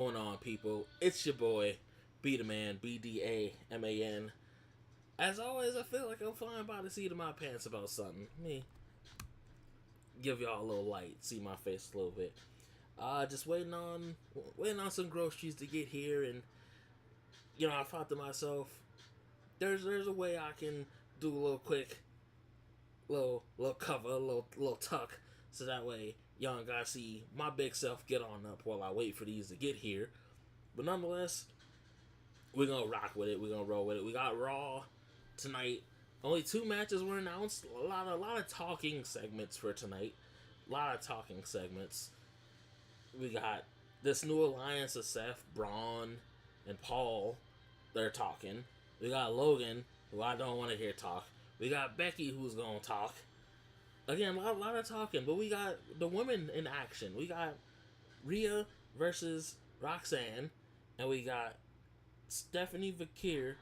Going on, people? It's your boy, BDaMan, BDaMan. As always, I feel like I'm flying by the seat of my pants about something. Let me give y'all a little light, see my face a little bit. Just waiting on some groceries to get here, and I thought to myself, there's a way I can do a little quick, little cover, little tuck, so that way y'all ain't gotta see my big self get on up while I wait for these to get here. But nonetheless, we're gonna rock with it. We're gonna roll with it. We got Raw tonight. Only 2 matches were announced. A lot of talking segments for tonight. A lot of talking segments. We got this new alliance of Seth, Bron, and Paul. They're talking. We got Logan, who I don't want to hear talk. We got Becky, who's gonna talk. Again, a lot of talking, but we got the women in action. We got Rhea versus Roxanne, and we got Stephanie Vaquer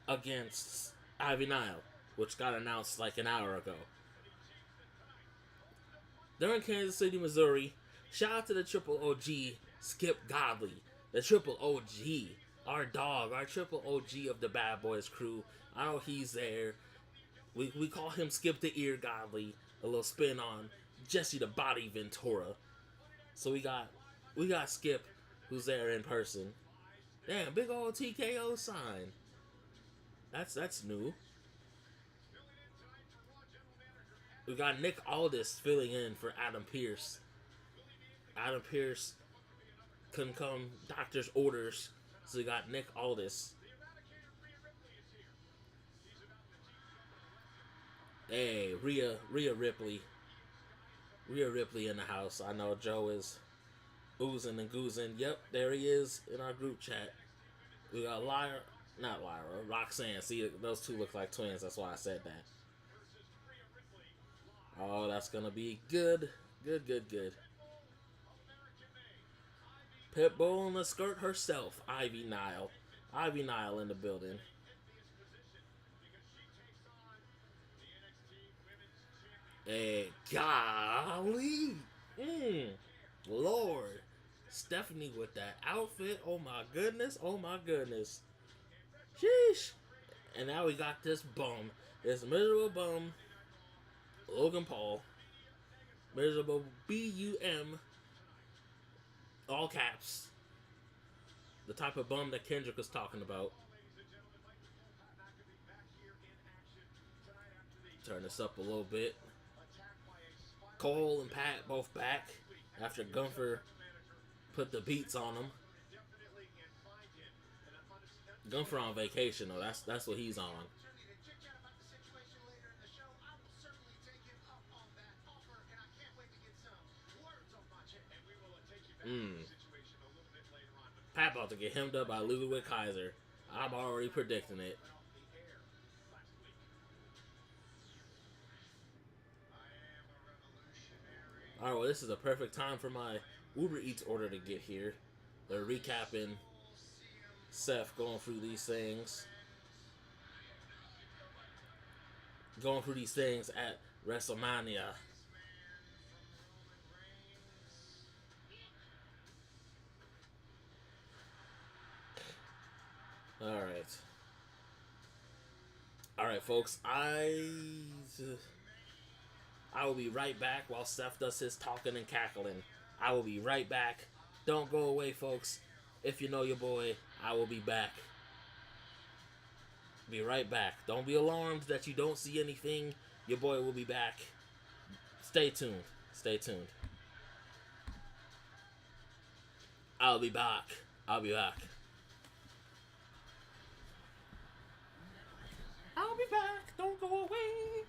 against Nile, which got announced like an hour ago. They're in Kansas City, Missouri. Shout out to the Triple OG, Skip Godley. The Triple OG, our dog, our Triple OG of the Bad Boys crew. I know he's there. We call him Skip the Ear Godley. A little spin on Jesse the Body Ventura. So we got Skip, who's there in person. Damn, big old TKO sign. That's new. We got Nick Aldis filling in for Adam Pearce. Adam Pearce couldn't come, doctor's orders, so we got Nick Aldis. Hey, Rhea Ripley. Rhea Ripley in the house. I know Joe is oozing and goozing. Yep, there he is in our group chat. We got Roxanne. See, those two look like twins. That's why I said that. Oh, that's gonna be good. Good. Pitbull in the skirt herself, Nile. Nile in the building. Hey, golly. Lord. Stephanie with that outfit. Oh my goodness. Sheesh. And now we got this bum. This miserable bum. Logan Paul. Miserable BUM. All caps. The type of bum that Kendrick was talking about. Turn this up a little bit. Cole and Pat both back after Gunther put the beats on them. Gunther on vacation though. That's what he's on. Pat about to get hemmed up by Ludwig Kaiser. I'm already predicting it. Alright, well, this is a perfect time for my Uber Eats order to get here. They're recapping Seth going through these things. Going through these things at WrestleMania. Alright, folks. I will be right back while Seth does his talking and cackling. I will be right back. Don't go away, folks. If you know your boy, I will be back. Be right back. Don't be alarmed that you don't see anything. Your boy will be back. Stay tuned. I'll be back. I'll be back. Don't go away.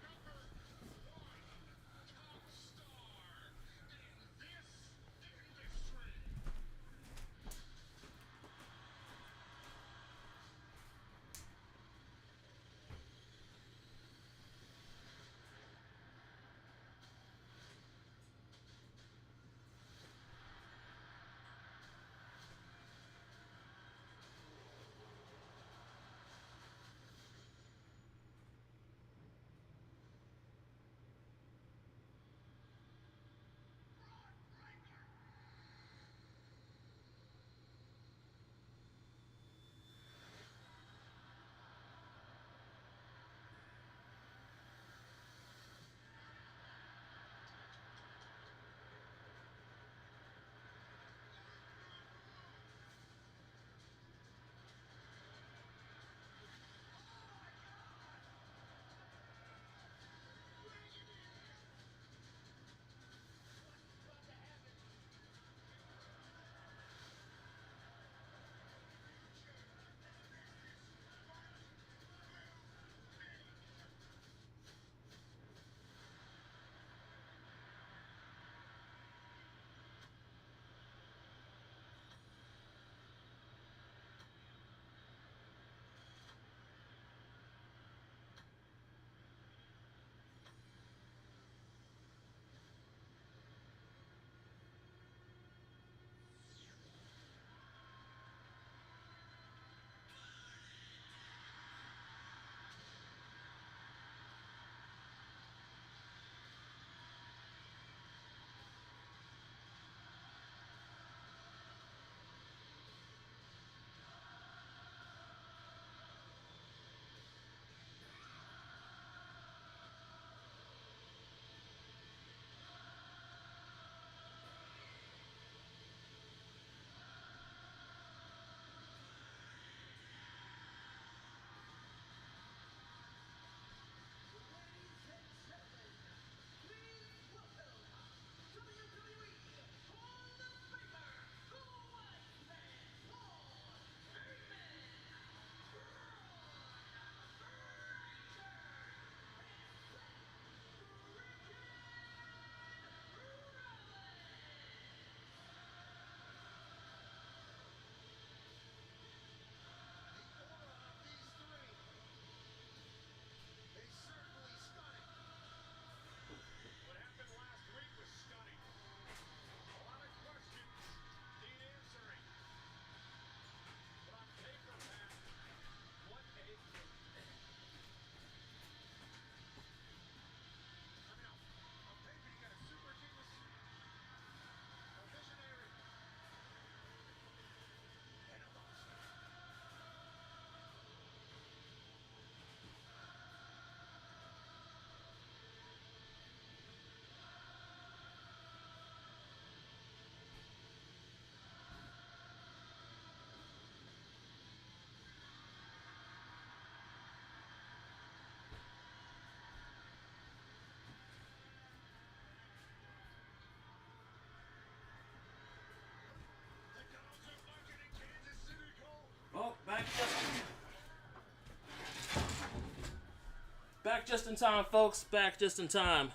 just in time, folks. Back just in time.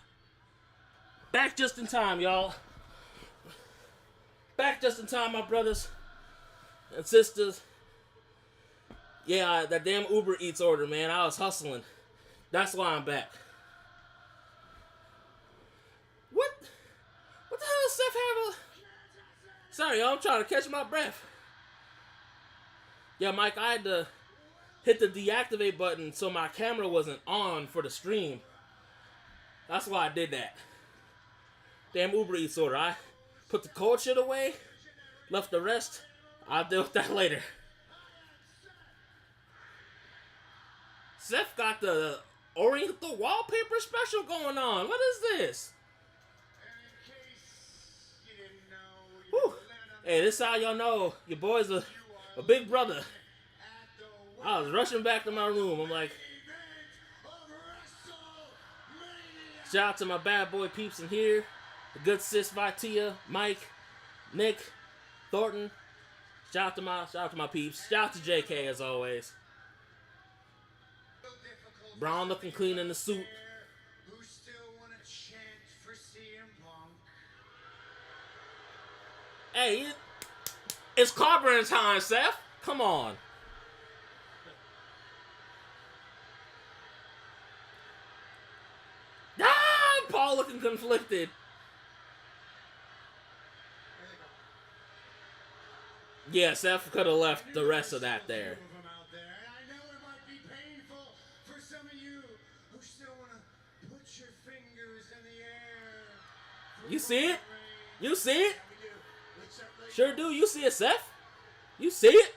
Back just in time, y'all. Back just in time, my brothers and sisters. Yeah, that damn Uber Eats order, man. I was hustling. That's why I'm back. What the hell does Seth have a... Sorry, y'all. I'm trying to catch my breath. Yeah, Mike, I had to hit the deactivate button so my camera wasn't on for the stream. That's why I did that. Damn Uber Eats order. I put the cold shit away, left the rest. I'll deal with that later. Seth got the Oriental wallpaper special going on. What is this? Whew. Hey, this is how y'all know your boy's a big brother. I was rushing back to my room. I'm like, shout out to my bad boy peeps in here. The good sis Vatia, Mike, Nick, Thornton. Shout out to my peeps. Shout out to JK as always. Bron looking clean in the suit. Hey, it's carburetor time, Seth. Come on. Paul looking conflicted. Yeah, Seth could have left the rest of that there. I know it might be painful for some of you who still want to put your fingers in the air. You see it? You see it? Sure do. You see it, Seth? You see it?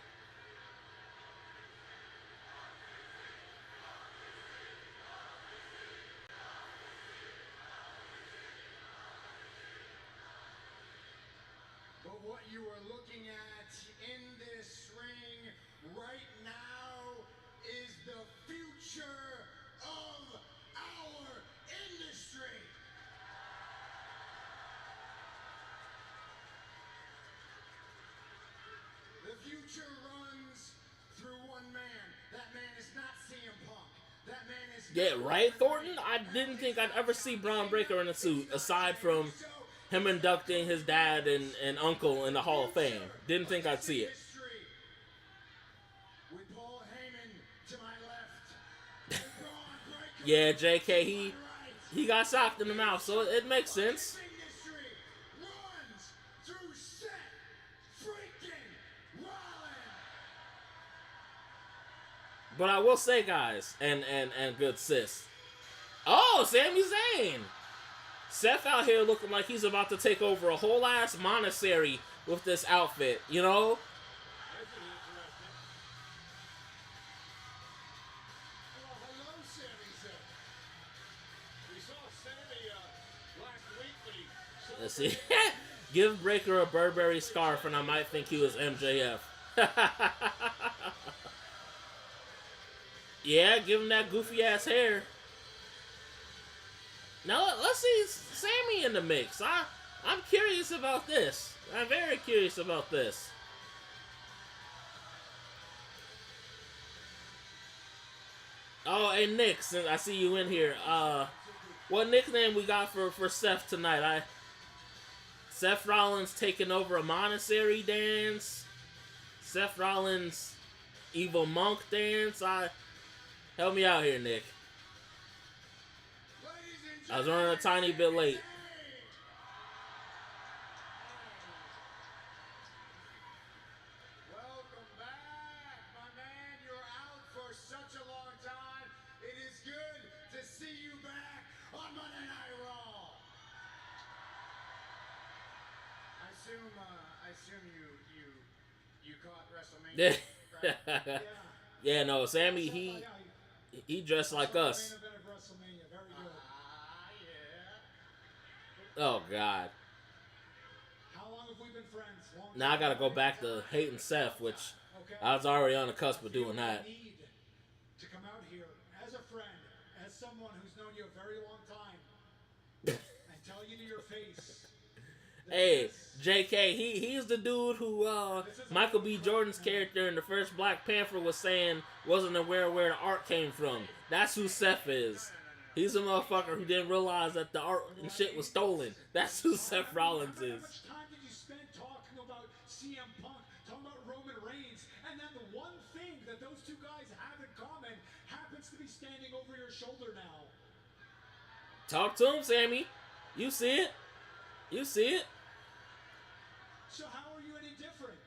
But what you are looking at in this ring right now is the future of our industry. The future runs through one man. That man is not CM Punk. That man is... Yeah, right, Thornton? I didn't think I'd ever see Bron Breakker in a suit, aside from him inducting his dad and uncle in the Hall of Fame. Didn't think I'd see it. With Paul Heyman to my left. Yeah, JK, he got socked in the mouth, so it makes sense. Runs through Seth freaking Rollins. But I will say, guys, and good sis. Oh, Sami Zayn! Seth out here looking like he's about to take over a whole ass monastery with this outfit, you know? Hello, Sami Zayn. We saw Sami last week when he... Let's see. Give Breaker a Burberry scarf and I might think he was MJF. Yeah, give him that goofy ass hair. Now let's see Sami in the mix. I'm curious about this. I'm very curious about this. Oh, hey Nick, since I see you in here, what nickname we got for Seth tonight? Seth Rollins taking over a monastery dance. Seth Rollins evil monk dance. Help me out here, Nick. I was running a tiny bit late. Welcome back, my man. You're out for such a long time. It is good to see you back on Monday Night Raw. I assume you caught WrestleMania. Right? Yeah, no, Sami, he dressed like us. Main event of WrestleMania. Very good. Oh, God. How long have we been friends? Long Now I gotta go back to hating Seth, which I was already on the cusp of doing that. You need to come out here as a friend, as someone who's known you a very long time, and tell you to your face. Hey, JK, he's the dude who Michael B. Jordan's character in the first Black Panther was saying wasn't aware where the art came from. That's who Seth is. He's a motherfucker who didn't realize that the art and shit was stolen. That's who Seth Rollins is. How much time did you spend talking about CM Punk, talking about Roman Reigns, and then the one thing that those two guys have in common happens to be standing over your shoulder now? Talk to him, Sammy. You see it. You see it. So how are you any different?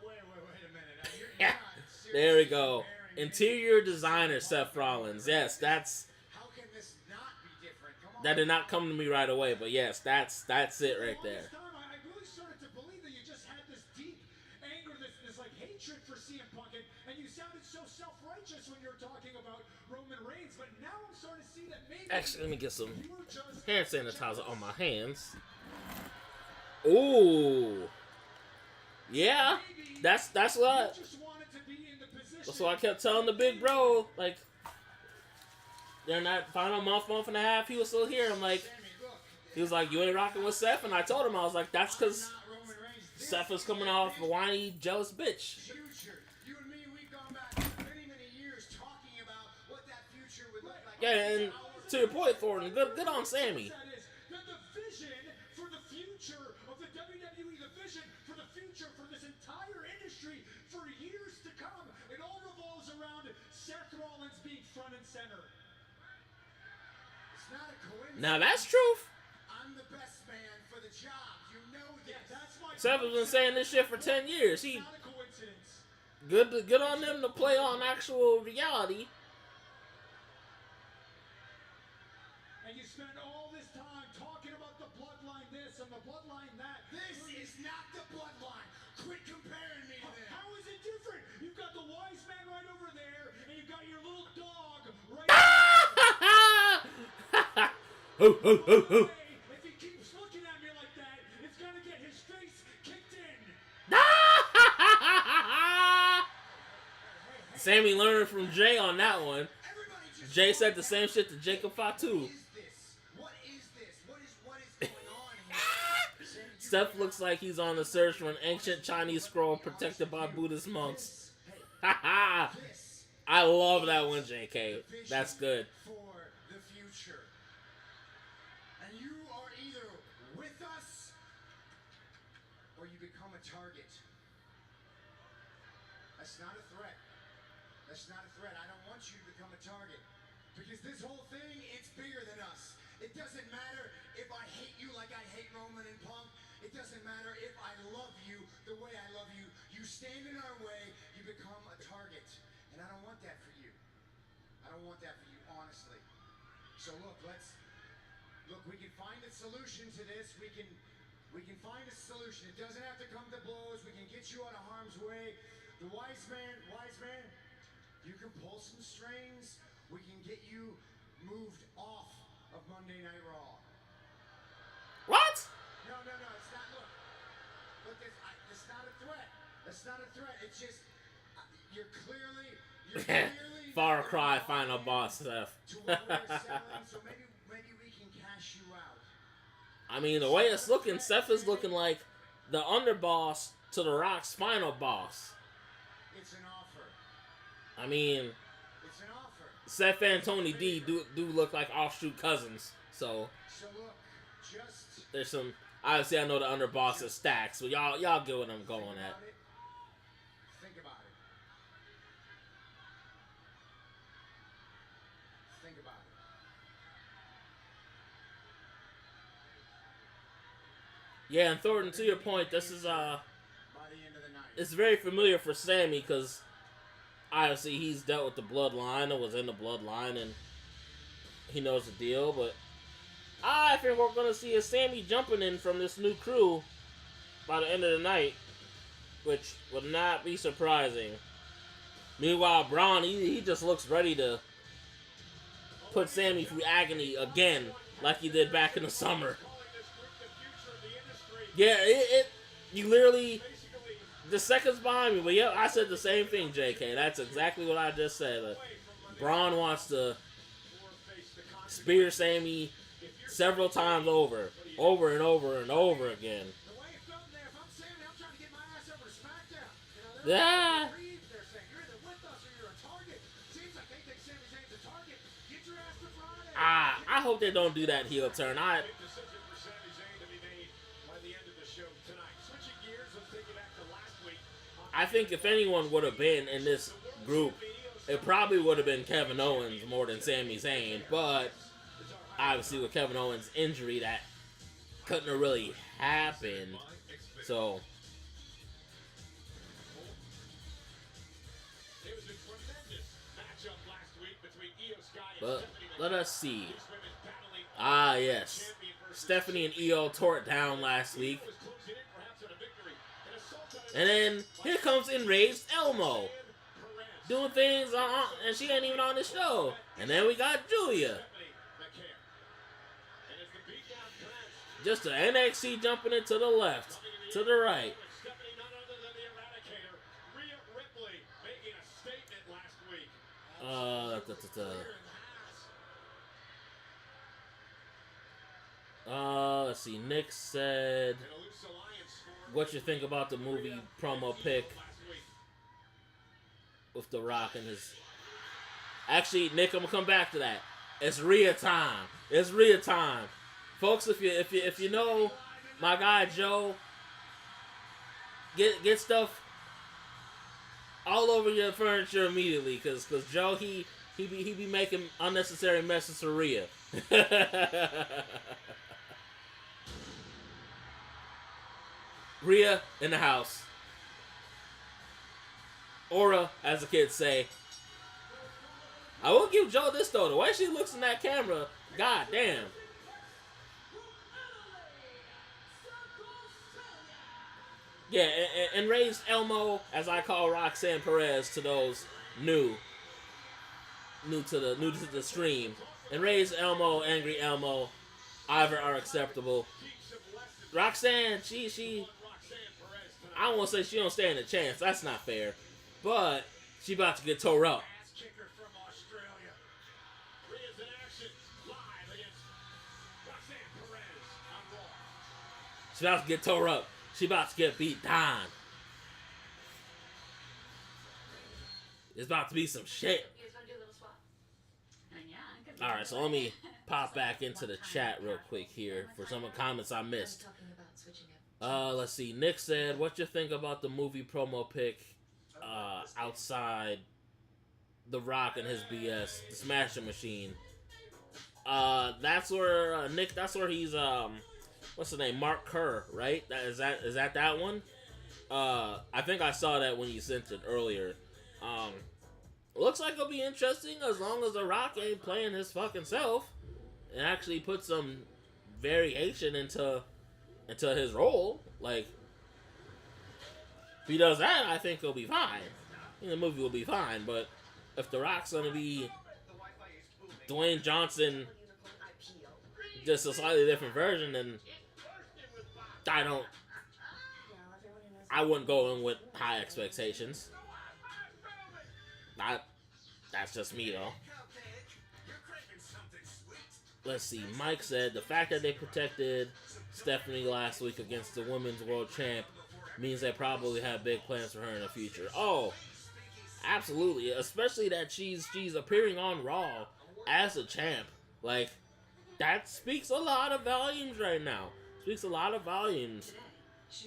Wait a minute. Now, you're not There we go. comparing Interior designer Seth Rollins. Yes, that's How can this not be different? Come on. that did not come to me right away, but yes, that's it right All there. this time, I really started to believe that you just had this deep anger, this like hatred for CM Punk, and you sounded so self-righteous when you were talking about Roman Reigns, but now I'm starting to see that maybe Actually, let me get some you were just hand sanitizer on my hands. Ooh. Yeah. That's what just wanted to be in the position. that's what I kept telling the big bro. Like, during that final month and a half, he was still here. I'm like, Sammy, look, he was like, you ain't rocking with Seth, and I told him, I was like, that's because not Roman Reigns. This Seth was coming off a whiny, jealous bitch. future. You and me, we've gone back many years talking about what that future would look like. Yeah, and to your point, Thornton, good on Sammy. That is that the vision for the future of the WWE, the vision for the future for this entire industry for years to come, it all revolves around Seth Rollins being front and center. It's not a coincidence. Now that's truth. I'm the best man for the job. You know this. That's my Seth has been saying this shit for 10 years. He It's not a coincidence. good on them to play on actual reality. And you spend all this time talking about the bloodline this and the bloodline that. This is not the bloodline. Quit comparing me to them. How is it different? You've got the wise man right over there, and you've got your little dog right Ho, ho, ho, ho. there. If he keeps looking at me like that, it's gonna get his face kicked in. Sammy learned from Jay on that one. Everybody just Jay said the same shit to Jacob Fatu. What is this? What is going on here? Steph looks like he's on the search for an ancient Chinese scroll protected by Buddhist monks. This I love that one, JK. That's good. for the future. And you are either with us or you become a target. That's not a threat. That's not a threat. I don't want you to become a target. Because this whole thing, it's bigger than us. It doesn't matter if I hate you like I hate Roman and Punk. It doesn't matter if I love you the way I love you. You stand in our way, you become a target. And I don't want that for you. I don't want that for you, honestly. So look, we can find a solution to this. We can find a solution. It doesn't have to come to blows. We can get you out of harm's way. The wise man, you can pull some strings. We can get you moved off of Monday Night Raw. What? No, it's not. Look, it's not a threat. That's not a threat. It's just you're clearly Far Cry final boss Seth. to what we're selling. So maybe we can cash you out. I mean, the way it's looking, Seth is looking like the underboss to The Rock's final boss. It's an offer. I mean, It's an offer. Seth and Tony D do look like offshoot cousins. So So look, just there's some. Obviously, I know the underboss is Stacks, so y'all get what I'm going at. Think about it. Think about it. Yeah, and Thornton, to your point, this is By the end of the night. it's very familiar for Sammy because obviously he's dealt with the bloodline and was in the bloodline and he knows the deal. But I think we're gonna see a Sammy jumping in from this new crew by the end of the night, which would not be surprising. Meanwhile, Bron, he just looks ready to put Sammy through agony again, like he did back in the summer. Yeah, you literally, the seconds behind me, but yeah, I said the same thing, JK. That's exactly what I just said. Bron wants to spear Sammy several times over and over and over again. The way it felt there, if I'm Sammy, I'm trying to get my ass over to SmackDown. Yeah. They're saying you're either with us or you're a target. Seems like they think Sami Zayn's a target. hope they don't do that heel turn. I think if anyone would have been in this group, it probably would have been Kevin Owens more than Sami Zayn. But obviously with Kevin Owens' injury, that couldn't have really happened. So but let us see. Ah, yes. Stephanie and Io tore it down last week. And then here comes Enraged Elmo. Doing things and she ain't even on the show. And then we got Julia. Just the NXT jumping it to the left, to the right. Let's see. Nick said, "What you think about the movie promo pic with The Rock and his?" Actually, Nick, I'm gonna come back to that. It's Rhea time. It's Rhea time, folks. If you know my guy Joe, get stuff all over your furniture immediately, cause Joe he be making unnecessary messes for Rhea. Rhea in the house. Aura, as the kids say. I will give Joe this though. The way she looks in that camera, god damn. Yeah, and raised Elmo, as I call Roxanne Perez to those new to the stream. And raised Elmo, Angry Elmo, either are acceptable. Roxanne, she I don't want to say she don't stand a chance. That's not fair. But she about to get tore up. She about to get tore up. She about to get beat down. It's about to be some shit. Alright, so let me pop back into the chat real quick here for some of the comments I missed. Let's see. Nick said, "What you think about the movie promo pic outside The Rock and his BS, the Smashing Machine?" That's where Nick. That's where he's what's the name? Mark Kerr, right? Is that one? I think I saw that when you sent it earlier. Looks like it'll be interesting as long as The Rock ain't playing his fucking self and actually put some variation into his role. Like, if he does that, I think he'll be fine. I think the movie will be fine. But if The Rock's gonna be Dwayne Johnson, just a slightly different version, then I wouldn't go in with high expectations. That's just me though. Let's see. Mike said, "The fact that they protected Stephanie last week against the Women's World Champ means they probably have big plans for her in the future." Oh, absolutely. Especially that she's appearing on Raw as a champ. Like, that speaks a lot of volumes right now. Speaks a lot of volumes.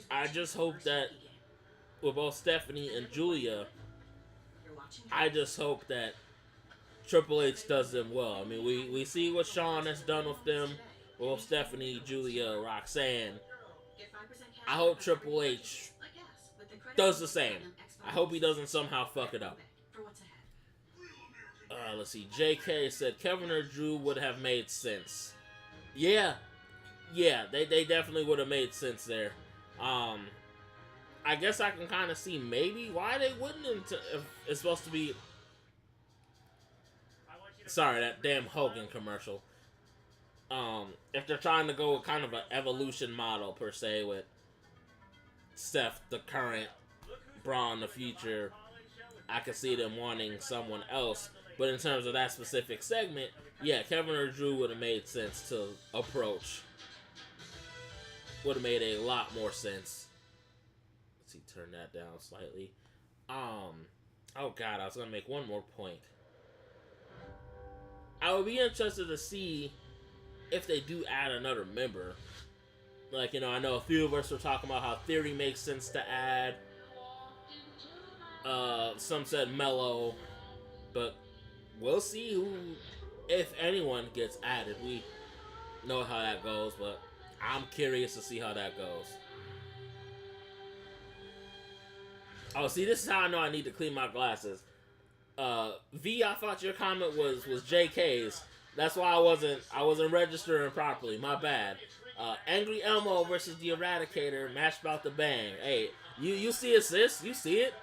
I just hope that with both Stephanie and Julia, I just hope that Triple H does them well. I mean, we see what Shawn has done with them. Well, Stephanie, Julia, Roxanne. I hope Triple H does the same. I hope he doesn't somehow fuck it up. Let's see. JK said Kevin or Drew would have made sense. Yeah, they definitely would have made sense there. I guess I can kind of see maybe why they wouldn't if it's supposed to be. Sorry, that damn Hogan commercial. If they're trying to go with kind of an evolution model per se with Steph, the current, Bron, the future, I could see them wanting someone else. But in terms of that specific segment, yeah, Kevin or Drew would have made sense to approach. Would have made a lot more sense. Let's see, turn that down slightly. Oh god, I was gonna make one more point. I would be interested to see if they do add another member, like, you know, I know a few of us were talking about how Theory makes sense to add. Some said Mello, but we'll see who, if anyone, gets added. We know how that goes, but I'm curious to see how that goes. Oh, see, this is how I know I need to clean my glasses. V, I thought your comment was JK's. That's why I wasn't registering properly. My bad. Angry Elmo versus the Eradicator. Match about to bang. Hey, you see it, sis? You see it?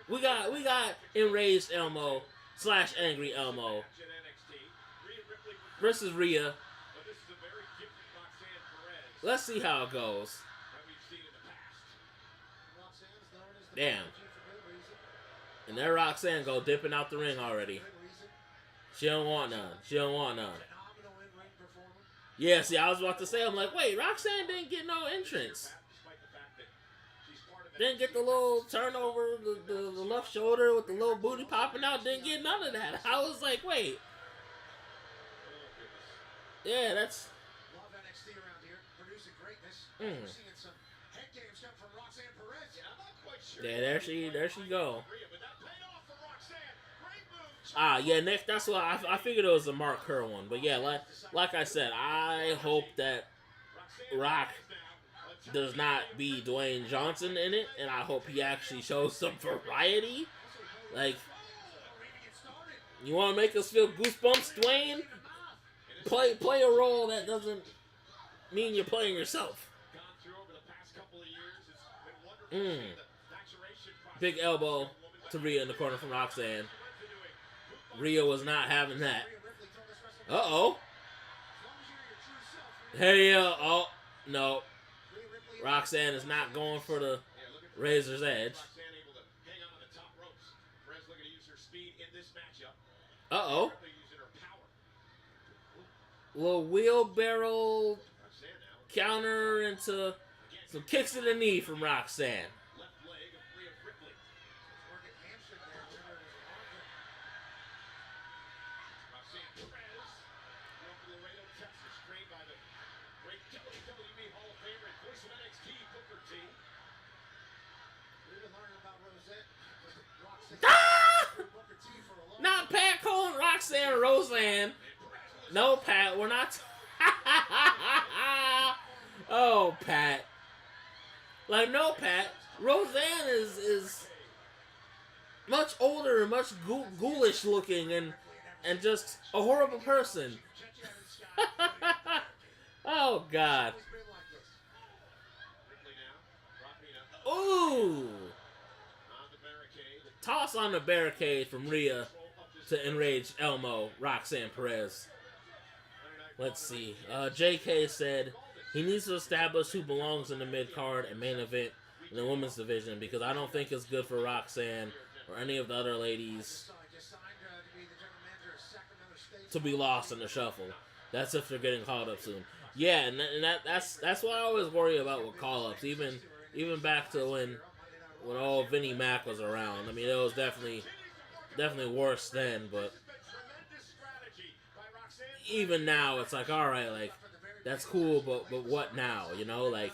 We got Enraged Elmo / Angry Elmo versus Rhea. Let's see how it goes. Damn. And there Roxanne go dipping out the ring already. She don't want none. Yeah, see, I was about to say, I'm like, wait, Roxanne didn't get no entrance. Didn't get the little turnover, the left shoulder with the little booty popping out. Didn't get none of that. I was like, wait. Yeah, that's... Love NXT around here, producing greatness. We're seeing some head games come from Roxanne Perez. Yeah, I'm not quite sure. Yeah, there she go. Yeah, Nick, that's what I figured it was a Mark Kerr one. But yeah, like I said, I hope that Rock does not be Dwayne Johnson in it, and I hope he actually shows some variety. Like, you want to make us feel goosebumps, Dwayne? Play a role that doesn't mean you're playing yourself. Big elbow to Rhea in the corner from Roxanne. Rhea was not having that. Uh-oh. Hey, oh, no. Roxanne is not going for the Razor's Edge. Uh-oh. Little wheelbarrow counter into some kicks to the knee from Roxanne. Not Pat calling Roxanne Roseanne. No, Pat, we're not. Oh, Pat. Like, no, Pat. Roseanne is much older and much ghoulish looking and just a horrible person. Oh, God. Ooh. Toss on the barricade from Rhea to enrage Elmo, Roxanne Perez. Let's see. JK said he needs to establish who belongs in the mid-card and main event in the women's division because I don't think it's good for Roxanne or any of the other ladies to be lost in the shuffle. That's if they're getting called up soon. Yeah, and that's what I always worry about with call-ups. Even back to when old Vinnie Mac was around. I mean, it was definitely worse then, but even now, it's like, all right, like, that's cool, but what now? You know, like,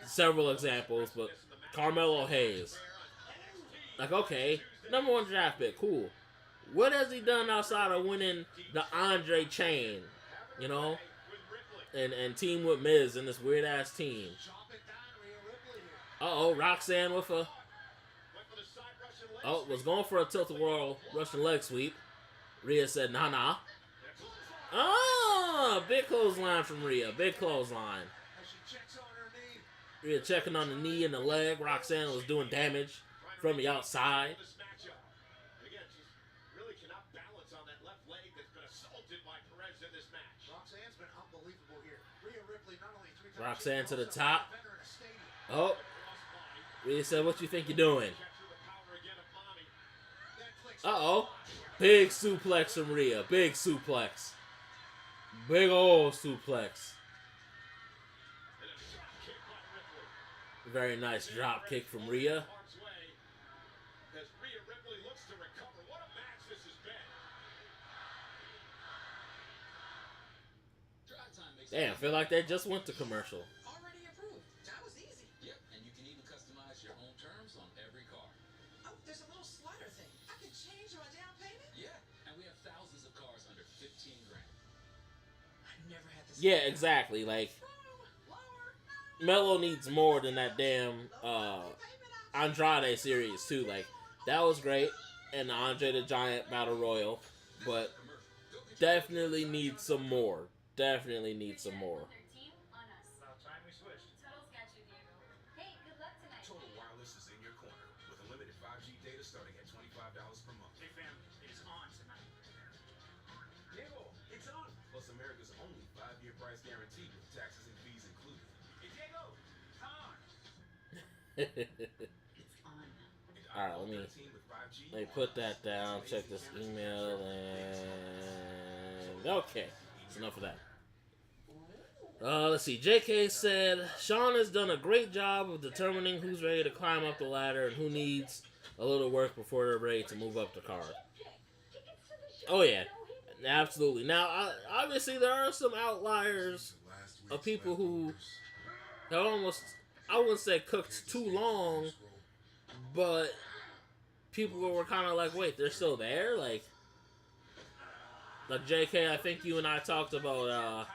several examples, but Carmelo Hayes. Like, okay, #1 draft pick, cool. What has he done outside of winning the Andre chain, you know? And team with Miz in this weird-ass team. Uh-oh, Roxanne with a... Oh, was going for a tilt-a-whirl Russian leg sweep. Rhea said, nah. Oh, big clothesline from Rhea. Big clothesline. Rhea checking on the knee and the leg. Roxanne was doing damage from the outside. Roxanne to the top. Oh. Rhea said, what you think you're doing? Uh-oh. Big suplex from Rhea. Big suplex. Big old suplex. Very nice drop kick from Rhea. Damn, I feel like they just went to commercial. Already approved. That was easy. Yep, and you can even customize your own terms on every car. Oh, there's a little slider thing. I can change my down payment? Yeah, and we have thousands of cars under 15 grand. I've never had this. Yeah, exactly. Like, Melo needs more than that damn Andrade series too. Like, that was great, and the Andre the Giant Battle Royal, but definitely needs some more. Definitely needs some more. About time we switched. Hey, good luck tonight. Total Wireless is in your corner with unlimited 5G data starting at $25 per month. Hey fam, it is on tonight. Diego, it's on. Plus America's only 5-year price guarantee with taxes and fees included. Hey Diego, it's on. It's on. Alright, let me put that down, check this email, and okay, that's enough of that. Let's see, JK said, Sean has done a great job of determining who's ready to climb up the ladder and who needs a little work before they're ready to move up the card. Oh yeah, absolutely. Now, obviously there are some outliers of people who have almost, I wouldn't say cooked too long, but people were kind of like, wait, they're still there? Like JK, I think you and I talked about,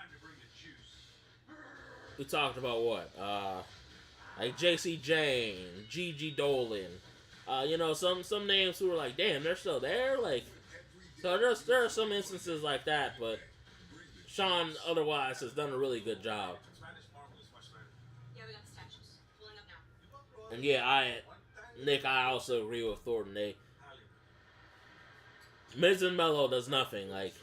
we talked about what? Like JC Jane, Gigi Dolan. You know, some names who were like, damn, they're still there? Like, so there are some instances like that, but Sean otherwise has done a really good job. Yeah, we got the statues. Pulling up now. And yeah, Nick, I also agree with Thornton. Miz and Melo does nothing. Like,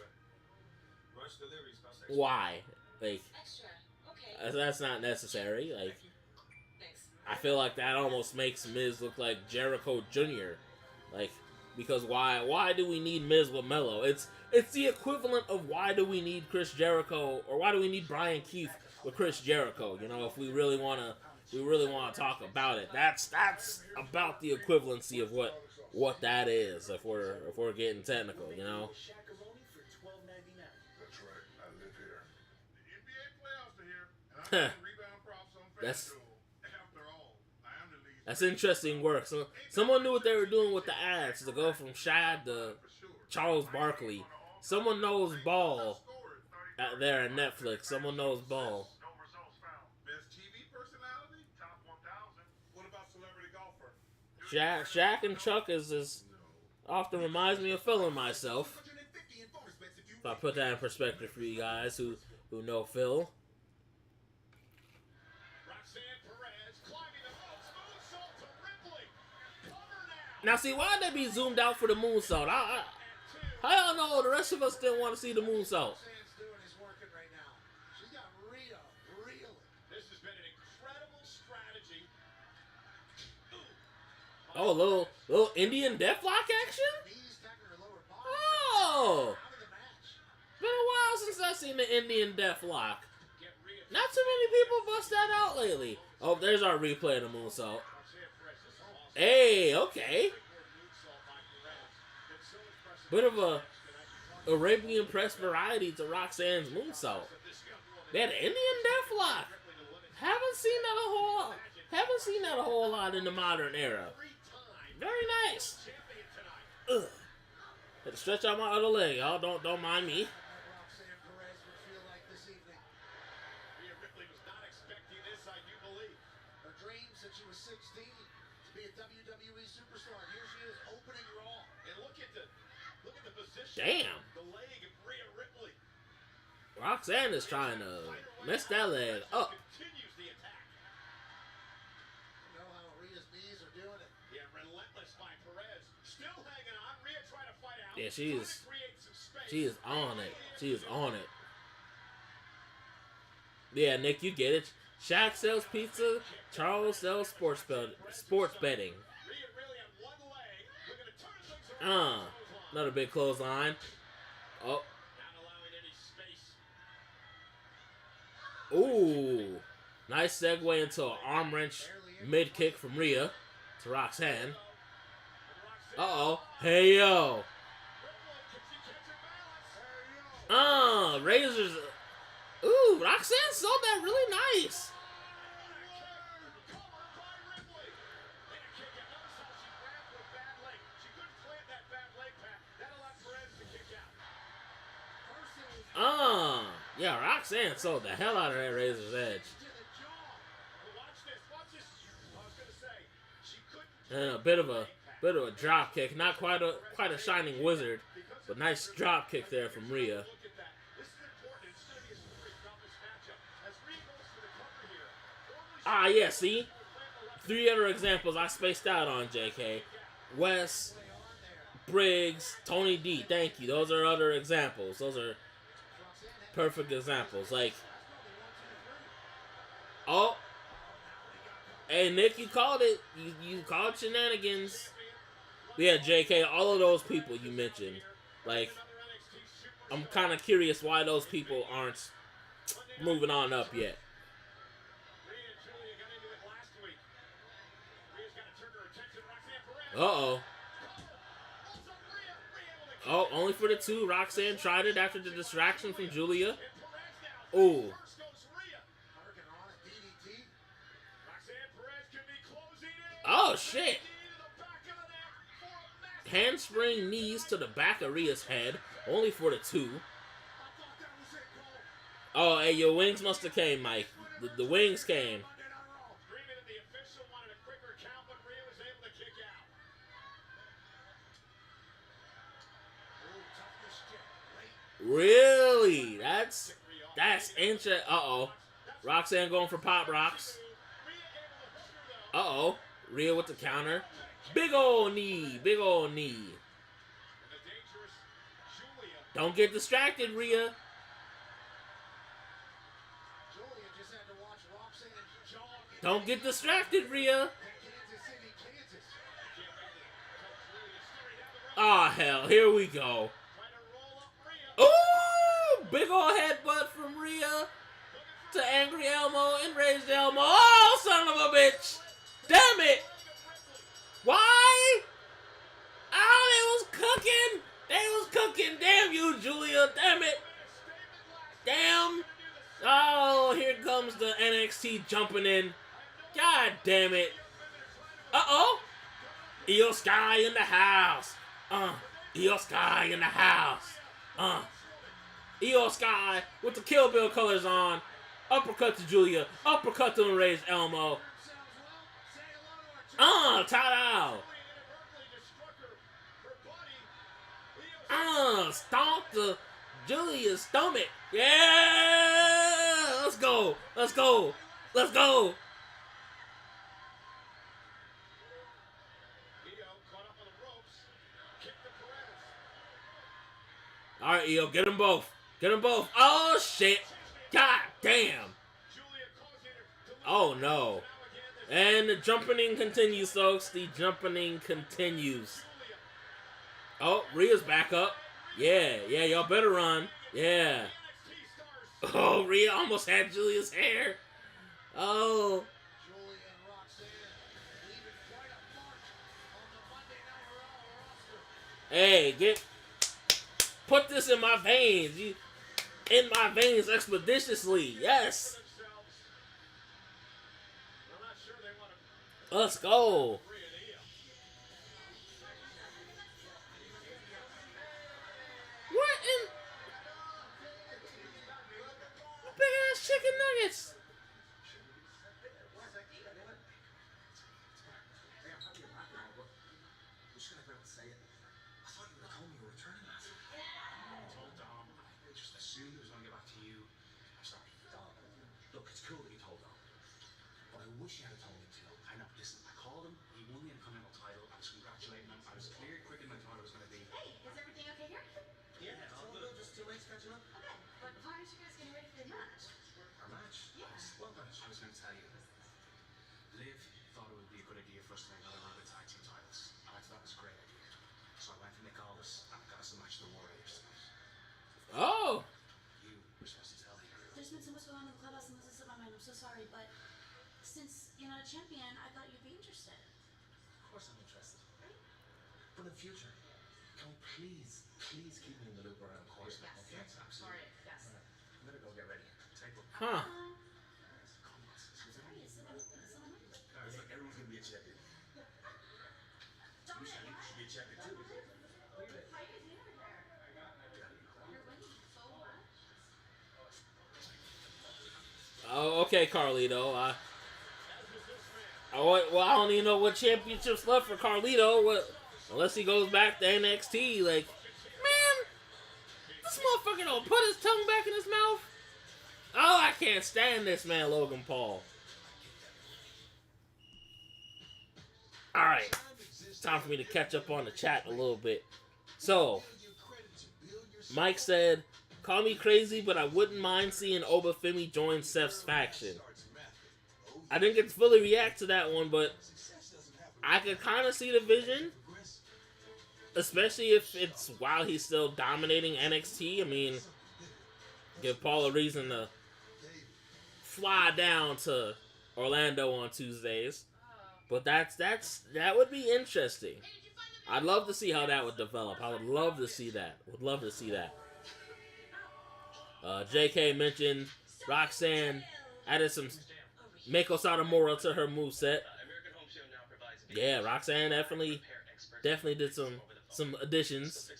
why? Like, Extra. Okay. that's not necessary. Like, Thanks. I feel like that almost makes Miz look like Jericho Jr. Like, because why do we need Miz with Melo? It's the equivalent of why do we need Chris Jericho, or why do we need Brian Keith with Chris Jericho? You know, if we really wanna talk about it. That's about the equivalency of what that is. If we're getting technical, you know. That's right. I live here. The NBA playoffs are here, and I'm rebound props on FanDuel. After all, I am the lead. That's interesting work. So someone knew what they were doing with the ads to go from Shad to Charles Barkley. Someone knows ball there at Netflix. Someone knows ball. No results found. Best TV personality? Top 1,000. What about celebrity golfer? Shaq and Chuck is often reminds me of Phil and myself. 150 in bonus bets if you If I put that in perspective for you guys who know Phil. Roxanne Perez climbing the ropes, moonsault to Ripley. Cover now. Now see, why'd they be zoomed out for the moonsault? How y'all know the rest of us didn't want to see the moonsault? Roxanne's doing is working right now. She's got Rhea reeling. This has been an incredible strategy. Oh, a little Indian deathlock action? Knees tapping her lower body. Oh! Out of the match. Been a while since I've seen the Indian deathlock. Get Rhea. Not too many people bust that out lately. Oh, there's our replay of the moonsault. Roxanne Perez is awesome. Hey, okay. Moonsault by Perez. Been so impressive. Bit of a Arabian Press variety to Roxanne's moonsault. They had an Indian deathlock. Haven't seen that a whole lot in the modern era. Very nice. Ugh. Had to stretch out my other leg, y'all. Don't mind me. Roxanne Perez would feel like this evening. Rhea Ripley was not expecting this, I do believe. Her dream since she was 16 to be a WWE superstar. And here she is opening Raw. And look at the position. Damn. The leg of Rhea Ripley. Roxanne is trying to mess that leg up. Continues the attack. You know how Rhea's knees are doing it. Yeah, relentless by Perez. Still hanging on. Rhea trying to fight out. Yeah, she Trying is to create some space. She is on it. She is on it. Yeah, Nick, you get it. Shaq sells pizza. Charles sells sports betting. Rhea really on one leg. We're gonna turn things around. Another big clothesline. Oh. Not allowing any space. Ooh. Nice segue into an arm wrench mid kick from Rhea to Roxanne. Uh-oh. Hey, yo. Razors. Ooh. Ooh, Roxanne sold that really nice. Yeah, Roxanne sold the hell out of that Razor's Edge. And a bit of a drop kick, not quite a shining wizard, but nice drop kick there from Rhea. Ah, yeah, see? 3 other examples I spaced out on, JK. Wes, Briggs, Tony D, thank you. Those are other examples. Those are perfect examples. Like, oh, hey, Nick, you called it. You called shenanigans. Yeah, JK, all of those people you mentioned. Like, I'm kind of curious why those people aren't moving on up yet. Uh-oh. Oh, only for the 2. Roxanne tried it after the distraction from Julia. Ooh. Oh, shit. Handspring knees to the back of Rhea's head. Only for the 2. Oh, hey, your wings must have came, Mike. The wings came. Really? That's interesting. Uh-oh. Roxanne going for pop rocks. Uh-oh. Rhea with the counter. Big ol' knee. Big ol' knee. Don't get distracted, Rhea. Don't get distracted, Rhea. Oh, hell. Here we go. Ooh! Big ol' headbutt from Rhea to Angry Elmo and Raised Elmo. Oh, son of a bitch! Damn it! Why? Oh, they was cooking! They was cooking! Damn you, Julia! Damn it! Damn! Oh, here comes the NXT jumping in. God damn it! Uh-oh! Io Sky in the house! Io Sky in the house! Io Sky with the Kill Bill colors on. Uppercut to Julia. Uppercut to Raised Elmo. Ta-da! Stomp to Julia's stomach. Yeah! Let's go! Let's go! Let's go! Alright, Io, get them both. Get them both. Oh, shit. God damn. Oh, no. And the jumping continues, folks. The jumping continues. Oh, Rhea's back up. Yeah, y'all better run. Yeah. Oh, Rhea almost had Julia's hair. Oh. Hey, put this in my veins. In my veins expeditiously. Yes. Let's go. What in big ass chicken nuggets? Wish you had told me to. I know. Listen, I called him. He won the Intercontinental title. I was congratulating him. I was clear quicker than I thought it was going to be. Hey, is everything okay here? Yeah, it's all good. Just 2 mates catching up. Okay, but why aren't you guys getting ready for the match? Our match? Yeah. Well, I was going to tell you. Liv thought it would be a good idea for us to make another run at tag team titles. And I thought that was a great idea. So I went to Nick Aldis and I got us a match of the Warriors. Oh. You were supposed to tell me. There's been so much going on in the clubhouse and this is in my mind. I'm so sorry, but since you're not a champion, I thought you'd be interested. Of course I'm interested. But in future, can we please keep me in the loop around course? Yes. Okay? Sorry. Yes. I'm gonna go get ready. Huh. It's like everyone's gonna be a champion. You should be a champion too. Oh, okay, Carlito. Well, I don't even know what championships left for Carlito. Unless he goes back to NXT. Like, man, this motherfucker don't put his tongue back in his mouth. Oh, I can't stand this man, Logan Paul. Alright. It's time for me to catch up on the chat a little bit. So, Mike said, call me crazy, but I wouldn't mind seeing Obafemi join Seth's faction. I didn't get to fully react to that one, but I could kind of see the vision. Especially if it's while he's still dominating NXT. I mean, give Paul a reason to fly down to Orlando on Tuesdays. But that would be interesting. I'd love to see how that would develop. I would love to see that. JK mentioned Roxanne added some Mako Satomura to her moveset. Yeah, Roxanne definitely did some additions.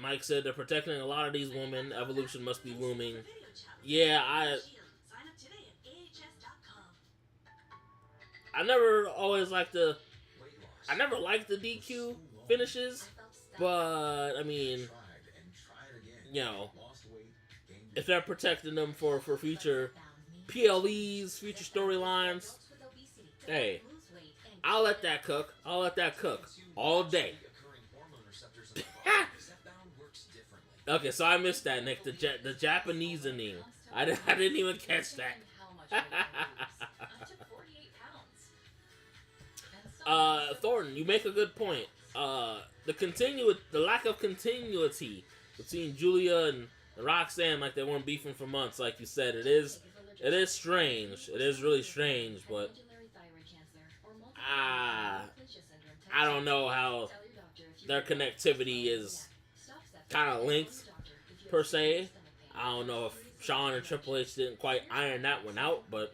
Mike said they're protecting a lot of these women. Evolution must be looming. Yeah, I never liked the DQ finishes, but I mean, you know, if they're protecting them for future PLEs, future storylines, hey, I'll let that cook all day. Okay, so I missed that, Nick. The Japanese inning. I didn't even catch that. Thornton, you make a good point. The lack of continuity between Julia and Roxanne, like they weren't beefing for months, like you said, it is strange. It is really strange, but I don't know how their connectivity is kind of linked per se. I don't know if Shawn and Triple H didn't quite iron that one out, but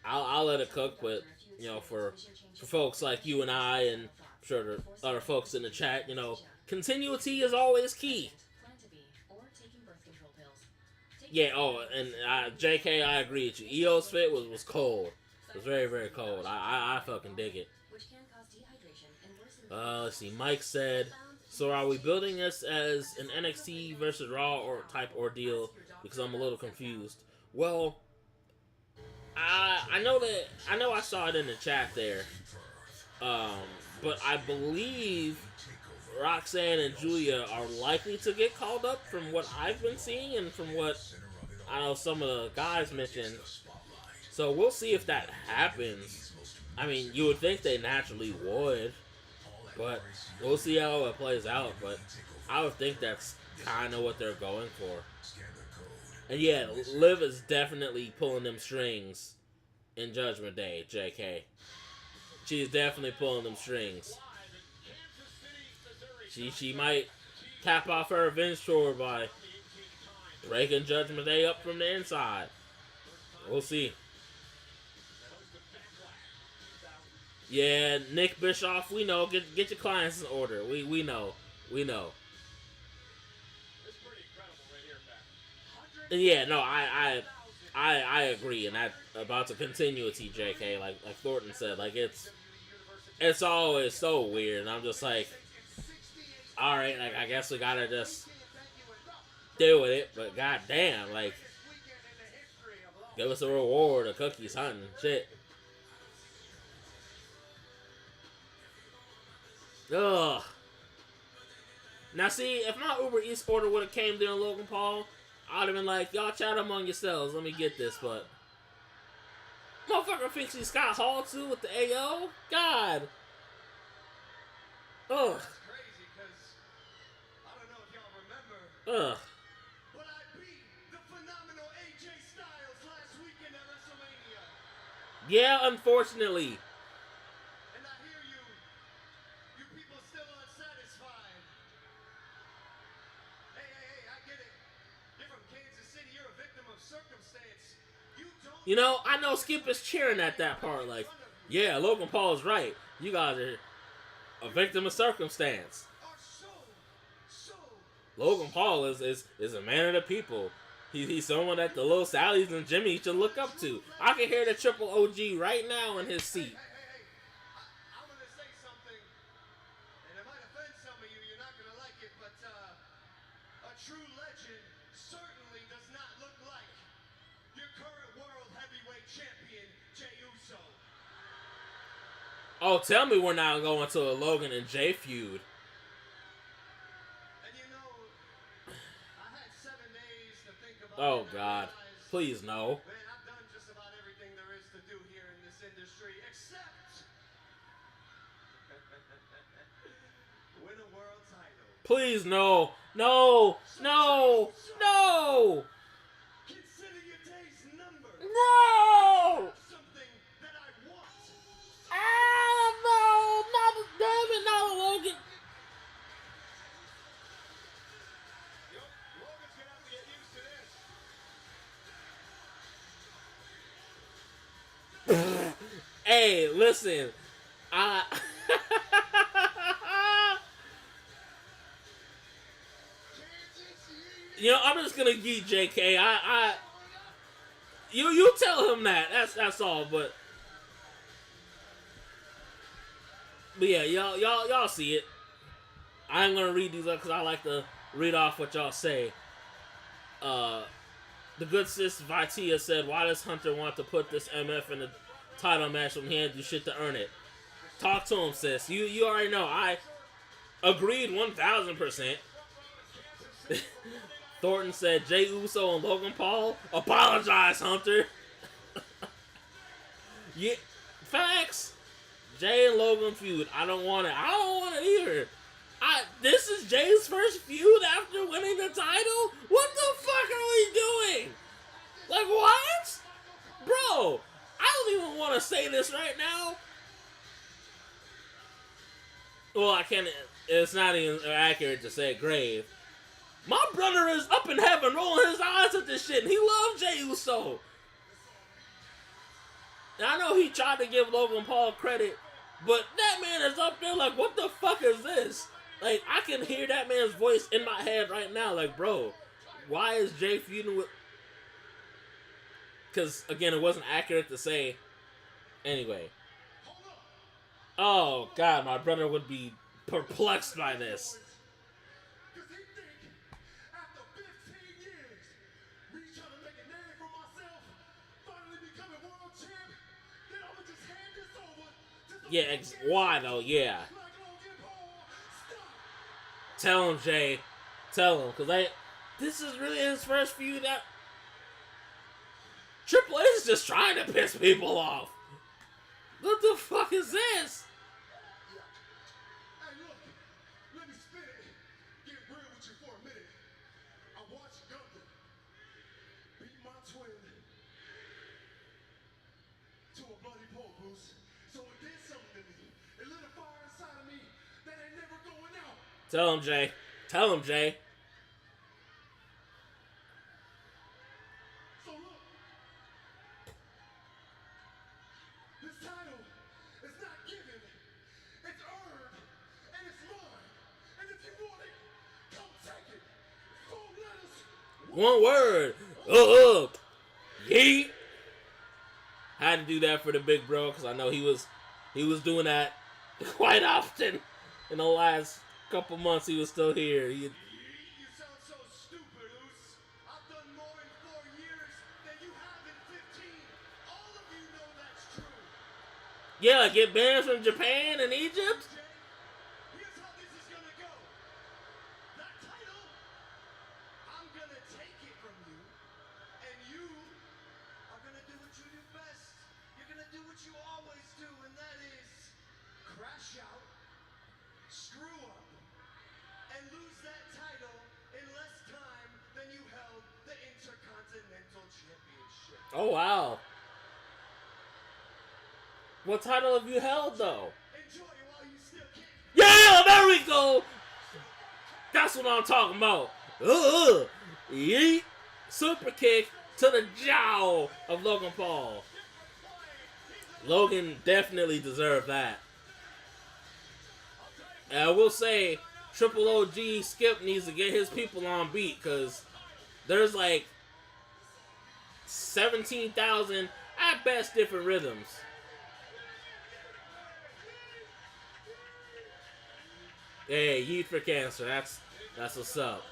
I'll let it cook. But you know, for folks like you and I, and I'm sure the other folks in the chat, you know, continuity is always key. Yeah. Oh, and JK, I agree with you. EO's fit was cold. It was very, very cold. I fucking dig it. Let's see. Mike said, so are we building this as an NXT versus Raw or type ordeal? Because I'm a little confused. Well, I know I saw it in the chat there. But I believe Roxanne and Julia are likely to get called up from what I've been seeing and from what I know some of the guys mentioned. So we'll see if that happens. I mean, you would think they naturally would, but we'll see how it plays out. But I would think that's kind of what they're going for. And yeah, Liv is definitely pulling them strings in Judgment Day, JK. She's definitely pulling them strings. She might cap off her revenge tour by breaking Judgment Day up from the inside. We'll see. Yeah, Nick Bischoff, we know. Get your clients in order. We know. And yeah, no, I agree, and that about the continuity, JK. Like Thornton said, like it's always so weird, and I'm just like, all right, like I guess we gotta just deal with it. But goddamn, like, give us a reward, a cookies hunting, shit. Ugh. Now see, if my Uber Eats order would have came during Logan Paul, I'd have been like, y'all chat among yourselves, let me get this, but motherfucker thinks he's Scott Hall too with the AO? God. Ugh. That's crazy, because I don't know if y'all remember, Ugh. but I beat the phenomenal AJ Styles last weekend at WrestleMania. Yeah, unfortunately. And I hear you people still unsatisfied. Hey, I get it. You know, I know Skip is cheering at that part. Like, yeah, Logan Paul is right. You guys are a victim of circumstance. Logan Paul is a man of the people. He's someone that the little Sallys and Jimmy should look up to. I can hear the triple OG right now in his seat. Hey. I'm going to say something, and it might offend some of you. You're not going to like it, but a true legend certainly does not look like your current world heavyweight champion, Jey Uso. Oh, tell me we're not going to a Logan and Jay feud. And you know, I had 7 days to think about Oh, it, and I God. realized, Please, no. man, I've done just about everything there is to do here in this industry, except win a world title. Please, no. No. No. No. Consider your days numbered. No. Something that I want. Ah, no. Not damn it, not Logan. Logan's gonna have to get used to this. Hey, listen. You know, I'm just gonna geek JK. You tell him that. That's all. But yeah, y'all see it. I'm gonna read these up because I like to read off what y'all say. The good sis Vitia said, "Why does Hunter want to put this MF in a title match when he had to do shit to earn it?" Talk to him, sis. You already know. I agreed 1000%. Thornton said, Jey Uso and Logan Paul, apologize, Hunter. Yeah, facts. Jay and Logan feud. I don't want it. I don't want it either. This is Jay's first feud after winning the title? What the fuck are we doing? Like, what? Bro, I don't even want to say this right now. Well, I can't. It's not even accurate to say grave. My brother is up in heaven rolling his eyes at this shit, and he loves Jey Uso. And I know he tried to give Logan Paul credit, but that man is up there like, what the fuck is this? Like, I can hear that man's voice in my head right now. Like, bro, why is Jay feuding with... Because, again, it wasn't accurate to say. Anyway. Oh, God, my brother would be perplexed by this. Because he think after 15 years, me trying to make a name for myself, finally becoming world champ, then I'm going to just hand this over to Yeah, why though? Yeah. like Logan Paul. Stop. Tell him, Jay. Tell him. Because this is really his first feud that... Triple H is just trying to piss people off. What the fuck is this? Hey, look, let me spin it. Get real with you for a minute. I watched Gunther beat my twin to a bloody pole, Bruce. So it did something to me. It lit a fire inside of me that ain't never going out. Tell him, Jay. Tell him, Jay. So look, this title is not given, it's earned, and it's mine. And if you want it, come take it. 4 letters. One word. Yeet. Had to do that for the big bro because I know he was doing that quite often in the last couple months. He was still here. You sound so stupid, Oos. I've done more in 4 years than you have in 15. All of you know that's true. Yeah, get banned from Japan and Egypt. Jay, here's how this is gonna go. That title, I'm gonna take it from you, and you are gonna do what you do best. You're gonna do what you always do, and that is crash out, screw up, and lose that title in less time than you held the Intercontinental Championship. Oh wow. What title have you held though? Enjoy it while you still can. Yeah, there we go. That's what I'm talking about. Yeet. Super kick. to the jowl of Logan Paul. Logan definitely deserved that. And I will say, Triple OG Skip needs to get his people on beat, because there's like 17,000 at best different rhythms. Hey, yeet for cancer. That's what's up.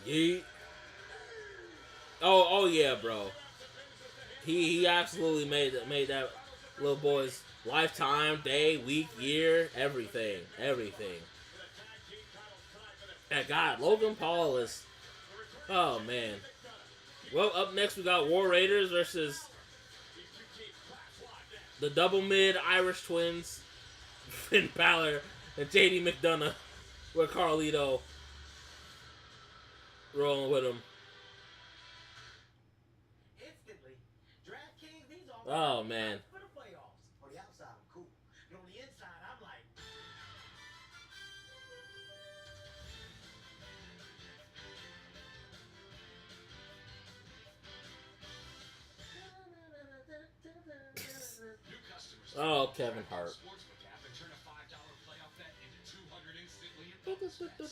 Yeet. Oh yeah, bro. He absolutely made that little boy's lifetime, day, week, year, everything. And God, Logan Paul is, oh man. Well, up next we got War Raiders versus the double mid Irish twins, Finn Balor and JD McDonough, with Carlito rolling with him. Instantly, DraftKings, these are Oh man. for the playoffs. On the outside, I'm cool. But on the inside, I'm like, New customers. Oh, Kevin Hart. Sportsbook app and turn a $5 playoff bet into 200 instantly in bonus bets.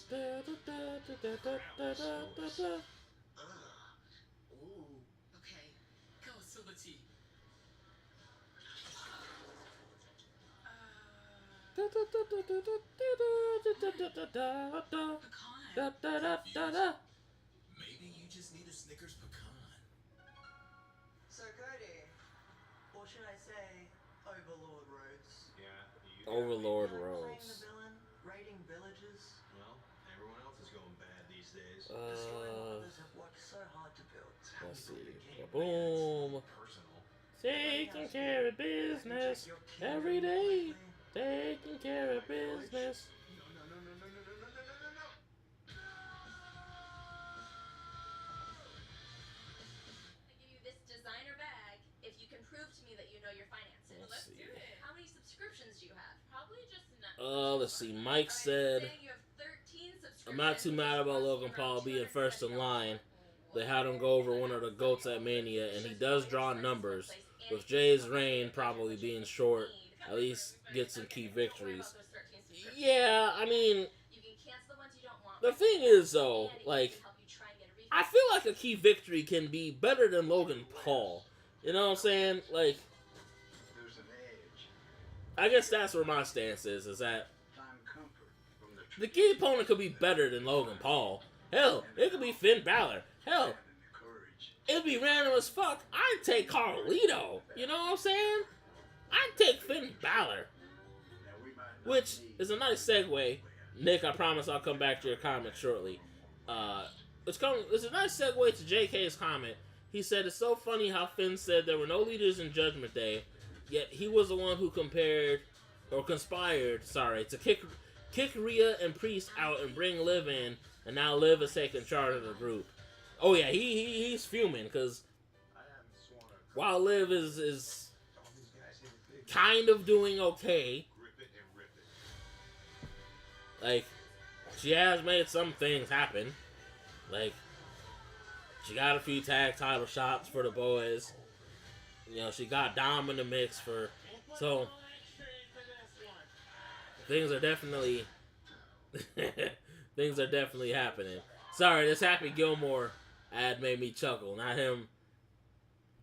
Ooh. Okay. Go, Silverty. Pecan. Maybe you just need a Snickers pecan. So, Cody, or should I say, Overlord Rhodes? Yeah, you Overlord Playing Rhodes. the villain, raiding villages. Well, everyone else is going bad these days. The story others have worked so hard to build. Let's see. Boom. Personal. Taking care of business every day. Taking care of business. I give you this designer bag if you can prove to me that you know your finances. Let's see. do it. How many subscriptions do you have? Probably just none. Let's see. Mike said, Saying you have 13 I'm not too mad about Logan Paul being first in line. They had him go over one of the GOATs at Mania, and he does draw numbers. With Jay's reign probably being short, at least get some key victories. Yeah, I mean, the thing is, though, like, I feel like a key victory can be better than Logan Paul. You know what I'm saying? Like, there's an edge. I guess that's where my stance is that Find comfort from the the key opponent could be better than Logan Paul. Hell, it could be Finn Balor. Hell, and the courage. it'd be random as fuck. I'd take Carlito. You know what I'm saying? I'd take Finn Balor. Now we might not Which need is a nice segue. Nick, I promise I'll come back to your comment shortly. It's a nice segue to JK's comment. He said, it's so funny how Finn said there were no leaders in Judgment Day, yet he was the one who conspired, to kick Rhea and Priest out and bring Liv in, and now Liv is taking charge of the group. Oh yeah, he's fuming, because while Liv is kind of doing okay, like, she has made some things happen. Like, she got a few tag title shots for the boys. You know, she got Dom in the mix so things are definitely happening. Sorry, this Happy Gilmore ad made me chuckle, not him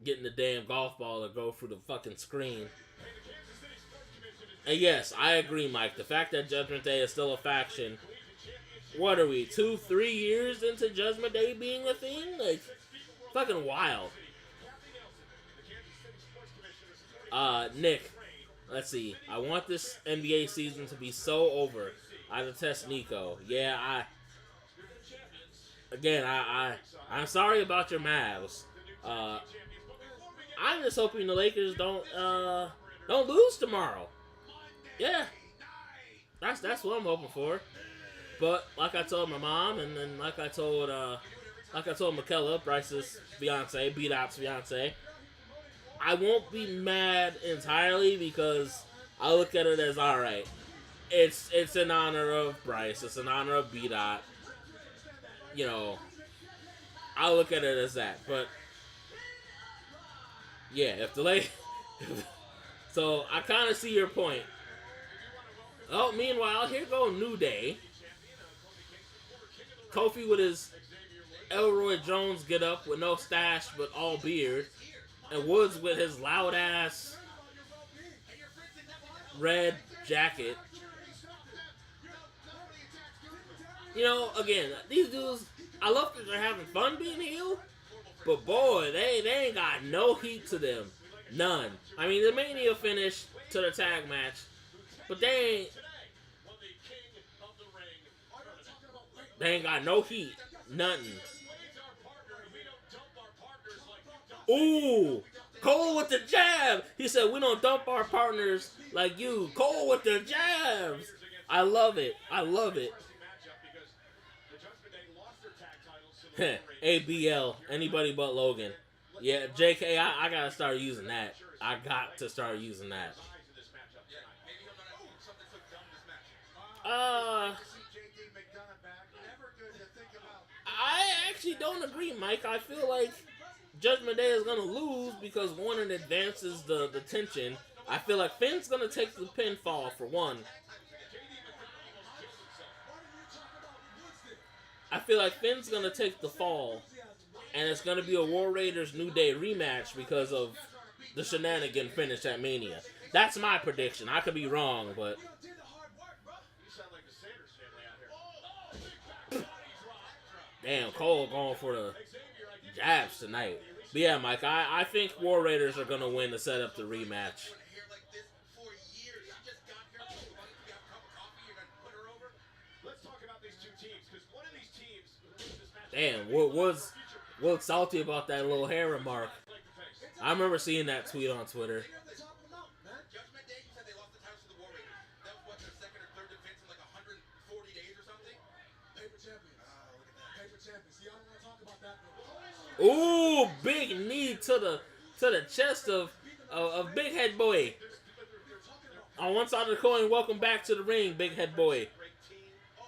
getting the damn golf ball to go through the fucking screen. And yes, I agree, Mike. The fact that Judgment Day is still a faction. What are we, 2-3 years into Judgment Day being a thing? Like, fucking wild. Nick, let's see. I want this NBA season to be so over. I detest Nico. Yeah, I'm sorry about your Mavs. I'm just hoping the Lakers don't lose tomorrow. Yeah, that's what I'm hoping for. But like I told my mom, and then like I told Michaela, Bryce's fiance, BDaMan's fiance, I won't be mad entirely because I look at it as alright. It's in honor of Bryce. It's in honor of B-Dot. You know, I look at it as that. But yeah, if the lady. So I kind of see your point. Oh, meanwhile, here go New Day. Kofi with his Elroy Jones get up with no stash but all beard. And Woods with his loud ass red jacket. You know, again, these dudes, I love that they're having fun being heel, but boy, they ain't got no heat to them. None. I mean, the Mania finish to the tag match, but they ain't got no heat. Nothing. Ooh! Cole with the jab! He said, we don't dump our partners like you. Cole with the jabs! I love it. I love it. ABL. Anybody but Logan. Yeah, JK, I gotta start using that. I got to start using that. I actually don't agree, Mike. I feel like Judgment Day is gonna lose because one, it advances the tension. I feel like Finn's gonna take the pinfall for one. I feel like Finn's gonna take the fall, and it's gonna be a War Raiders New Day rematch because of the shenanigan finish at Mania. That's my prediction. I could be wrong, but damn, Cole going for the jabs tonight. But yeah, Mike, I think War Raiders are gonna win to set up the rematch. Damn, what's salty about that little hair remark? I remember seeing that tweet on Twitter. Ooh, big knee to the chest of Big Head Boy. On one side of the coin, welcome back to the ring, Big Head Boy.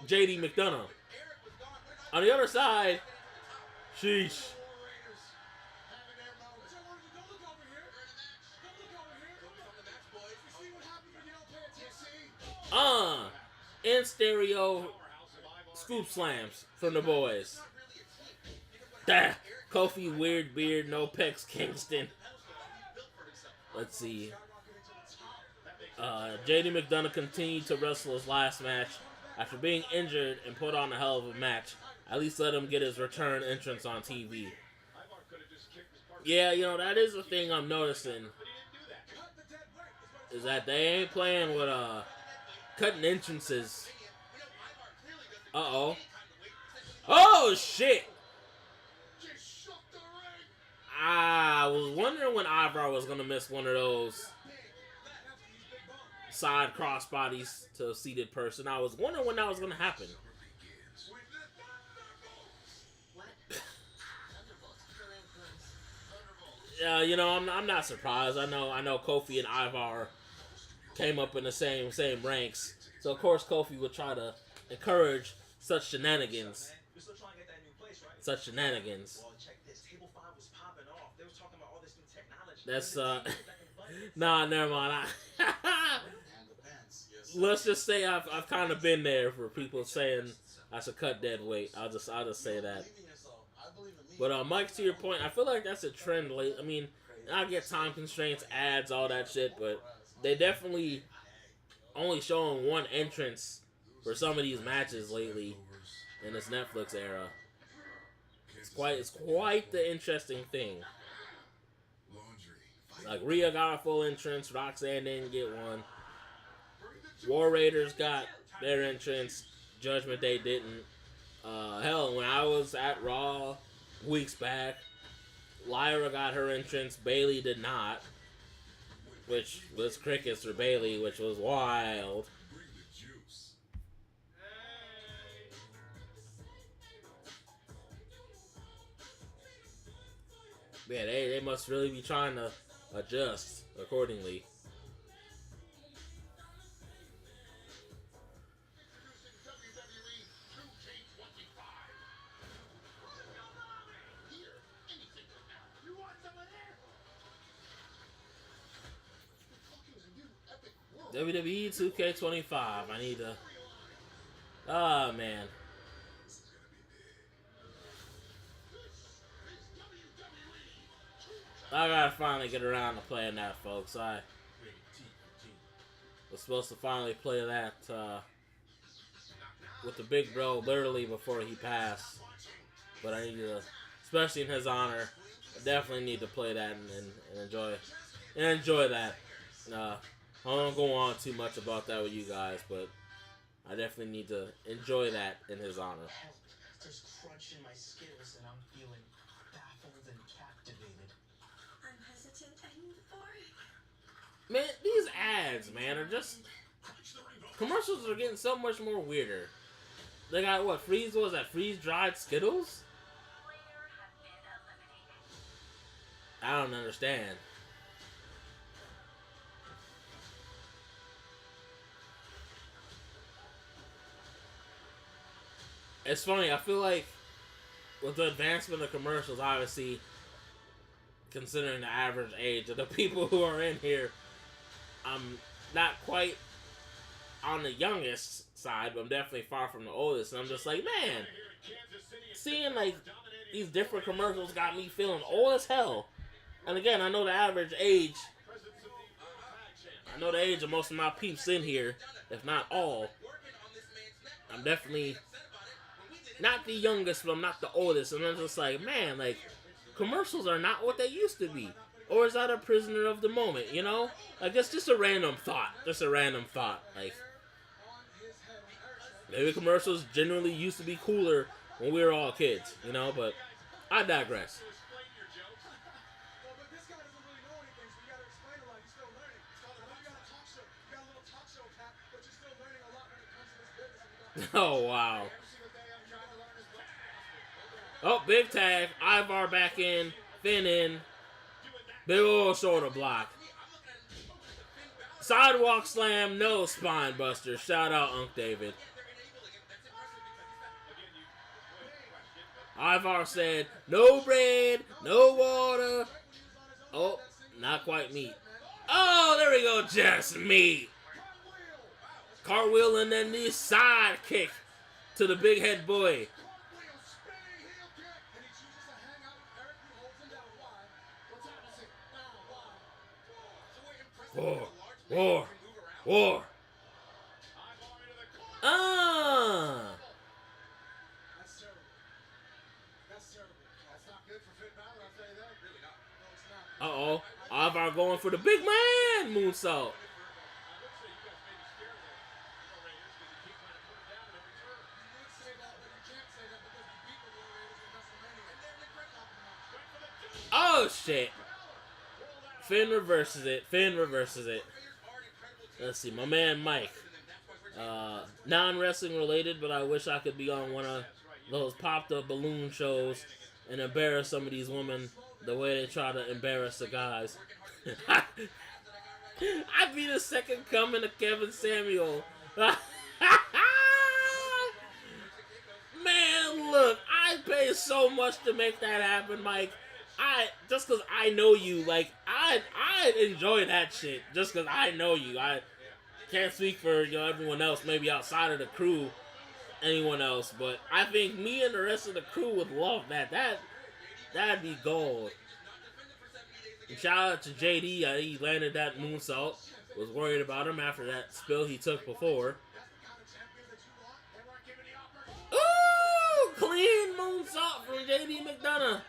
JD McDonough. On the other side, sheesh. In stereo scoop slams from the boys. Dah. Kofi, weird beard, no pecs, Kingston. Let's see. JD McDonough continued to wrestle his last match. After being injured and put on a hell of a match, at least let him get his return entrance on TV. Yeah, you know, that is the thing I'm noticing. Is that they ain't playing with cutting entrances. Uh-oh. Oh, shit! I was wondering when Ivar was going to miss one of those side crossbodies to a seated person. I was wondering when that was going to happen. Yeah, you know, I'm not surprised. I know Kofi and Ivar came up in the same ranks. So, of course, Kofi would try to encourage such shenanigans. Such shenanigans. That's, nah, never mind. Let's just say I've kind of been there for people saying I should cut dead weight. I'll just say that. But Mike, to your point, I feel like that's a trend late. I mean, I get time constraints, ads, all that shit, but they definitely only showing one entrance for some of these matches lately in this Netflix era. It's quite the interesting thing. Like, Rhea got a full entrance, Roxanne didn't get one. War Raiders got their entrance, Judgment Day didn't. Hell, when I was at Raw weeks back, Lyra got her entrance, Bayley did not. Which was crickets for Bayley, which was wild. Yeah, they must really be trying to adjust accordingly. WWE 2K25. I need to. Oh man. I gotta finally get around to playing that, folks. I was supposed to finally play that with the big bro literally before he passed. But I need to, especially in his honor, I definitely need to play that and enjoy that. I don't go on too much about that with you guys, but I definitely need to enjoy that in his honor. There's crunch in my skills and I'm feeling baffled and captivated. I'm hesitant and euphoric. Man, these ads, man, are just... Commercials are getting so much more weirder. They got, what, freeze-dried Skittles? I don't understand. It's funny, I feel like with the advancement of commercials, obviously, considering the average age of the people who are in here, I'm not quite on the youngest side, but I'm definitely far from the oldest. And I'm just like, man, seeing like these different commercials got me feeling old as hell. And again, I know the average age, I know the age of most of my peeps in here, if not all. I'm definitely not the youngest, but I'm not the oldest. And I'm just like, man, like, commercials are not what they used to be. Or is that a prisoner of the moment, you know? Like, that's just a random thought. Just a random thought. Like, maybe commercials generally used to be cooler when we were all kids, you know? But I digress. Oh, wow. Oh, big tag. Ivar back in. Finn in. Big old shoulder block. Sidewalk slam. No spine buster. Shout out Unc David. Ivar said, no bread, no water. Oh, not quite meat. Oh, there we go. Just meat. Cartwheel and then the side kick to the big head boy. War. Ah. That's terrible. That's terrible. That's not good for Finn Balor, I'll tell you that. Really not. No, it's not. Ivar going for the big man moonsault. Oh shit. Finn reverses it. Let's see, my man Mike. Non-wrestling related, but I wish I could be on one of those popped up balloon shows and embarrass some of these women the way they try to embarrass the guys. I'd be the second coming of Kevin Samuel. Man, look, I pay so much to make that happen, Mike. Just because I know you, like, I'd enjoy that shit just because I know you. I can't speak for, you know, everyone else, maybe outside of the crew, anyone else, but I think me and the rest of the crew would love that. That'd be gold. And shout out to JD, he landed that moonsault. Was worried about him after that spill he took before. Ooh, clean moonsault from JD McDonough.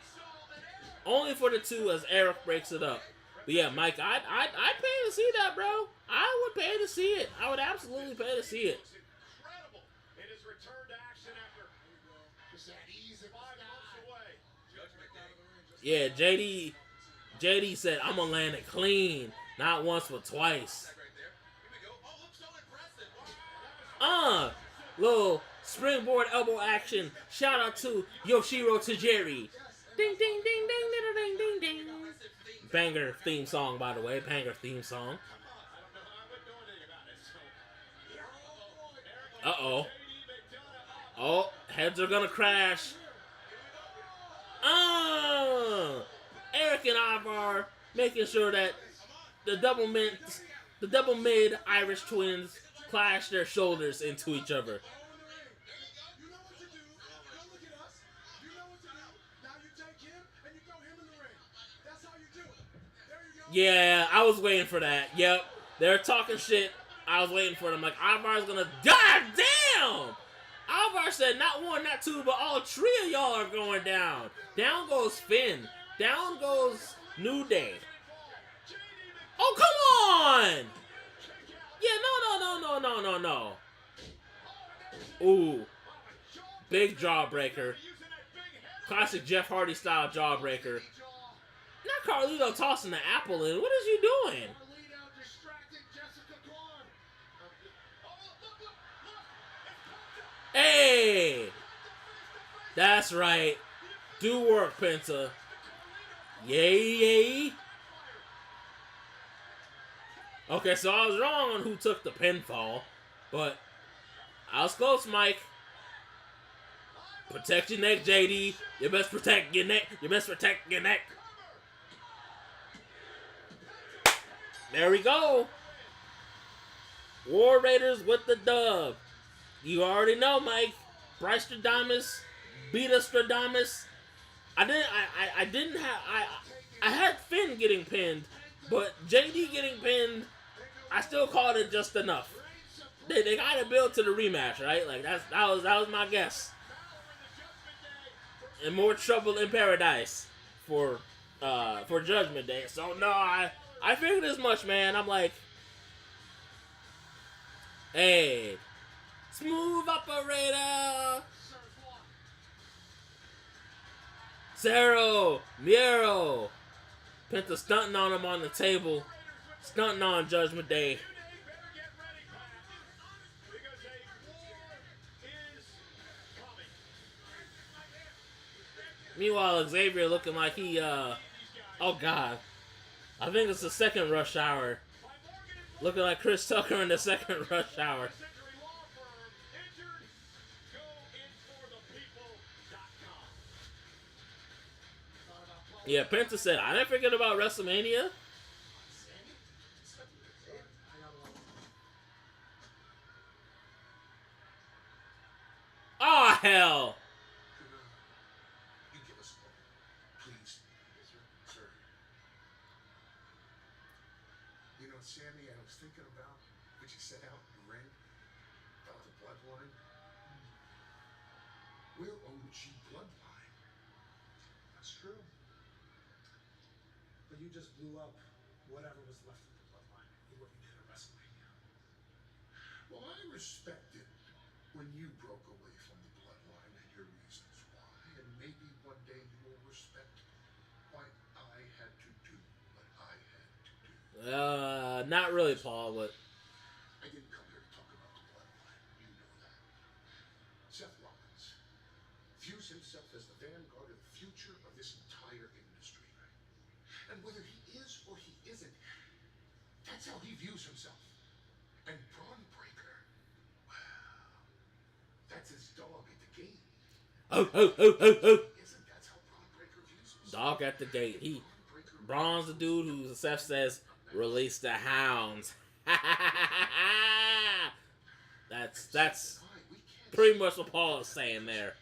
Only for the two as Eric breaks it up. But yeah, Mike, I'd pay to see that, bro. I would pay to see it. I would absolutely pay to see it. Incredible. It is returned to action after just that easy 5 months away. Yeah, JD said, I'm going to land it clean. Not once, but twice. Little springboard elbow action. Shout out to Yoshiro Tajiri. Ding, ding, ding, ding, ding, ding, ding, ding. Banger theme song, by the way. Banger theme song. Uh-oh. Oh, heads are gonna crash. Eric and Ivar making sure that the double mid Irish twins clash their shoulders into each other. You know what to do. Don't look at us. You know what to do. Now you take him and you throw him in the ring. That's how you do it. There you go. Yeah, I was waiting for that. Yep. They're talking shit. I was waiting for them. Like, Ivar's gonna... God damn! Ivar said not one, not two, but all three of y'all are going down. Down goes Finn. Down goes New Day. Oh, come on! Yeah, no. Ooh. Big jawbreaker. Classic Jeff Hardy style jawbreaker. Not Carlito tossing the apple in. What is you doing? Hey! That's right. Do work, Penta. Yay. Okay, so I was wrong on who took the pinfall, but I was close, Mike. Protect your neck, JD. You best protect your neck. There we go. War Raiders with the dub. You already know, Mike. Bryce Stradamus, Beta Stradamus. I had Finn getting pinned, but JD getting pinned, I still called it just enough. They gotta build to the rematch, right? Like that was my guess. And more trouble in paradise for Judgment Day. So no, I figured as much, man. I'm like, hey, smooth operator. Zero, Miero. Penta stunting on him on the table. Stunting on Judgment Day. Meanwhile, Xavier looking like he, oh God. I think it's the second Rush Hour. Looking like Chris Tucker in the second Rush Hour. Yeah, Penta said, I didn't forget about WrestleMania. Oh, hell. You give us a moment, please. Sir. You know, Sammy, I was thinking about what you said out in the ring about the bloodline. We're OG bloodline. That's true. But you just blew up whatever was left of the bloodline in what you did at WrestleMania. Well, I respected when you broke away from the bloodline and your reasons why, and maybe one day you will respect why I had to do what I had to do. Not really, Paul, but I didn't come here to talk about the bloodline. You know that. Seth Rollins views himself as the vanguard of the future of this entire industry. And whether he is or he isn't, that's how he views himself. And Bron Breakker, well, that's his dog at the gate. oh. Isn't that how Bron Breakker views himself? Dog at the gate. Braun's the dude who Seth says, release the hounds. That's pretty much what Paul is saying there.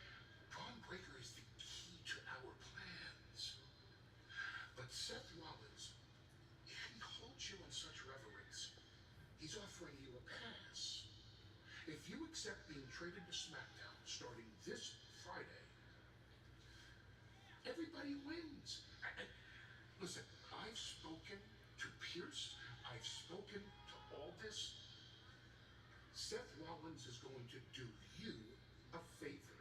Bron Breakker is the key to our plans. But Seth Rollins, if he holds you in such reverence, he's offering you a pass. If you accept being traded to SmackDown starting this Friday, everybody wins. Listen, I've spoken to Pierce. I've spoken to Aldis. Seth Rollins is going to do you a favor.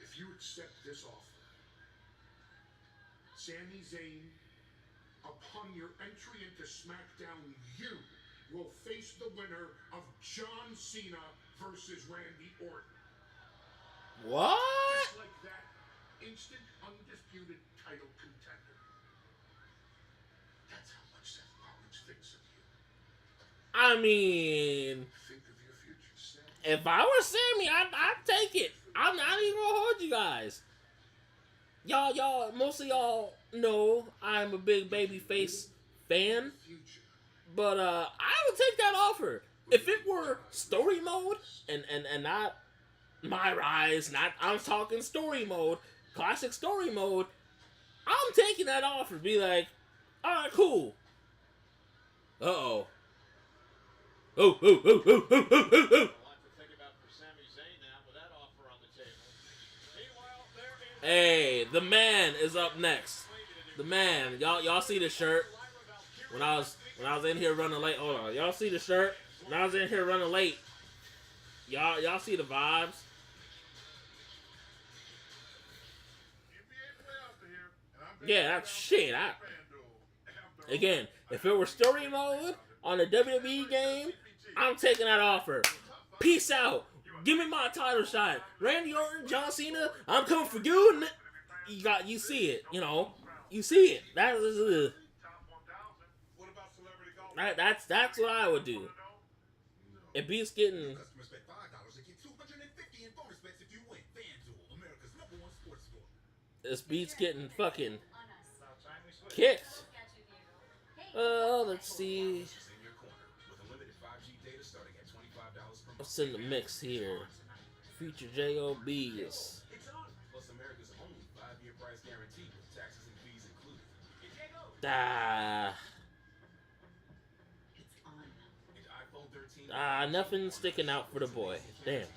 If you accept this offer, Sami Zayn, upon your entry into SmackDown, you will face the winner of John Cena versus Randy Orton. What? Just like that, instant, undisputed title contender. That's how much Seth Rollins thinks of you. I mean, Think of your future self. if I were Sammy, I'd take it. I'm not even gonna hold you guys. Y'all, most of y'all know I'm a big babyface fan, but I would take that offer if it were story mode and not my rise. Not I'm talking story mode, classic story mode. I'm taking that offer. Be like, all right, cool. Oh. A lot to think about for Sami Zayn now with that offer on the table. Meanwhile, there is Hey, the man is up next. The man, y'all see the shirt? When I was in here running late, hold on, y'all see the shirt? When I was in here running late, y'all see the vibes? Yeah, that's shit. Again, if it were story mode on a WWE game, I'm taking that offer. Peace out. Give me my title shot. Randy Orton, John Cena, I'm coming for you. You see it, you see it. That's what I would do. It beats getting. Customers bet $5 and get $250 in bonus bets if you win. FanDuel, America's #1 sports book. This beats getting fucking kicked. Let's see. What's in the mix here? Future JOBs. Plus America's only 5-year price guarantee with taxes and fees included. Nothing sticking out for the boy. Damn.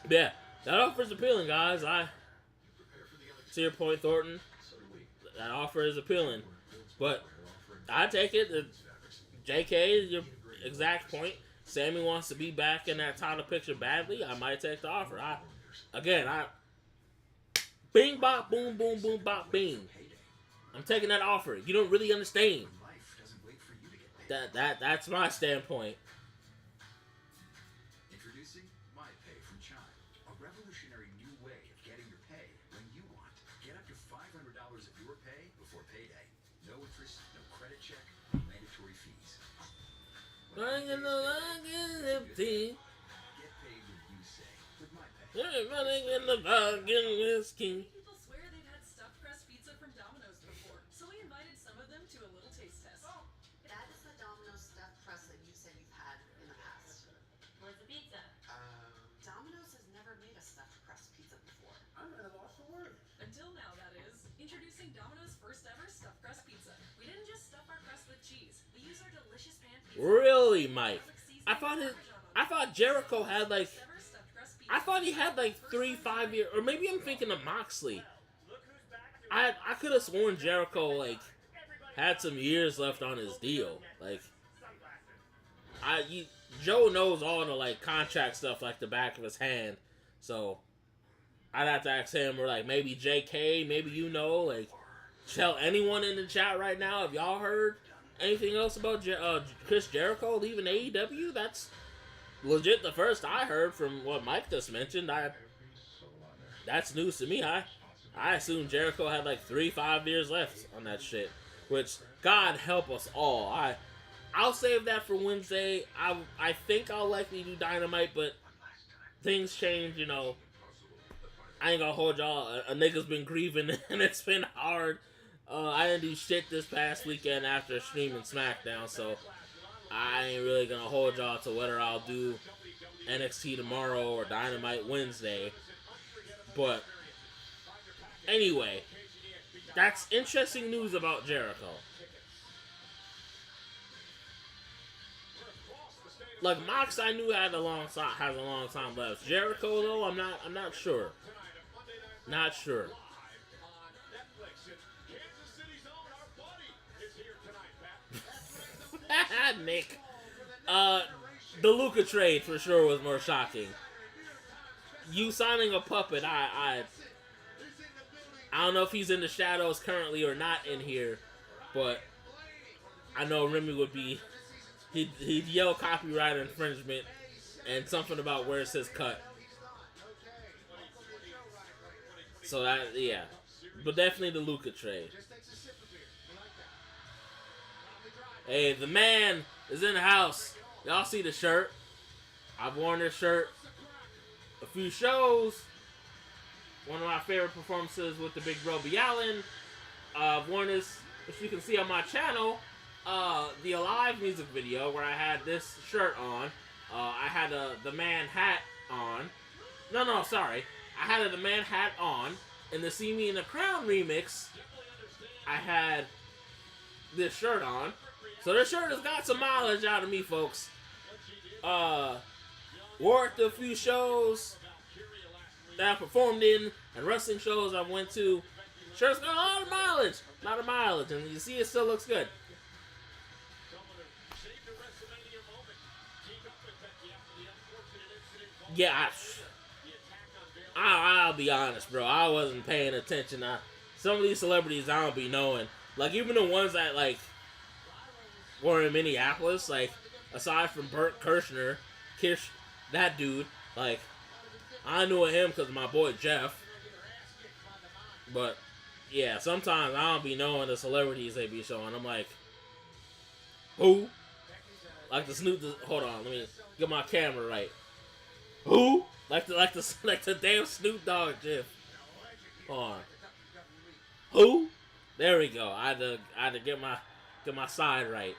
Yeah, that offer's appealing, guys. To your point, Thornton. That offer is appealing, but I take it. JK is your exact point. Sammy wants to be back in that title picture badly. I might take the offer. Bing bop boom boom boom bop bing. I'm taking that offer. You don't really understand. That's my standpoint. Introducing My Pay from Chime, a revolutionary new way of getting your pay when you want. Get up to $500 of your pay before payday. No interest, no credit check, no mandatory fees. Running the line is empty. Get paid when you say with My Pay. Running in the bargain whiskey. People swear they've had stuffed crust pizza from Domino's before, so we invited some of them to a little taste test. That is the Domino's stuffed crust that you said you've had in the past. Where's the pizza? Domino's has never made a stuffed crust pizza before. I'm at a loss for words. Until now, that is. Introducing Domino's first ever stuffed crust pizza. We didn't just stuff our crust with cheese. We use our delicious pan pizza. Really, Mike? I thought Jericho had like. I thought he had like 3-5 year, or maybe I'm thinking of Moxley. I could have sworn Jericho like had some years left on his deal. Like, Joe knows all the like contract stuff like the back of his hand, so I'd have to ask him, or like maybe JK, maybe like tell anyone in the chat right now if y'all heard anything else about Chris Jericho leaving AEW. That's legit the first I heard from what Mike just mentioned. That's news to me. I assumed Jericho had like 3-5 years left on that shit, which God help us all. I'll save that for Wednesday. I think I'll likely do Dynamite, but things change, I ain't gonna hold y'all. A nigga's been grieving and it's been hard. I didn't do shit this past weekend after streaming SmackDown, so I ain't really gonna hold y'all to whether I'll do NXT tomorrow or Dynamite Wednesday. But anyway, that's interesting news about Jericho. Like Mox, I knew has a long time left. Jericho though, I'm not sure. Not sure. Nick. The Luca trade for sure was more shocking. You signing a puppet, I don't know if he's in the shadows currently or not in here, but I know Remy would be. He'd yell copyright infringement and something about where it says cut. So that, yeah. But definitely the Luca trade. Just takes a sip of beer. We like that. Probably dry. Hey, the man is in the house. Y'all see the shirt? I've worn this shirt a few shows. One of my favorite performances with the big bro B. Allen. I've worn this, as you can see on my channel, the Alive music video where I had this shirt on. I had the man hat on. No, sorry. I had the man hat on. In the See Me in the Crown remix, I had this shirt on. So this shirt has got some mileage out of me, folks. Wore it to a few shows that I performed in and wrestling shows I went to. Shirt's got a lot of mileage. And you see it still looks good. Yeah, I'll be honest, bro. I wasn't paying attention. Some of these celebrities I don't be knowing. Like, even the ones that, like, were in Minneapolis, like, aside from Bert Kirshner, that dude, like, I knew of him because of my boy Jeff. But, yeah, sometimes I don't be knowing the celebrities they be showing. I'm like, who? Like the Snoop, hold on, let me get my camera right. Who? Like the damn Snoop Dogg gif. Hold on. Who? There we go. I had to get my side right.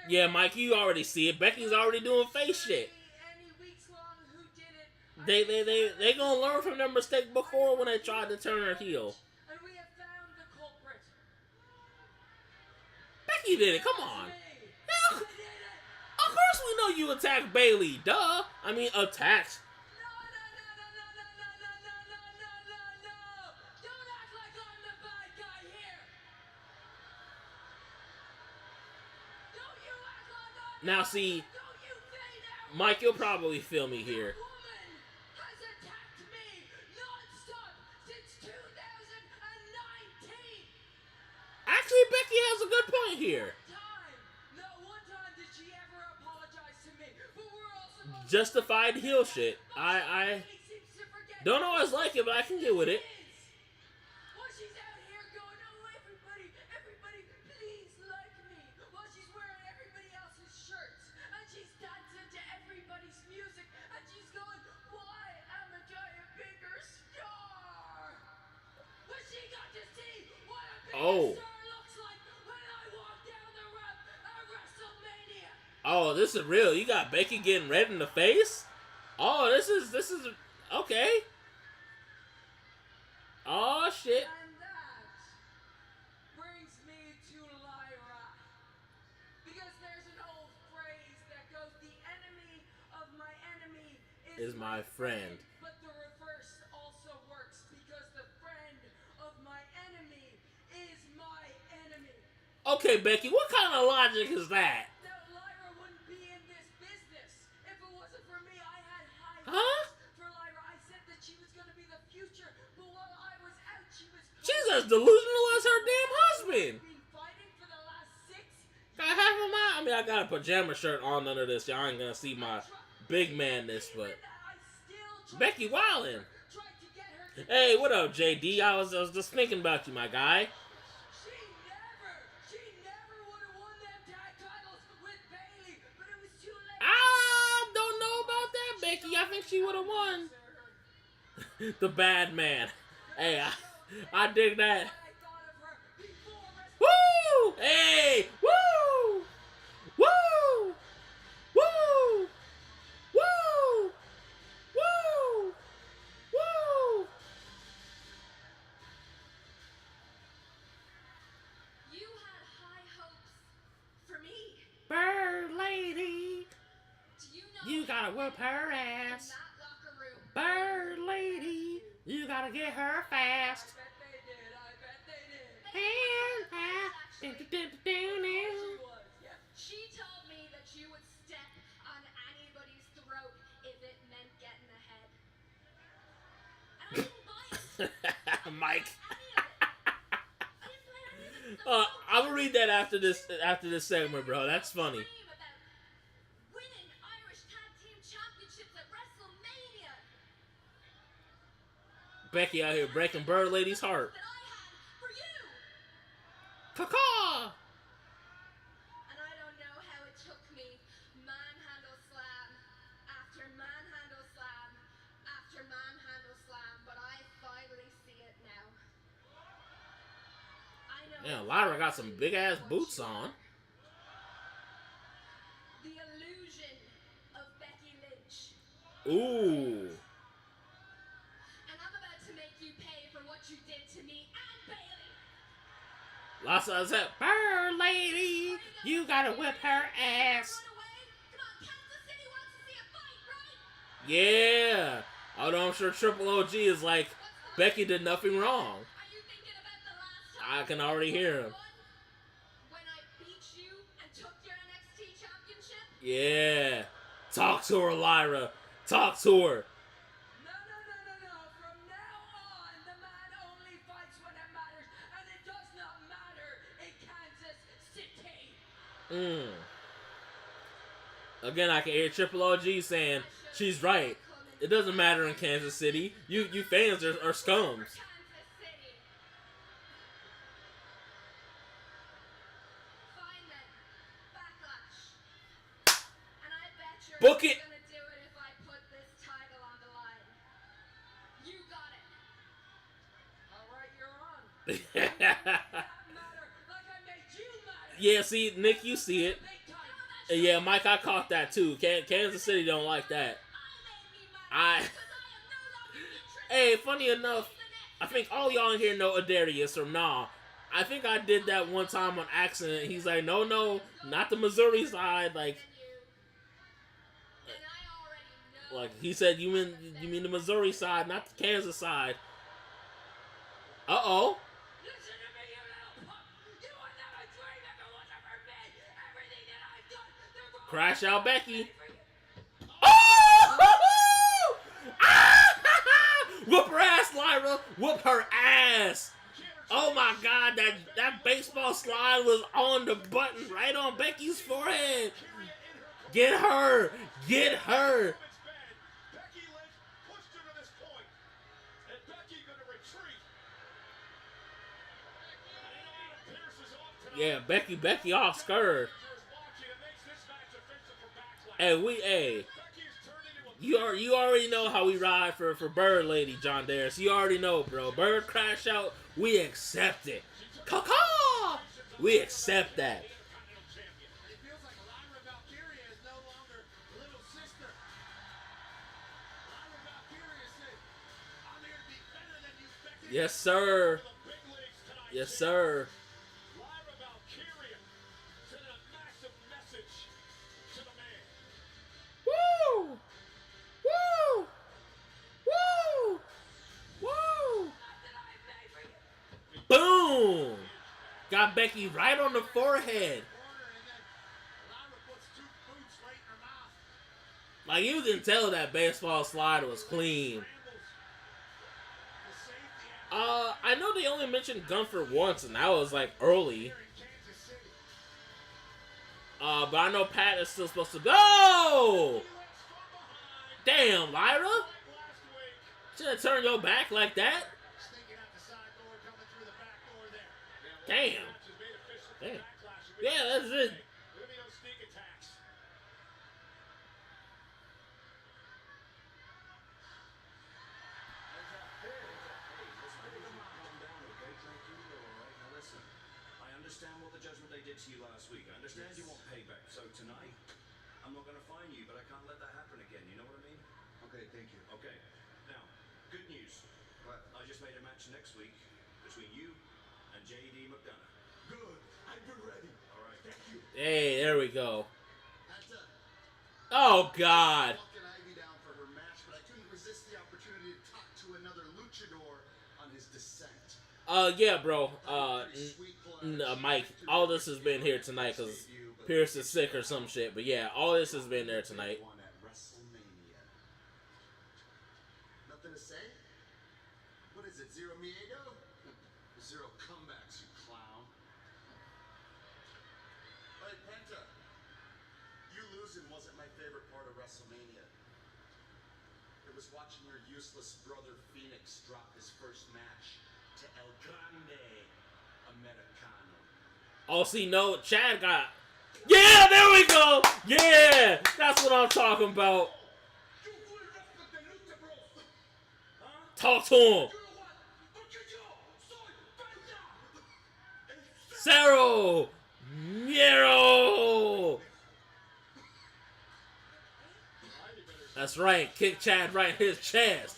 Yeah, Mike, you already see it. Becky's already doing face shit. They gonna learn from their mistake before when they tried to turn her heel. Becky did it. Come on. Yeah, of course we know you attacked Bayley. Duh. I mean, attacked. Now, see, Mike, you'll probably feel me here. Actually, Becky has a good point here. Justified heel shit. I don't always like it, but I can get with it. Oh, this is real. You got Becky getting red in the face? Oh, this is okay. Oh shit. And that brings me to Lyra. Because there's an old phrase that goes, the enemy of my enemy is my friend. But the reverse also works, because the friend of my enemy is my enemy. Okay, Becky, what kind of logic is that? Lyra wouldn't be in this business if it wasn't for me. I had high hopes for Lyra. I said that she was going to be the future, but while I was out, she's as delusional as her damn husband. fighting for the last 6 years. Got half of my, I mean, I got a pajama shirt on under this. Y'all ain't gonna see my big man-ness, but Becky wildin'. Hey, what up, JD? I was just thinking about you, my guy. She never would have won them tag titles with Bayley, but it was too late. I don't know about that, Becky. I think she would have won. The bad man. Hey, I dig that. Woo! Hey! Woo! Woo! Woo! Woo! Woo! Woo! You had high hopes for me. Bird lady, Do you know you gotta whip her ass. in that locker room? Bird lady, you gotta get her fast. She told me that you would step on anybody's throat if read that after this segment, bro. That's funny. Winning Irish Tag Team Championships at WrestleMania. Becky out here breaking Bird Lady's heart. That I had for you. Caw-caw! And I don't know how it took me manhandle slam after manhandle slam after manhandle slam, but I finally see it now. I know. Yeah, Lyra got some big ass boots on. The illusion of Becky Lynch. Ooh. And I'm about to make you pay for what you did to me and Bailey. Lots of that Bird Lady, you gotta whip her ass. Run away? Come on, Kansas City wants to see a fight, right? Yeah. Although I'm sure Triple OG is like, Becky did nothing wrong. Are you thinking about the last time I can already hear him. when I beat you and took your NXT championship? Yeah. Talk to her, Lyra. Talk to her. No. From now on, the man only fights when it matters, and it does not matter in Kansas City. Again, I can hear Triple OG saying, she's right. It doesn't matter in Kansas City. You fans are scums. Kansas City. Fine then. Backlash. And I bet you're Book only it. gonna do it if I put this title on the line. You got it. All right, you're on. That matter like I made you matter. Yeah, see, Nick, you see it. Big time. And yeah, Mike, I caught that too. Kansas City don't like that. Hey, funny enough, I think all y'all in here know Adarius or nah. I think I did that one time on accident. He's like, no, not the Missouri side. Like he said, you mean the Missouri side, not the Kansas side. Uh-oh. Listen to me, you little punk. You would never dream if it wasn't for me. Everything that I've done, they're going Crash out Becky. for you. Oh! Whoop her ass, Lyra. Whoop her ass. Oh my God, that baseball slide was on the button right on Becky's forehead. Get her. Get her. Becky Lynch pushed her to this point, and Becky gonna retreat. And Pierce is off tonight. Yeah, Becky off scared. Hey, you already know how we ride for Bird Lady, John Darius. You already know, bro. Bird crash out, we accept it. Caw-caw! We accept that. It feels like Lyra Valkyria is no longer little sister. Lyra Valkyria said, I'm here to be better than you, Becky. Yes, sir. Yes, sir. Lyra Valkyria sending a massive message to the man. Woo! Woo! Woo! Woo! Boom! Got Becky right on the forehead. Like, you can tell that baseball slide was clean. I know they only mentioned Gunther once, and that was, like, early. But I know Pat is still supposed to go! Damn, Lyra! Shouldn't turn your back like that. Damn. Damn. Yeah, that's it. I understand what the judgment they did to you last week. I understand you want payback. So tonight, I'm not going to fine you, but I can't let that happen again. You know what I mean? Okay, thank you. Okay. Now, good news. What? I just made a match next week between you and JD McDonough. Good. I've been ready. All right. Thank you. Hey, there we go. That's a Oh, God. fucking Ivy down for her match, but I couldn't resist the opportunity to talk to another luchador on his descent. Yeah, bro. Mike, all this has been here tonight because Pierce is sick or some shit. But yeah, all this has been there tonight. One at WrestleMania. Nothing to say? What is it, Zero Miedo? Zero comebacks, you clown. Hey, Penta. You losing wasn't my favorite part of WrestleMania. It was watching your useless brother Phoenix drop his first match to El Grande Americano. Oh, see, no, Chad got... Yeah, there we go! Yeah! That's what I'm talking about. Talk to him. Cero Miedo. That's right. Kick Chad right in his chest.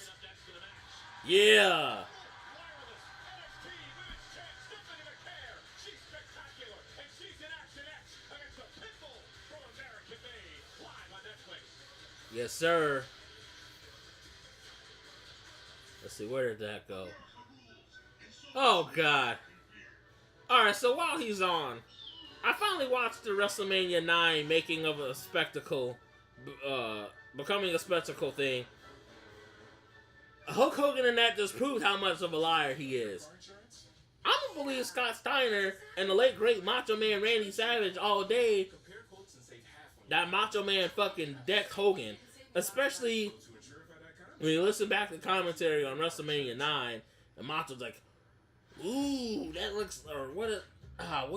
Yeah. Yes, sir. Let's see, where did that go? Oh, God. Alright, so while he's on, I finally watched the WrestleMania 9 making of a spectacle, becoming a spectacle thing. Hulk Hogan in that just proved how much of a liar he is. I'm gonna believe Scott Steiner and the late great Macho Man Randy Savage all day that Macho Man fucking decked Hogan. Especially when you listen back to the commentary on WrestleMania 9 and Macho's like, ooh, that looks, or what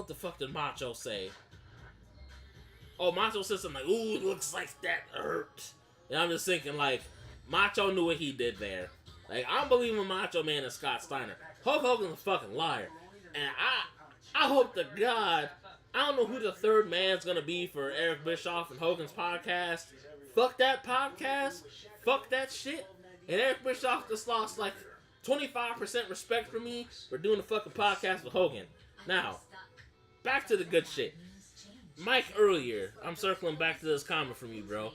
the fuck did Macho say? Oh, Macho said something like, ooh, it looks like that hurt. And I'm just thinking, like, Macho knew what he did there. Like, I'm believing Macho Man and Scott Steiner. Hulk Hogan's a fucking liar. And I hope to God, I don't know who the third man's gonna be for Eric Bischoff and Hogan's podcast. Fuck that podcast. Fuck that shit. And Eric Bischoff just lost like 25% respect for me for doing the fucking podcast with Hogan. Now, back to the good shit. Mike, earlier, I'm circling back to this comment from you, bro.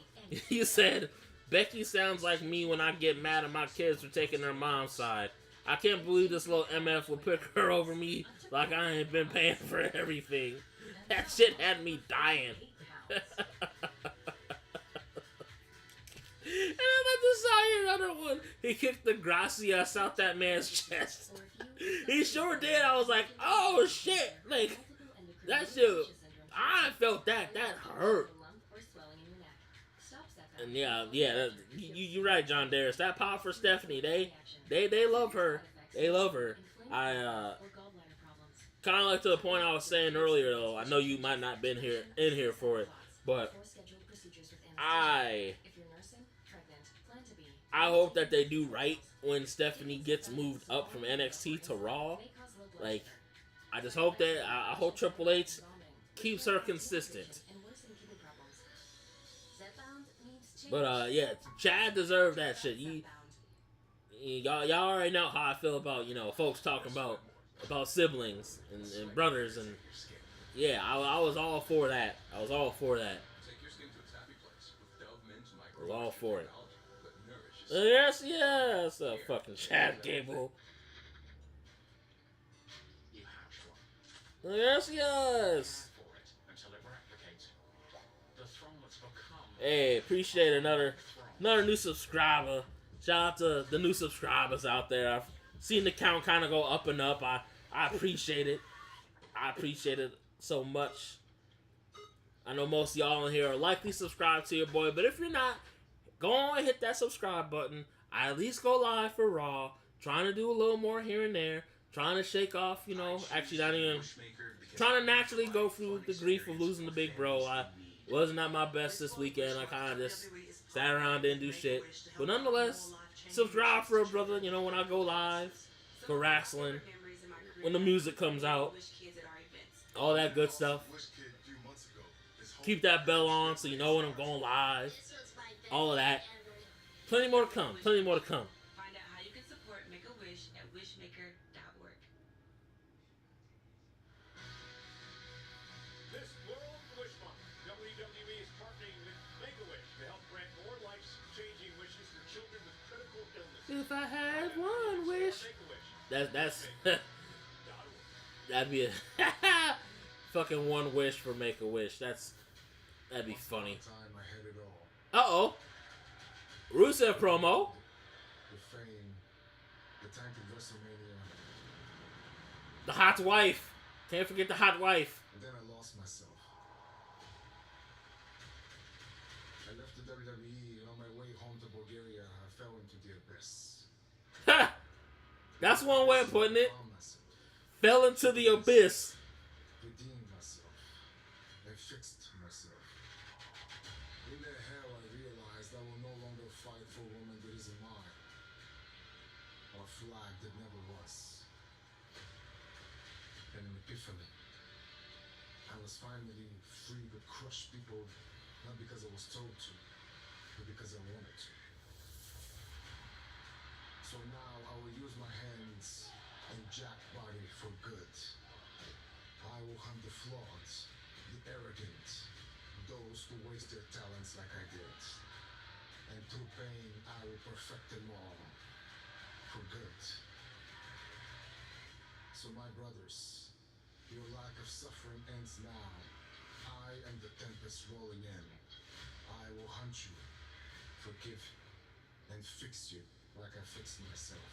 You said, Becky sounds like me when I get mad at my kids for taking their mom's side. I can't believe this little MF will pick her over me like I ain't been paying for everything. That shit had me dying. And then I just saw another one. He kicked the gracias out that man's chest. He sure did. I was like, oh shit. Like, that shit, I felt that. That hurt. And yeah, you're right, John Darius. That pop for Stephanie, they love her. They love her. I kind of like to the point I was saying earlier, though. I know you might not been in here for it, but I hope that they do right when Stephanie gets moved up from NXT to Raw. Like, I just hope that I hope Triple H keeps her consistent. But yeah, Chad deserved that shit. Y'all already know how I feel about, folks talking about siblings and brothers, and yeah, I was all for that. I was all for it. Yes, a fucking Chad Gable. Yes. Hey, appreciate another new subscriber. Shout out to the new subscribers out there. I've seen the count kind of go up and up. I appreciate it. I appreciate it so much. I know most of y'all in here are likely subscribed to your boy, but if you're not, go on and hit that subscribe button. I at least go live for Raw. Trying to do a little more here and there. Trying to shake off, actually not even... Trying to naturally go through the grief of losing the big bro. I wasn't at my best this weekend. I kind of just sat around, didn't do shit. But nonetheless, subscribe for a brother, when I go live for wrestling. When the music comes out. All that good stuff. Keep that bell on so you know when I'm going live. All of that. Plenty more to come. Plenty more to come. Find out how you can support Make-A-Wish at wishmaker.org. This World Wish Month, WWE is partnering with Make-A-Wish to help grant more life-changing wishes for children with critical illnesses. If I had one wish. That's that'd be a fucking one wish for Make-A-Wish. That'd be funny. Uh-oh. Rusev promo. The fame, the tank of WrestleMania. The hot wife. Can't forget the hot wife. And then I lost myself. WWE, and on my way home to Bulgaria, I fell into the abyss. Ha! That's one way of putting it. Fell into the abyss. Redeemed myself. I fixed myself. In that hell, I realized I will no longer fight for a woman that isn't mine, or a flag that never was. And an epiphany. I was finally free to crush people, not because I was told to, but because I wanted to. So now I will use my hands and jack body for good. I will hunt the flawed, the arrogant, those who waste their talents like I did. And through pain, I will perfect them all for good. So my brothers, your lack of suffering ends now. I am the tempest rolling in. I will hunt you, forgive, and fix you like I fixed myself.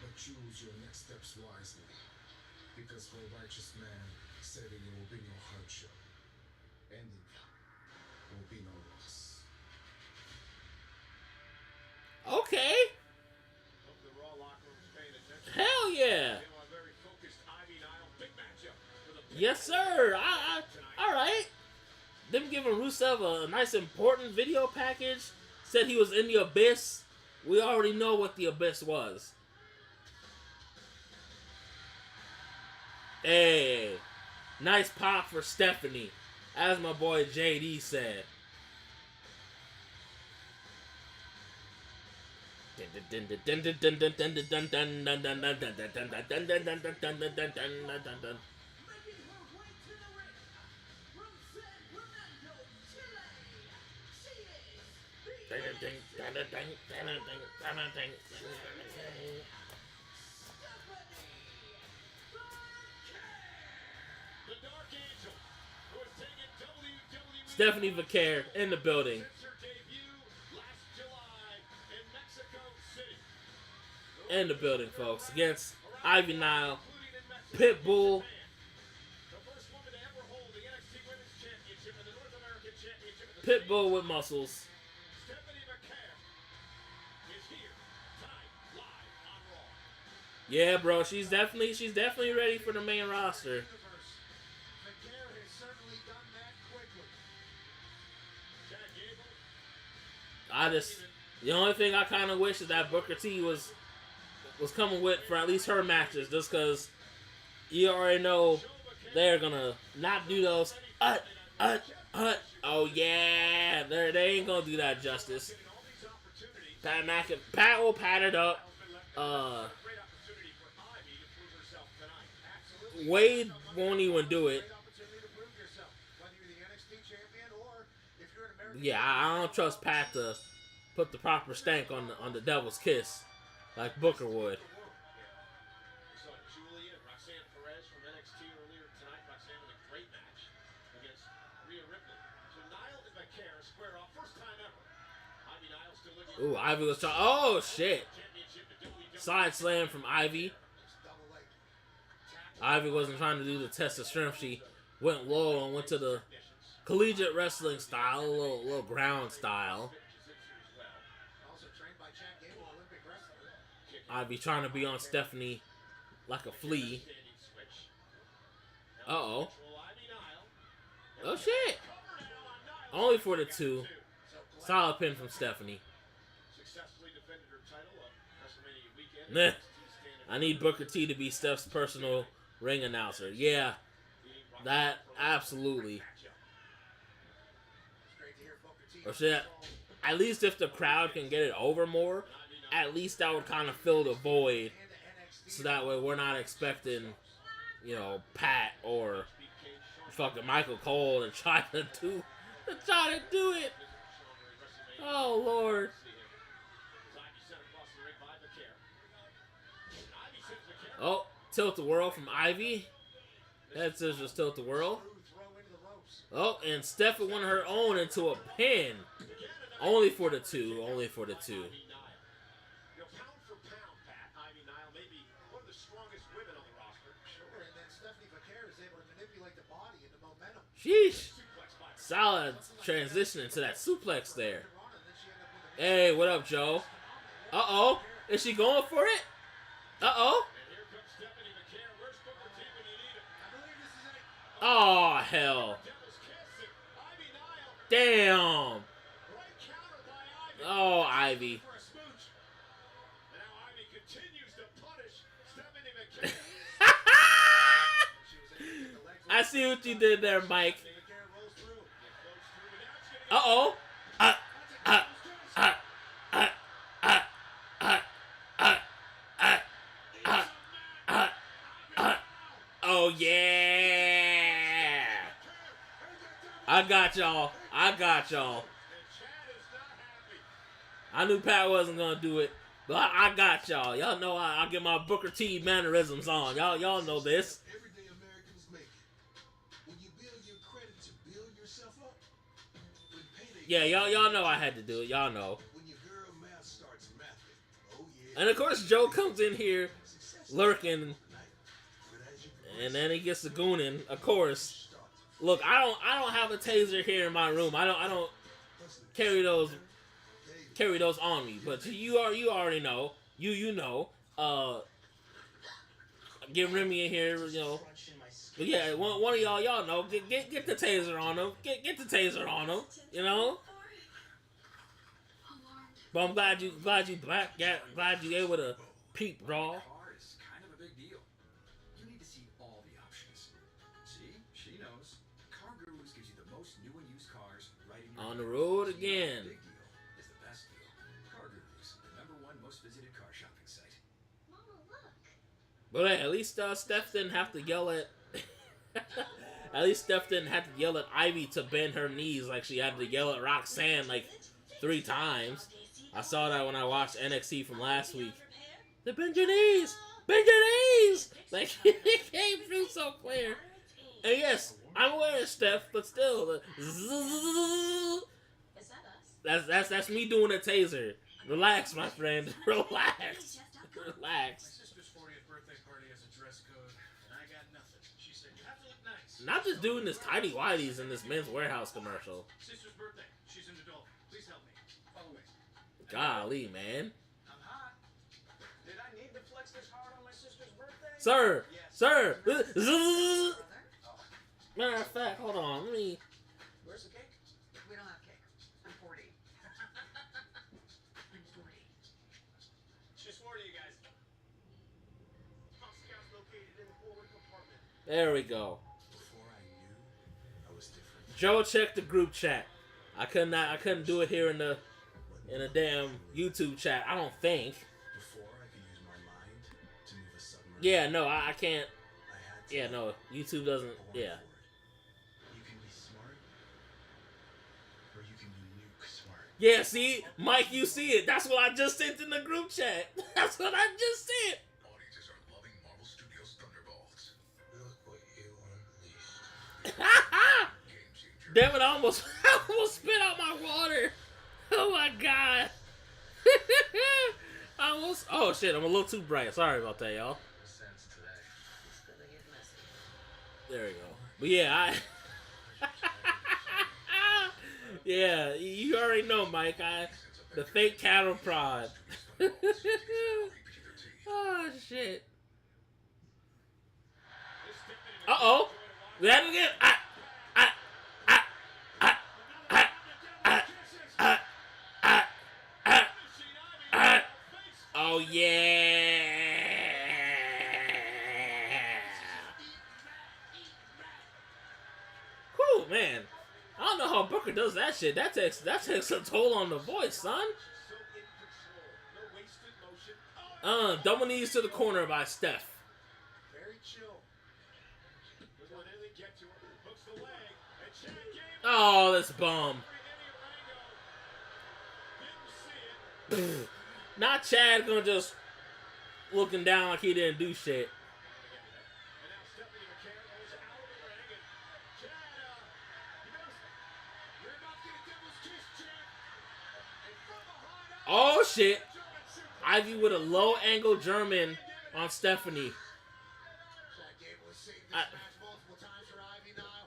But choose your next steps wisely, because for a righteous man, saving you will be no hardship. Ending will be no loss. Okay. Hope the Raw locker room's paying attention. Hell yeah. They want a very focused Ivy Nile big matchup for the Yes, sir. All right. Them giving Rusev a nice important video package. Said he was in the abyss. We already know what the abyss was. Hey, nice pop for Stephanie, as my boy JD said. Stephanie Vaquer in the building. In the building, folks. Against Ivy Nile, Pitbull. Pitbull with muscles. Yeah, bro, she's definitely ready for the main roster. The only thing I kind of wish is that Booker T was coming with for at least her matches, just because you already know they're gonna not do those. Oh yeah, they ain't gonna do that justice. Pat will pat it up. Wade won't even do it. Yeah, I don't trust Pat to put the proper stank on the Devil's Kiss like Booker would. We saw Julia and Roxanne Perez from NXT earlier tonight. Roxanne with a great match against Rhea Ripley. So Nile and Vaquer square off, first time ever. Ivy Nile still looking. Ooh, Ivy was trying. Oh shit! Side slam from Ivy. Ivy wasn't trying to do the test of strength. She went low and went to the collegiate wrestling style, a little ground style. Ivy trying to be on Stephanie like a flea. Uh-oh. Oh, shit. Only for the two. Solid pin from Stephanie. Nah. I need Booker T to be Steph's personal ring announcer. Yeah. That, absolutely. Or shit. At least if the crowd can get it over more, at least that would kind of fill the void. So that way we're not expecting, Pat or fucking Michael Cole to try to do it. Oh, Lord. Oh, tilt the world from Ivy. Head scissors tilt the world. Oh, and Stephanie won her own into a pin. Only for the two. Only for the two. Pound for pound, Pat, Ivy Nile may be one of the strongest women on the roster. Sure, and then Stephanie Vaquer is able to manipulate the body into momentum. Sheesh. Solid transition into that suplex there. Hey, what up, Joe? Uh-oh. Is she going for it? Uh-oh. Oh, hell. Damn. Oh, Ivy. I see what you did there, Mike. Uh-oh. Oh, yeah. I got y'all. I knew Pat wasn't going to do it, but I got y'all. Y'all know I get my Booker T mannerisms on. Y'all know this. Everyday Americans make it. When you build your credit to build yourself up, when payday Yeah, y'all know I had to do it. Y'all know. when your girl math starts mathing. Oh yeah. And of course, Joe comes in here lurking, and then he gets the gooning. Of course, look, I don't have a taser here in my room. I don't carry those on me. But you already know. You know. Get Remy in here, you know. But yeah, one of y'all know. Get the taser on him. Get the taser on him. You know. But I'm glad you able to peep raw. Car is kind of a big deal. You need to see all the options. See, she knows. Car Gurus gives you the most new and used cars right in your On the road again. Big deal is the best deal. Car Gurus, the #1 most visited car shopping site. Mama, look. But hey, at least Steph didn't have to yell at. At least Steph didn't have to yell at Ivy to bend her knees like she had to yell at Roxanne like 3 times. I saw that when I watched NXT from last week. The bend your knees! Bend your knees! Like, it came through so clear. And yes, I'm aware of Steph, but still, the zzz, Is that us? that's me doing a taser. Relax, my friend. Relax. Relax. My sister's 40th birthday party has a dress code, and I got nothing. She said, you have to look nice. Not just doing this tidy whities in this Men's Warehouse commercial. Sister's birthday. She's in Adolph. Please help me. Follow me. Golly, man. I'm hot. Did I need to flex this hard on my sister's birthday? Sir! Yes. Sir! Zzz. Brother? Matter of fact, hold on. Let me... Where's the cake? We don't have cake. I'm 40. I'm 40. She's 40, you guys. Pop Scout's located in the forward compartment. There we go. Before I knew, I was different. Joe checked the group chat. I couldn't do it here in the damn YouTube chat. I don't think. Before I could use my mind to move a submarine. Yeah, no, I can't. I had to. Yeah, no, YouTube doesn't. Born Yeah. for it. You can be smart, or you can be nuke smart. Yeah, see, Mike, you see it. That's what I just sent in the group chat. That's what I just sent. Audiences are loving Marvel Studios Thunderbolts. Look what you unleashed. Game changer. Damn it, I almost spit out my water. Oh my god. I almost. Oh shit, I'm a little too bright. Sorry about that, y'all. Sense today. It's gonna get messy. There we go. But yeah, yeah, you already know, Mike. The fake cattle prod. Oh shit. Uh-oh. We had it again. Oh yeah. Whew, man. I don't know how Booker does that shit. That takes a toll on the voice, son. So in control. No wasted motion. Double knees to the corner by Steph. Very chill. Doesn't let anything get to her. Hooks the leg. And Chad gave it. Oh, this bum. Didn't see it. Not Chad gonna just looking down like he didn't do shit. And now Stephanie McCann goes out of the ring. And Chad, he knows you're about to get a devil's kiss, Chad. And from behind, Oh shit. German Ivy with a low angle German on Stephanie. Chad Gable has saved this I- match multiple times for Ivy Nile.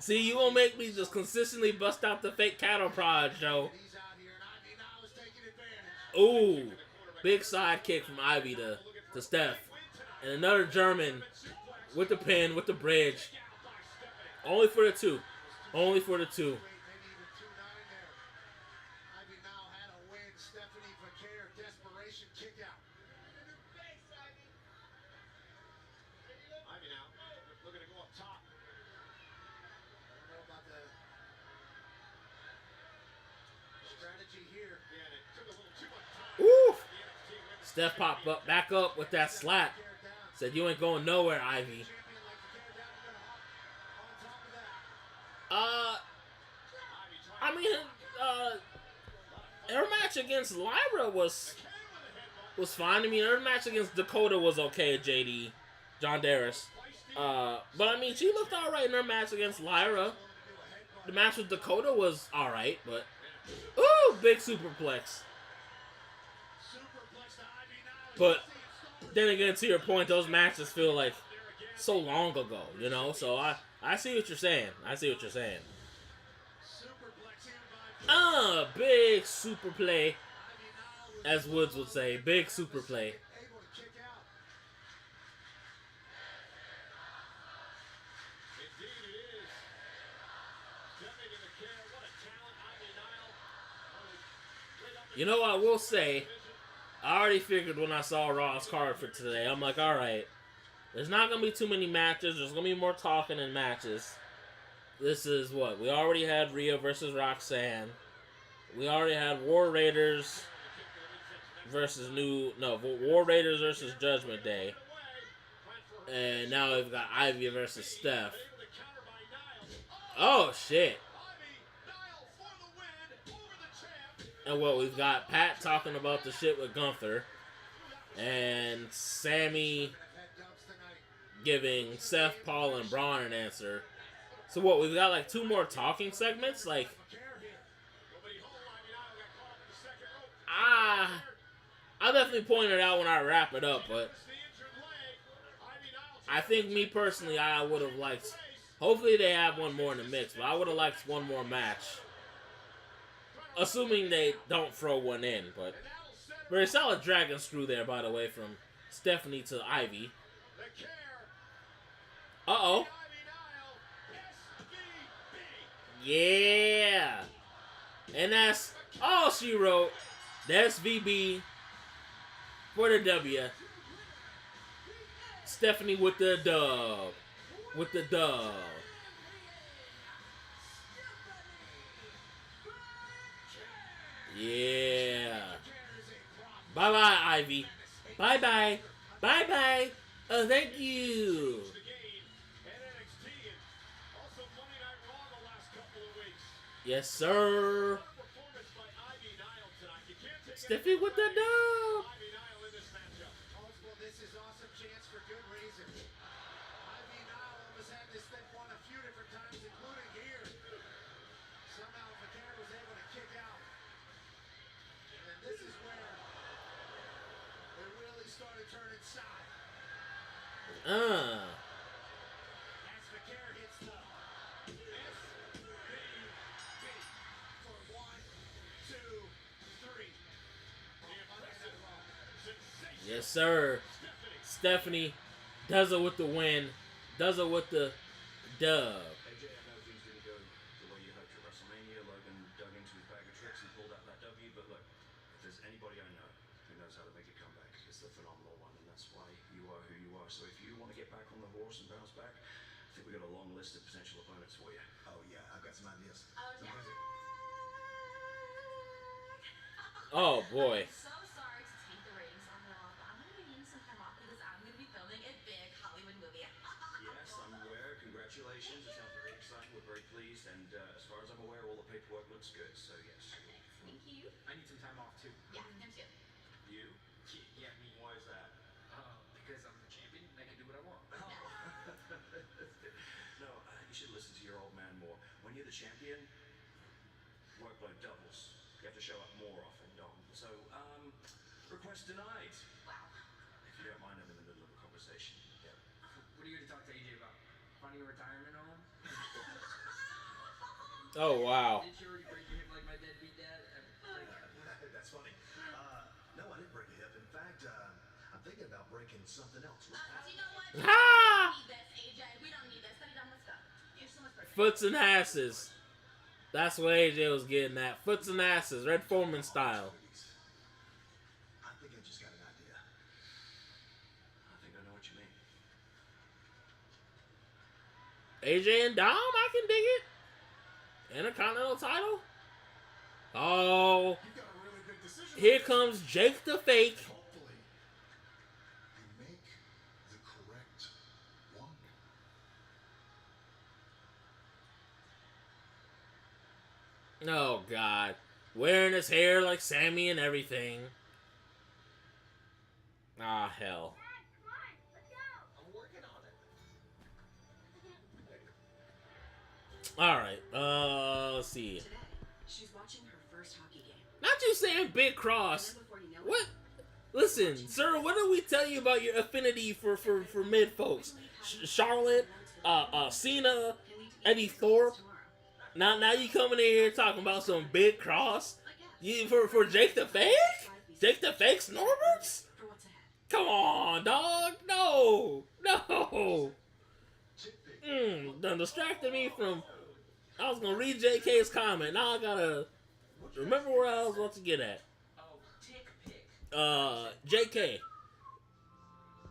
See, you gonna make me just consistently bust out the fake cattle prod, Joe. Ooh, big side kick from Ivy to Steph. And another German with the pin, with the bridge. Only for the two. Only for the two. Ivy now had a win. Stephanie Vaquer, desperation kick out. Ivy now looking to go up top. I don't know about the strategy here. Yeah, and it took a little too much time. Ooh. Steph popped up, back up with that slap. Said, you ain't going nowhere, Ivy. I mean, her match against Lyra was fine. I mean, her match against Dakota was okay, JD. John Darris. But, I mean, she looked alright in her match against Lyra. The match with Dakota was alright, but... Ooh, big superplex. But, then again, to your point, those matches feel like so long ago, you know? So, I see what you're saying. I see what you're saying. Big super play. As Woods would say, big super play. You know what I will say? I already figured when I saw Raw's card for today. I'm like, alright. There's not going to be too many matches. There's going to be more talking and matches. This is what? We already had Rhea versus Roxanne. We already had War Raiders versus War Raiders versus Judgment Day. And now we've got Ivy versus Steph. Oh, shit. And what, we've got Pat talking about the shit with Gunther. And Sammy giving Seth, Paul, and Bron an answer. So what, we've got like 2 more talking segments? Like, I'll definitely point it out when I wrap it up, but I think me personally, I would have liked, hopefully they have one more in the mix, but I would have liked one more match. Assuming they don't throw one in, but very solid dragon screw there, by the way, from Stephanie to Ivy. Uh-oh. Yeah. And that's all she wrote. That's VB for the W. Stephanie with the dub. With the dub. Yeah. Bye-bye, Ivy. Bye-bye. Bye-bye. Oh, thank you. Yes, sir. Stephanie with the dub. This is awesome chance for good reason. Ivy Nile almost had this thing won a few different times, including here. Somehow Vaquer was able to kick out. And this is where it really started turning side. As Vaquer hits the SBB for 1, 2, 3. Yes, sir. Stephanie does it with the win. Does it with the dub. AJ, I know things didn't go the way you hoped at WrestleMania. Logan dug into his bag of tricks and pulled out that W. But look, if there's anybody I know who knows how to make a comeback, it's the phenomenal one. And that's why you are who you are. So if you want to get back on the horse and bounce back, I think we've got a long list of potential opponents for you. Oh, yeah. I've got some ideas. Oh, boy. So sorry to tank the ratings on Raw, but I'm going to be needing some time off because I'm going to be filming a big Hollywood movie. Yes, I'm aware. Congratulations. It sounds very exciting. We're very pleased. And as far as I'm aware, all the paperwork looks good. So, yes. Thank you. I need some time off too. Yeah, him too. You? Yeah, me. Why is that? Because I'm the champion and I can do what I want. No, you should listen to your old man more. When you're the champion, workload doubles. You have to show up more often, Dom. So, request denied. Wow. If you don't mind, I'm in the middle of a conversation. Yeah. What are you going to talk to AJ about? Finding a retirement home? Oh, wow. Did you already break your hip like my deadbeat dad? That's funny. No, I didn't break a hip. In fact, I'm thinking about breaking something else. You know what? Ha! We don't need this, AJ. We don't need this. Study down, let's go. You're so much better. Foots and asses. That's what AJ was getting at. Foots and asses. Red Foreman style. I think I just got an idea. I think I know what you mean. AJ and Dom, I can dig it. Intercontinental title. Oh, You got a really big decision. here comes Jake the Fake. Hopefully, you make the correct one. Oh, God. Wearing his hair like Sammy and everything. Ah, hell. I'm working on it. Alright, let's see. Today, she's watching her first hockey game. Not you saying Big Cross. And then before you know What? Listen, sir, what did we tell you about your affinity for mid folks? Charlotte, Cena, Eddie Thorpe. Now you coming in here talking about some Big Cross? You for Jake the Fake? Jake the Fake Snorberts? for what's ahead. Come on, dog. No. Done distracted me from. I was gonna read JK's comment. Now I gotta remember where I was about to get at. Oh, tick pick.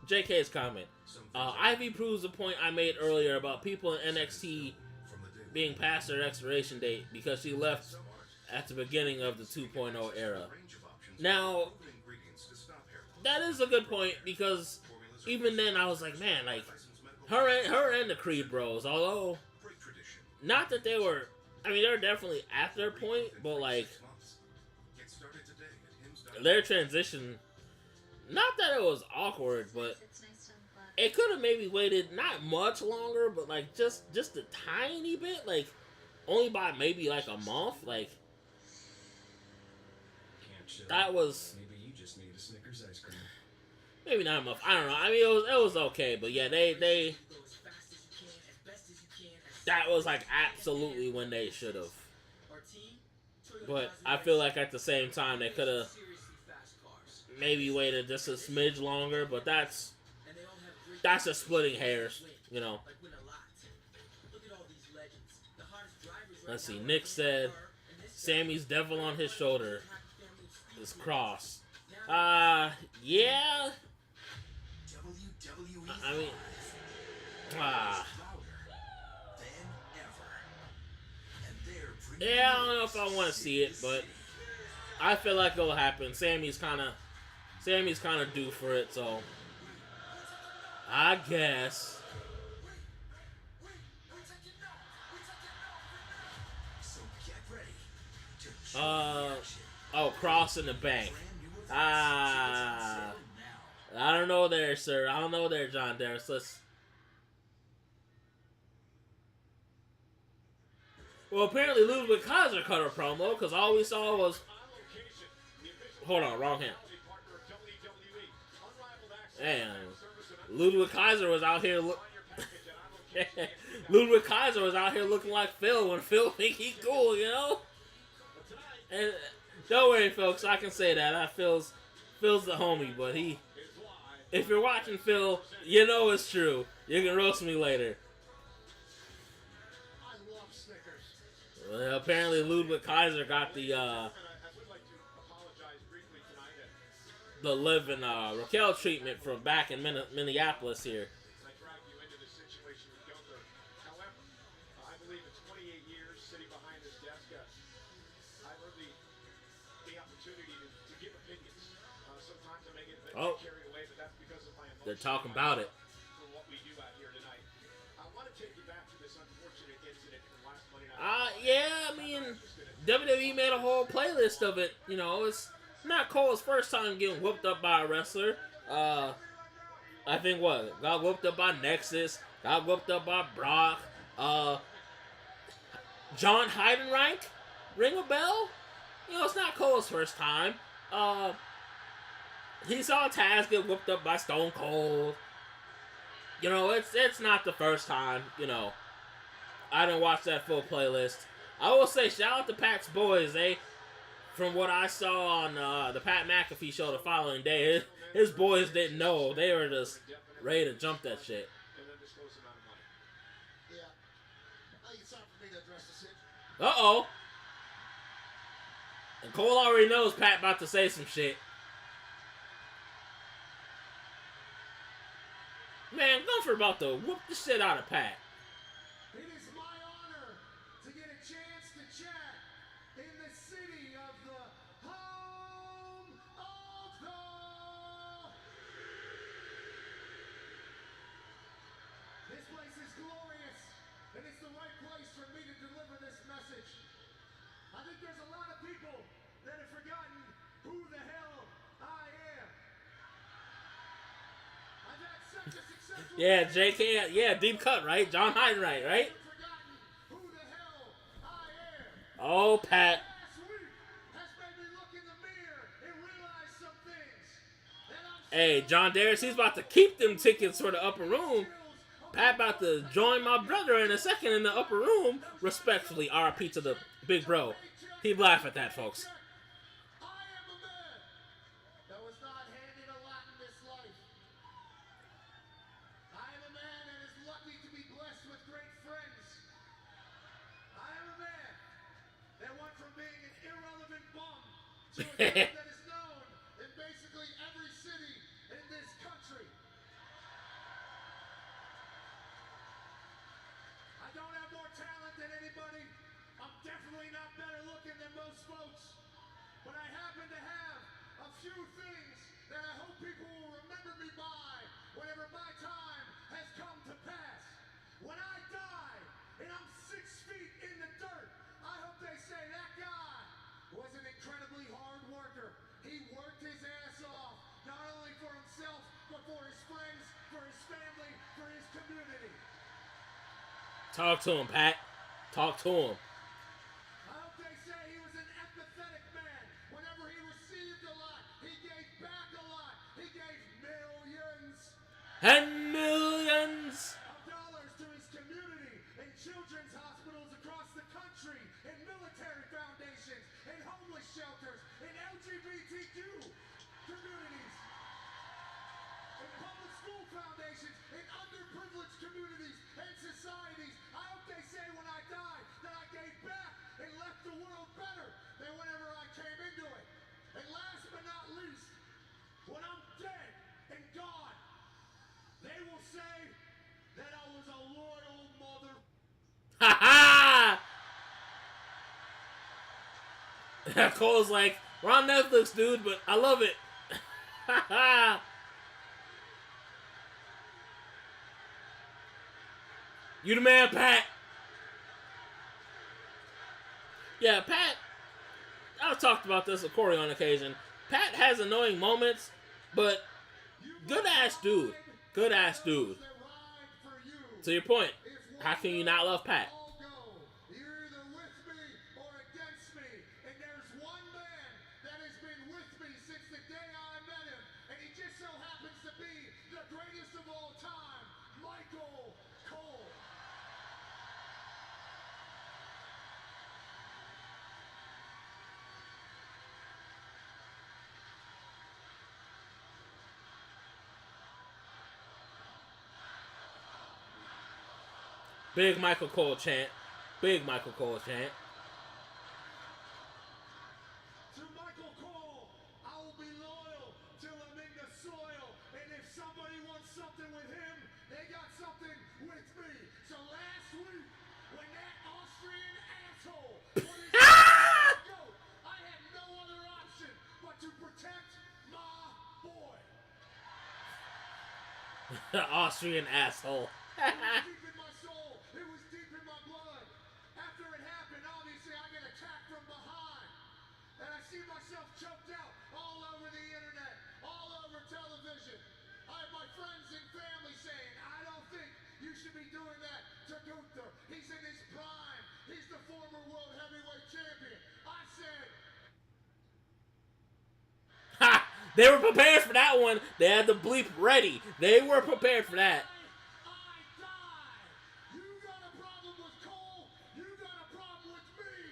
JK's comment. Ivy proves the point I made earlier about people in NXT being past their expiration date because she left at the beginning of the 2.0 era. Now, that is a good point because even then I was like, man, like her and the Creed Bros, although not that they were, I mean, they're definitely at their point, but like their transition, not that it was awkward, but it could have maybe waited not much longer, but like just a tiny bit, like only by maybe like a month, like that was Maybe you just need a Snickers ice cream. maybe not a month. I don't know. I mean, it was okay, but yeah, they Go as fast as you can, as best as you can. that was like absolutely when they should have. Our team, Toyota But Gazoo I feel Racing, like at the same time they could have seriously fast cars. maybe waited just a smidge longer, but that's And they all have great just splitting hairs, you know. Like win a lot. Look at all these legends. The hottest drivers right Let's see. now Nick are said, Gunther and this guy. Sammy's devil on his shoulder is Cross. Now, Yeah. WWE I mean, louder than ever. And they're yeah. I don't know if I want to see it, but I feel like it'll happen. Sammy's kind of due for it, so I guess. So get ready to Oh, Cross in the bank. I don't know there, sir. I don't know there, John Darris. Well, apparently Ludwig Kaiser cut a promo because all we saw was. Hold on, wrong hand. And Ludwig Kaiser was out here. Ludwig Kaiser was out here looking like Phil when Phil think he cool, you know. And don't worry, folks. I can say that. Phil's the homie, but he. If you're watching Phil, you know it's true. You can roast me later. I love Snickers. Well, apparently Ludwig Kaiser got the I would like to apologize briefly tonight. the Liv and Raquel treatment from back in Minneapolis here. I dragged you into this situation with Gunther. However, I believe in 28 years sitting behind this desk, I've heard the opportunity to give opinions. Sometimes I may get carried away, but that's because of my emotions. They're talking about it. For what we do out here tonight. I want to take you back to this unfortunate incident from last Monday night. Yeah, I mean, WWE made a whole playlist of it. You know, it's not Cole's first time getting whooped up by a wrestler. I think got whooped up by Nexus, got whooped up by Brock. John Heidenreich, ring a bell? You know, it's not Cole's first time. He saw Taz get whooped up by Stone Cold. You know, it's not the first time, you know. I didn't watch that full playlist. I will say, shout out to Pat's boys. From what I saw on the Pat McAfee show the following day, his boys didn't know. They were just ready to jump that shit. Yeah. I think it's time for me to address the situation. Uh-oh. And Cole already knows Pat about to say some shit. Man, Gunther about to whoop the shit out of Pat. It is my honor to get a chance to chat in the city of the home of the... This place is glorious, and it's the right place for me to deliver this message. I think there's a lot of people that have forgotten who the hell I am. I've had such a successful... Yeah, JK, yeah, deep cut, right? John Heinrich, right? Who the hell I am. Oh, Pat. Last week has made me look in the mirror and realize some things. Hey, John Darius, he's about to keep them tickets for the upper room. Pat about to join my brother in a second in the upper room. Respectfully, RP to the big bro. He'd laugh at that, folks. I am a man that was not handed a lot in this life. I am a man that is lucky to be blessed with great friends. I am a man that went from being an irrelevant bum to a man that is known in basically every city in this country. I don't have more talent than anybody. I'm definitely not better looking than most folks. But I happen to have a few things that I hope people will remember me by whenever my time has come to pass. When I die and I'm 6 feet in the dirt, I hope they say that guy was an incredibly hard worker. He worked his ass off, not only for himself, but for his friends, for his family, for his community. Talk to him, Pat. Talk to him. I hope they say he was an empathetic man. Whenever he received a lot, he gave back a lot. He gave millions And millions. of dollars to his community and children's hospitals across the country and military foundations and homeless shelters and LGBTQ communities and public school foundations and underprivileged communities and societies. I hope they say when I die that I gave back and left the world better than whenever I came into it. And last but not least, when I'm dead and gone, they will say that I was a loyal mother. Ha ha! Cole's like, we're on Netflix, dude, but I love it. Ha ha! You the man, Pat. Yeah, Pat. I've talked about this with Corey on occasion. Pat has annoying moments, but good ass dude. Good ass dude. To your point, how can you not love Pat? You're either with me or against me. And there's one man that has been with me since the day I met him. And he just so happens to be the greatest of all time, Michael Cole. Big Michael Cole chant. Big Michael Cole chant. To Michael Cole, I will be loyal till I'm in the soil. And if somebody wants something with him, they got something with me. So last week, when that Austrian asshole put his goat, I had no other option but to protect my boy. Austrian asshole. It was deep in my soul. It was deep in my blood. After it happened, obviously I get attacked from behind. And I see myself choked out all over the internet, all over television. I have my friends and family saying, I don't think you should be doing that to Gunther. He's in his prime. He's the former world heavyweight champion. I said, Ha! They were prepared for that one. They had the bleep ready. They were prepared for that. I die. You got a problem with Cole? You got a problem with me?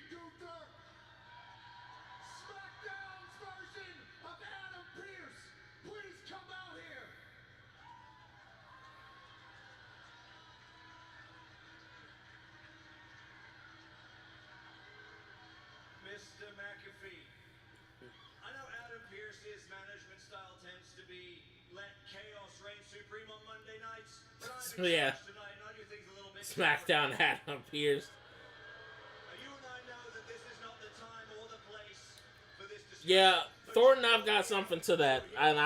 Pierce's management style tends to be let chaos reign supreme on Monday nights. But I'm in Yeah. charge tonight, and I do things a little bit SmackDown hat on Pierce. You and I know that this is not the time or the place for this discussion. Yeah, Thornton, I've got something to that, and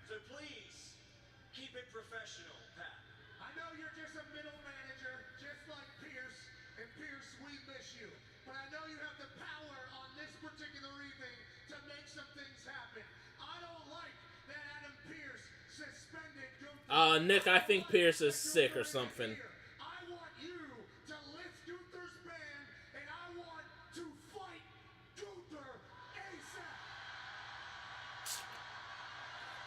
So please, keep it professional, Pat. I know you're just a middle manager, just like Pierce, and Pierce, we miss you. But I know you have the power on this particular evening to make some things happen. I don't like that Adam Pierce suspended Gunther. Nick, I think Pierce is sick or something. I want you to lift Gunther's band, and I want to fight Gunther ASAP.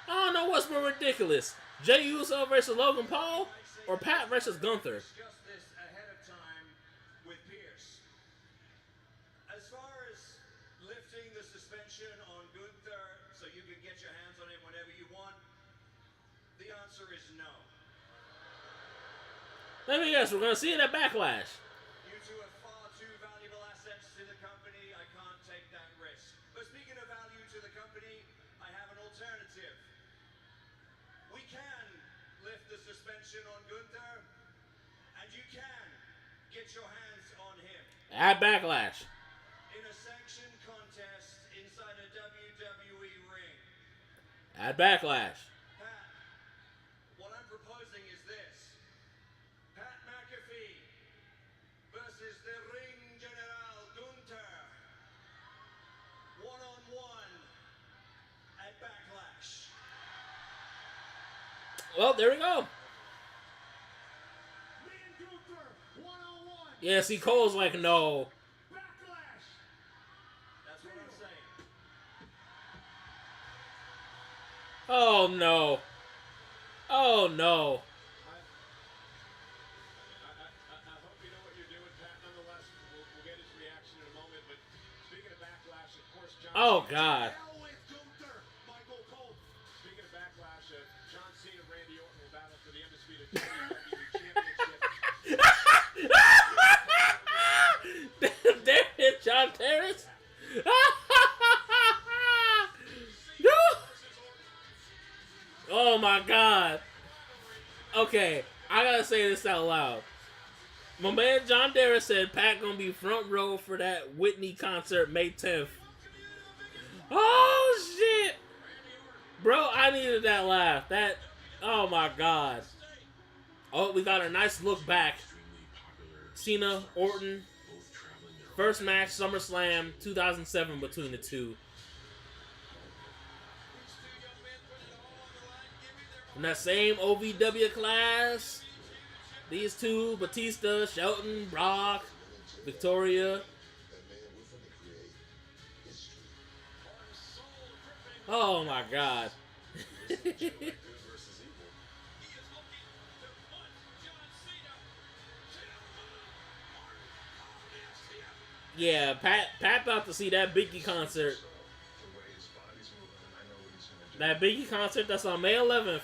I don't know what's more ridiculous. Jey Uso versus Logan Paul or Pat versus Gunther? Discuss this ahead of time with Pierce. As far as lifting the suspension on Gunther so you can get your hands on him whenever you want, the answer is no. Let me guess, we're going to see it at Backlash. You two are far too valuable assets to the company. I can't take that risk. But speaking of value to the company, I have an alternative. We can lift the suspension on Gunther, and you can get your hands on him. At Backlash. In a sanctioned contest inside a WWE ring. At Backlash. Pat, what I'm proposing is this. Pat McAfee versus the Ring General Gunther. One-on-one at Backlash. Well, there we go. Me and Gunther, one-on-one. Yeah, see, Cole's like, no. Backlash. That's what I'm saying. Oh, no. Oh, no. I hope you know what you're doing, Pat. Nonetheless, we'll get his reaction in a moment. But speaking of Backlash, of course, John. Oh, God. Hell with Gunther, Michael Cole. Speaking of Backlash, John Cena and Randy Orton will battle for the undisputed WWE Championship. There it is, John Terrence. No. Oh my God. Okay, I gotta say this out loud. My man John Terrence said Pat gonna be front row for that Whitney concert May 10th. Oh shit, bro! I needed that laugh. That. Oh my God. Oh, we got a nice look back. Cena, Orton. First match, SummerSlam 2007 between the two. From that same OVW class, these two, Batista, Shelton, Brock, Victoria. Oh my God. Yeah, Pat about to see that Biggie concert. That Biggie concert that's on May 11th.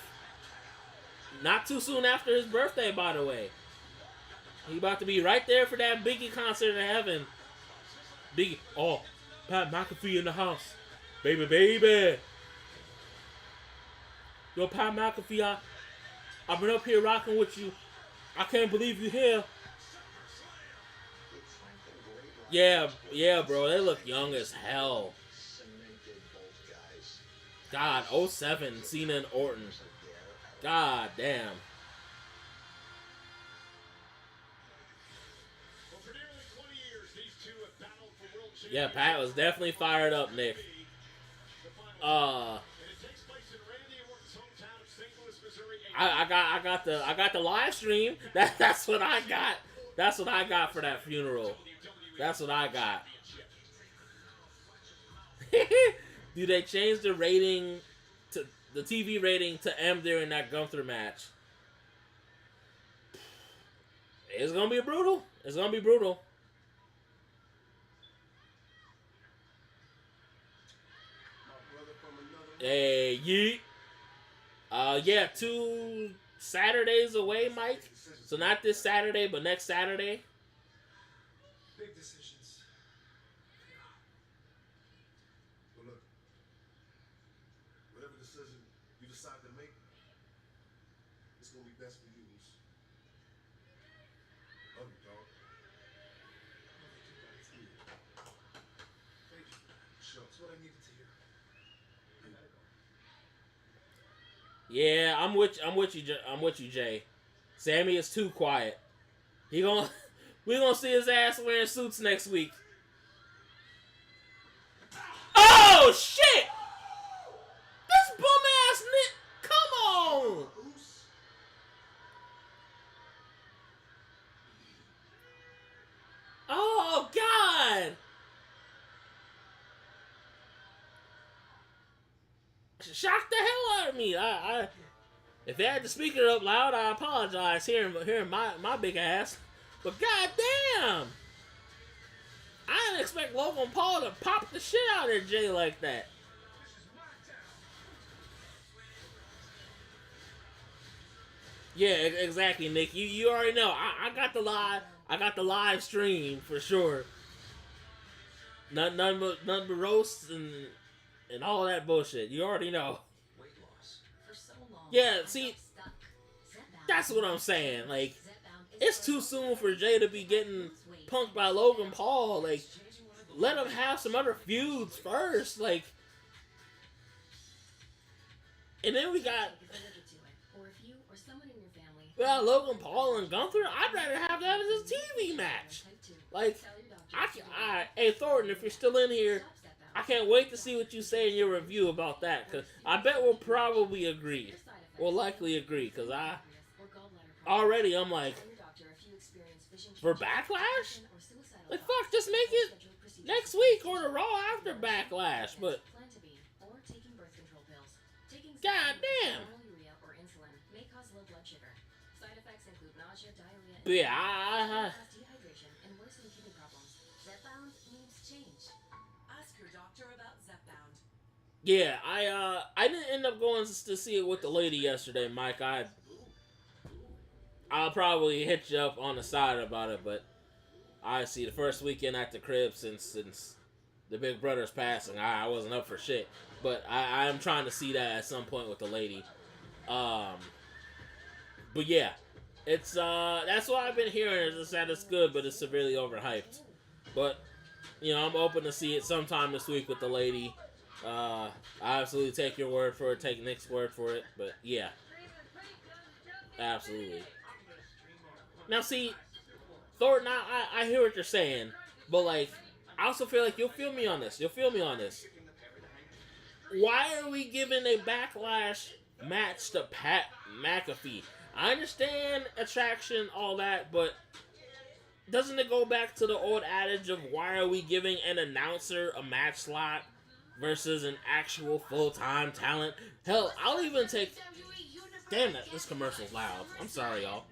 Not too soon after his birthday, by the way. He about to be right there for that Biggie concert in heaven. Biggie, oh, Pat McAfee in the house. Baby, baby. Yo, Pat McAfee, I've been up here rocking with you. I can't believe you're here. Yeah, bro. They look young as hell. God, 07, Cena and Orton. God damn. Well, for nearly 20 years, these two have battled for world championship. Yeah, Pat was definitely fired up, Nick. And it takes place in Randy Orton's hometown of St. Louis, Missouri. I got the live stream. That's what I got. That's what I got for that funeral. That's what I got. Do they change the rating to the TV rating to M during that Gunther match? It's gonna be brutal. It's gonna be brutal. Hey, yeet. Yeah, 2 Saturdays away, Mike. So not this Saturday, but next Saturday. Big decisions. But look, what I needed to hear. Yeah, I'm with you, Jay. Sammy is too quiet. We gonna see his ass wearing suits next week. Oh shit! This bum ass nigga, come on! Oh god! Shocked the hell out of me. If they had to speak it up loud, I apologize hearing my big ass. But goddamn, I didn't expect Logan Paul to pop the shit out of Jay like that. Yeah, exactly, Nick. You already know. I got the live stream for sure. None but roasts and all that bullshit. You already know. Yeah, see, that's what I'm saying. Like, it's too soon for Jay to be getting punked by Logan Paul. Like, let him have some other feuds first. Like, and then we got, well, Logan Paul and Gunther. I'd rather have that as a TV match. Like, hey Thornton, if you're still in here, I can't wait to see what you say in your review about that. Cause I bet we'll probably agree. We'll likely agree. Cause I'm like, for Backlash? Like, fuck, just make it next week or the Raw after Backlash. But, god damn. But yeah, yeah, I didn't end up going to see it with the lady yesterday, Mike. I'll probably hit you up on the side about it, but I see the first weekend at the crib since the big brother's passing, I wasn't up for shit. But I'm trying to see that at some point with the lady. But yeah, it's that's what I've been hearing is that it's good, but it's severely overhyped. But you know, I'm open to see it sometime this week with the lady. I absolutely take your word for it, take Nick's word for it, but yeah. Absolutely. Now see, Thornton, I hear what you're saying, but like, I also feel like you'll feel me on this. Why are we giving a Backlash match to Pat McAfee? I understand attraction, all that, but doesn't it go back to the old adage of why are we giving an announcer a match slot versus an actual full-time talent? Hell, I'll even take... Damn, this commercial's loud. I'm sorry, y'all.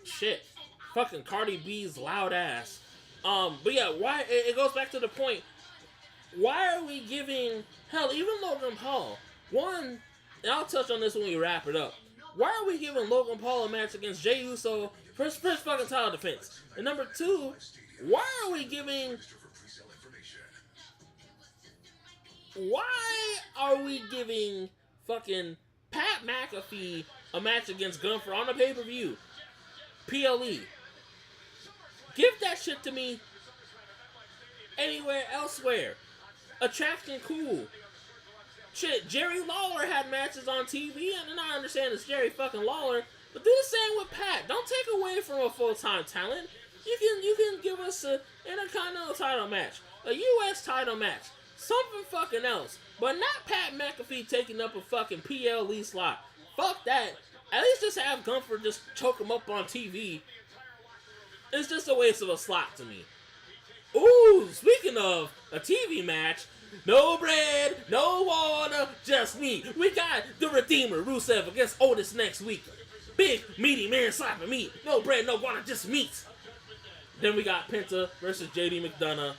Shit. Fucking Cardi B's loud ass. But yeah, why... It goes back to the point. Why are we giving... Hell, even Logan Paul. One, and I'll touch on this when we wrap it up. Why are we giving Logan Paul a match against Jey Uso first fucking title defense? And number two, why are we giving... Why are we giving fucking Pat McAfee a match against Gunther on a pay-per-view? PLE. Give that shit to me anywhere elsewhere. Attraction, cool. Shit, Jerry Lawler had matches on TV, and I understand it's Jerry fucking Lawler, but do the same with Pat. Don't take away from a full-time talent. You can give us an Intercontinental title match, a U.S. title match, something fucking else, but not Pat McAfee taking up a fucking PLE slot. Fuck that. At least just have Gunther just choke him up on TV. It's just a waste of a slot to me. Ooh, speaking of a TV match, no bread, no water, just meat. We got the Redeemer, Rusev, against Otis next week. Big, meaty man slapping meat. No bread, no water, just meat. Then we got Penta versus JD McDonough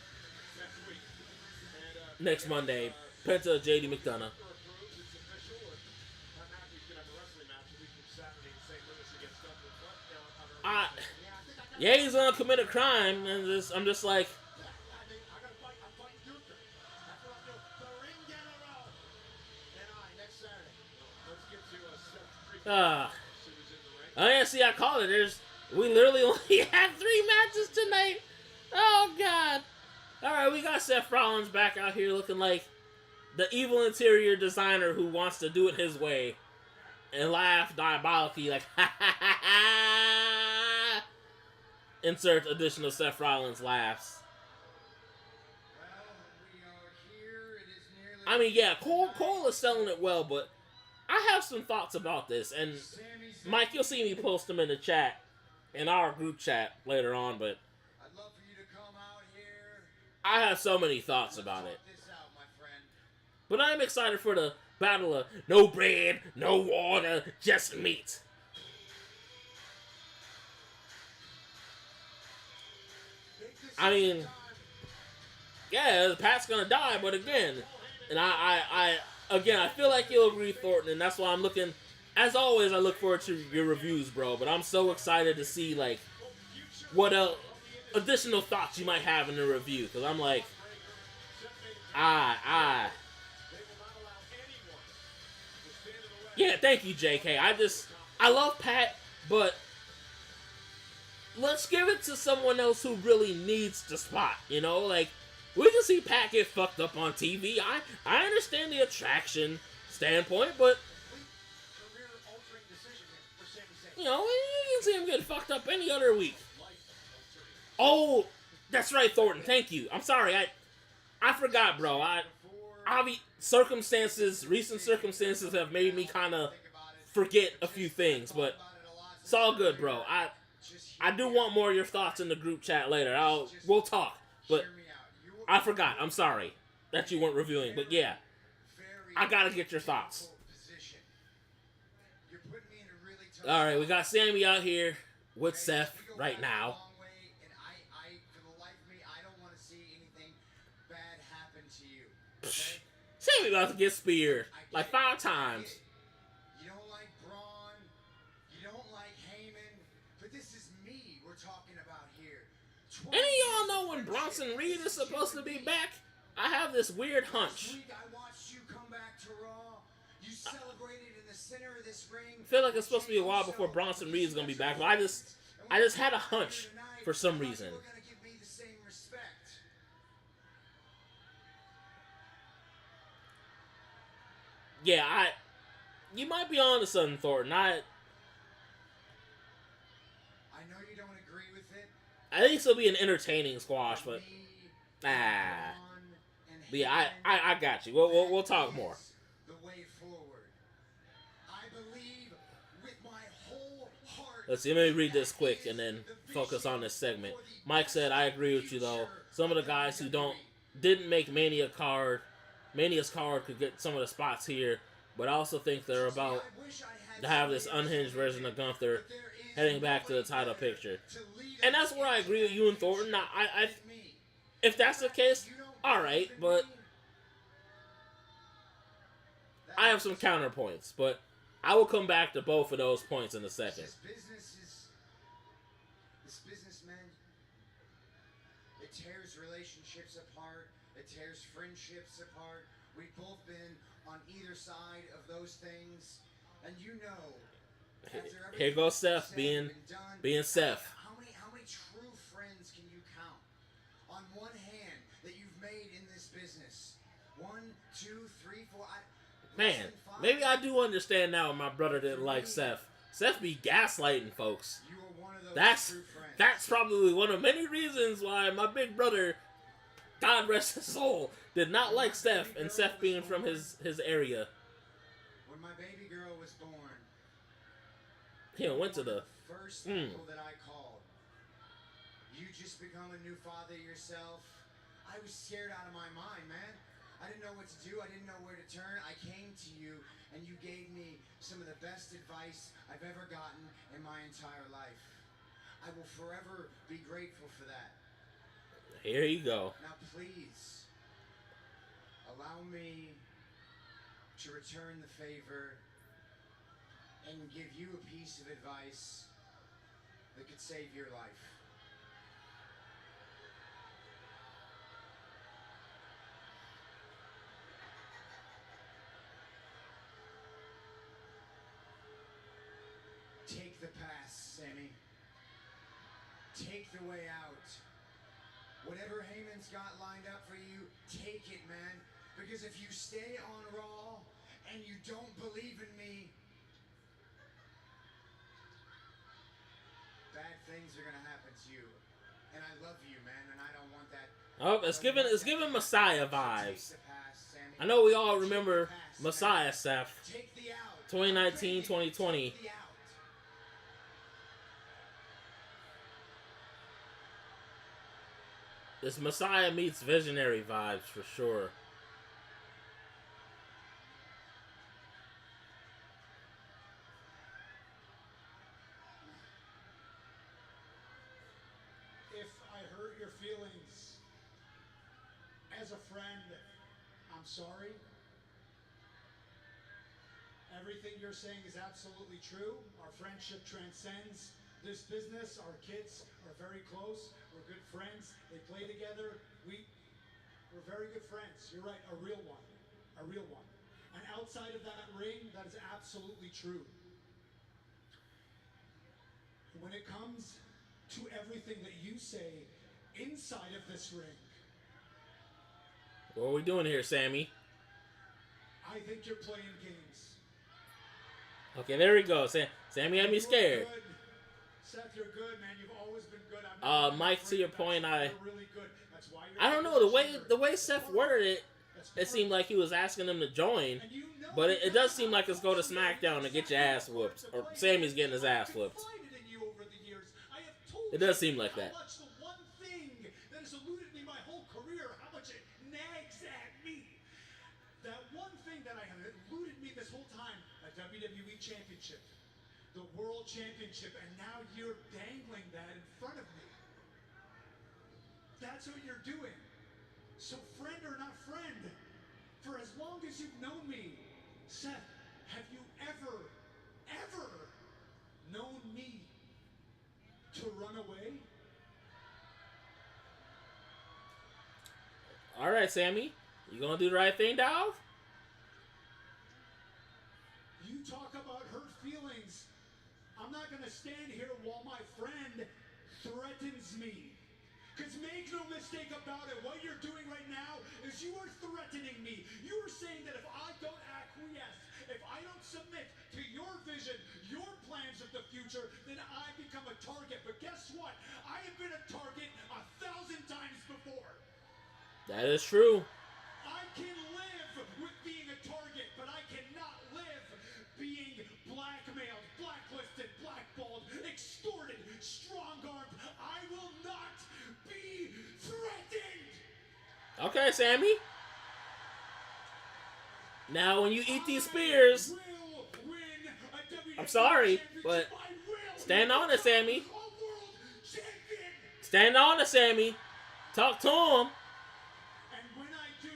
next Monday. Penta, JD McDonough. Yeah, he's gonna commit a crime, and I'm just like, I see. I called it. We literally only had 3 matches tonight. Oh god. Alright, we got Seth Rollins back out here looking like the evil interior designer who wants to do it his way. And laugh diabolically like, ha ha ha ha! Insert additional Seth Rollins laughs. I mean, yeah, Cole is selling it well, but I have some thoughts about this. And Mike, you'll see me post them in the chat, in our group chat later on, but I have so many thoughts about it. But I'm excited for the battle of no bread, no water, just meat. I mean, yeah, Pat's gonna die, but again, and I feel like you'll agree, Thornton, and that's why I'm looking, as always, I look forward to your reviews, bro, but I'm so excited to see, like, what additional thoughts you might have in the review, because I'm like, yeah, thank you, JK. I love Pat, but let's give it to someone else who really needs the spot, you know? Like, we can see Pat get fucked up on TV. I understand the attraction standpoint, but, you know, you can see him get fucked up any other week. Oh, that's right, Thornton. Thank you. I'm sorry. I forgot, bro. Recent circumstances have made me kind of forget a few things, but it's all good, bro. I do want more of your thoughts in the group chat later. We'll talk, but I forgot. I'm sorry that you weren't reviewing, but yeah, I gotta get your thoughts. All right, we got Sammy out here with Seth right now. Sammy about to get speared like 5 times. You don't like Bron, you don't like Heyman, but this is me we're talking about here. Any of y'all know when Bronson Reed is supposed to be back? I have this weird hunch. Last week I watched you come back to Raw. You celebrated in the center of this ring. I feel like it's supposed to be a while before Bronson Reed is gonna be back, but I just had a hunch for some reason. Yeah, you might be on to something, Thornton. I know you don't agree with it. I think this will be an entertaining squash, but but yeah, I got you. We'll talk more. The way forward. I believe with my whole heart. Let's see. Let me read this quick and then focus on this segment. Mike said, "I agree with you though. Some of the guys who didn't make Mania's card could get some of the spots here, but I also think they're about to have this unhinged version of Gunther heading back to the title picture." And that's where I agree with you and Thornton. If that's the case, alright, but I have some counterpoints, but I will come back to both of those points in a second. This business, man, it tears relationships apart. It tears friendships apart. We've both been on either side of those things, and you know. Here goes Seth being Seth. How many true friends can you count on one hand that you've made in this business? 1, 2, 3, 4. Man, maybe I do understand now my brother didn't like Seth. Seth be gaslighting folks. You are one of those true friends. That's probably one of many reasons why my big brother, God rest his soul, did not like Seth, and Seth being from his area. When my baby girl was born, he went to the first people that I called. You just become a new father yourself. I was scared out of my mind, man. I didn't know what to do. I didn't know where to turn. I came to you, and you gave me some of the best advice I've ever gotten in my entire life. I will forever be grateful for that. Here you go. Now, please, allow me to return the favor and give you a piece of advice that could save your life. Take the pass, Sammy. Take the way out. Whatever Heyman's got lined up for you, take it, man. Because if you stay on Raw and you don't believe in me, bad things are gonna happen to you. And I love you, man, and I don't want that. Oh, it's giving Messiah vibes. I know we all remember Messiah, Seth. 2019, 2020. This Messiah meets Visionary vibes for sure. If I hurt your feelings as a friend, I'm sorry. Everything you're saying is absolutely true. Our friendship transcends this business. Our kids are very close. We're good friends. They play together. We're very good friends. You're right, a real one. A real one. And outside of that ring, that is absolutely true. When it comes to everything that you say inside of this ring, what are we doing here, Sammy? I think you're playing games. Okay, there we go. Sammy had me scared. Good. Seth, you're good, man. You've always been good. Mike, to your point, you're really good. That's why you're I don't know, the way Seth worded it, it seemed like he was asking them to join, but it does seem like it's go to SmackDown and get your ass whooped, or Sammy's getting his ass whooped. It does seem like that. How much the one thing that has eluded me my whole career, how much it nags at me. That one thing that eluded me this whole time, a WWE Championship, the World Championship, and now you're dangling that in front of me. That's what you're doing. So friend or not friend, for as long as you've known me, Seth, have you ever known me to run away? All right, Sammy, you gonna do the right thing, dog? You talk about hurt feelings. I'm not gonna stand here while my friend threatens me. Because make no mistake about it, what you're doing right now is you are threatening me. You are saying that if I don't acquiesce, if I don't submit to your vision, your plans of the future, then I become a target. But guess what? I have been a target 1,000 times before. That is true. I can live with being a target, but I cannot live being blackmailed, blacklisted, blackballed, extorted, strong-armed. I will not be threatened. Okay, Sammy. Now, when you eat these spears, I'm sorry, but stand on it, Sammy. Stand on it, Sammy. Talk to him. And when I do,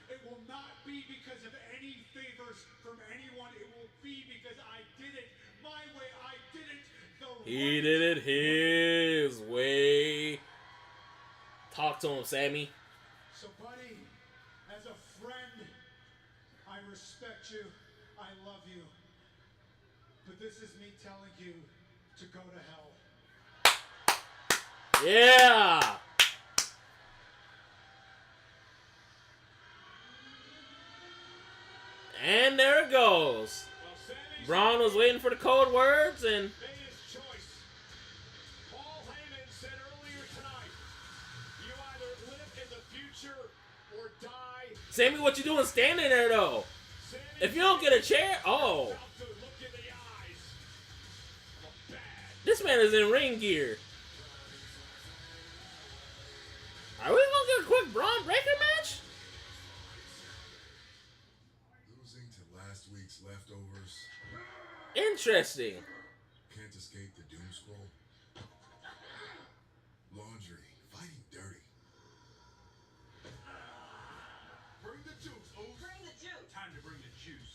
it will not be because of any favors from anyone. It will be because I did it my way. I did it the right way. He did it his way. Talk to him, Sammy. So, buddy, as a friend, I respect you. I love you. But this is me telling you to go to hell. Yeah. And there it goes. Bron was waiting for the code words and Paul Heyman said earlier tonight, you either live in the future or die. Sammy, what you doing standing there though? If you don't get a chair, oh. This man is in ring gear. Are we gonna get a quick Braun Breaker match? Losing to last week's leftovers. Interesting. Can't escape the doom scroll. Laundry, fighting dirty. Bring the juice, O's. Bring the juice. Time to bring the juice.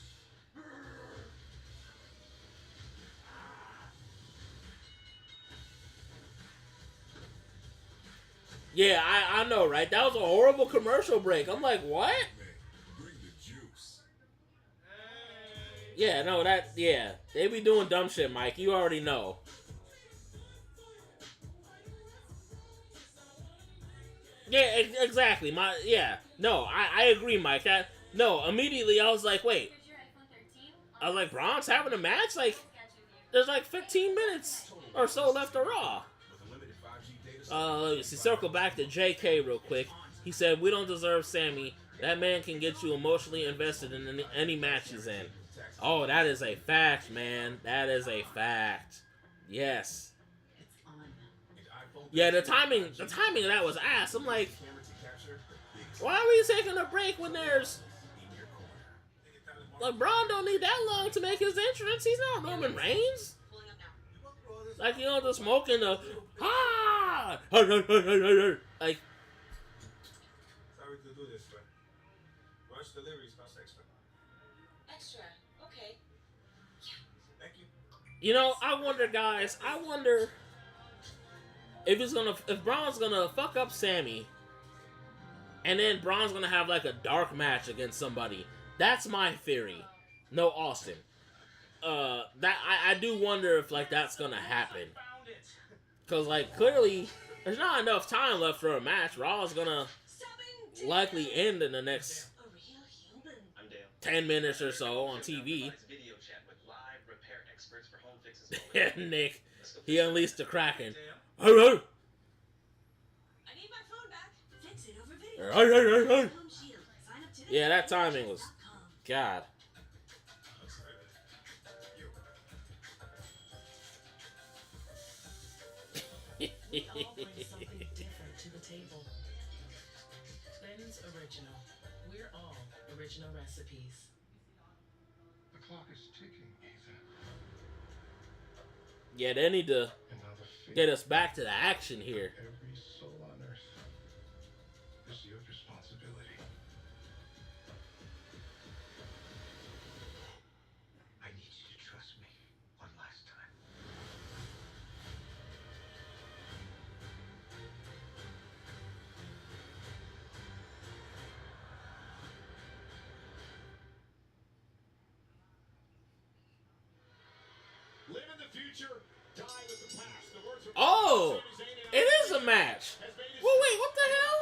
Yeah, I know, right? That was a horrible commercial break. I'm like, what? Bring the juice. Yeah, no, yeah. They be doing dumb shit, Mike. You already know. Yeah, exactly. No, I agree, Mike. Immediately I was like, wait. I was like, Bron's having a match? Like, there's like 15 minutes or so left of Raw. Let me see. Circle back to JK real quick. He said, we don't deserve Sammy. That man can get you emotionally invested in any match he's in. Oh, that is a fact, man. That is a fact. Yes. Yeah, the timing of that was ass. I'm like, why are we taking a break when there's... Like, Bron don't need that long to make his entrance. He's not Roman Reigns. Like, you know, the smoking the... Ah! Like... Sorry to do this, but... Rush deliveries cost extra. Extra, okay. Thank you. You know, I wonder, guys, if Bron's gonna fuck up Sammy, and then Bron's gonna have like a dark match against somebody. That's my theory. No Austin. I do wonder if like that's gonna happen. Cause like clearly there's not enough time left for a match. Raw is gonna likely end in the next 10 minutes or so on TV. Nick, he unleashed the Kraken. I need my phone back. Fix it over video. Yeah, that timing was... God. We all bring something different to the table. Ben's original. We're all original recipes. The clock is ticking, Ethan. Yeah, they need to get us back to the action here. Every soul on earth is your responsibility. I need you to trust me one last time. Live in the future, die with the past. The words are Oh! It is a match! Well, wait, what the hell?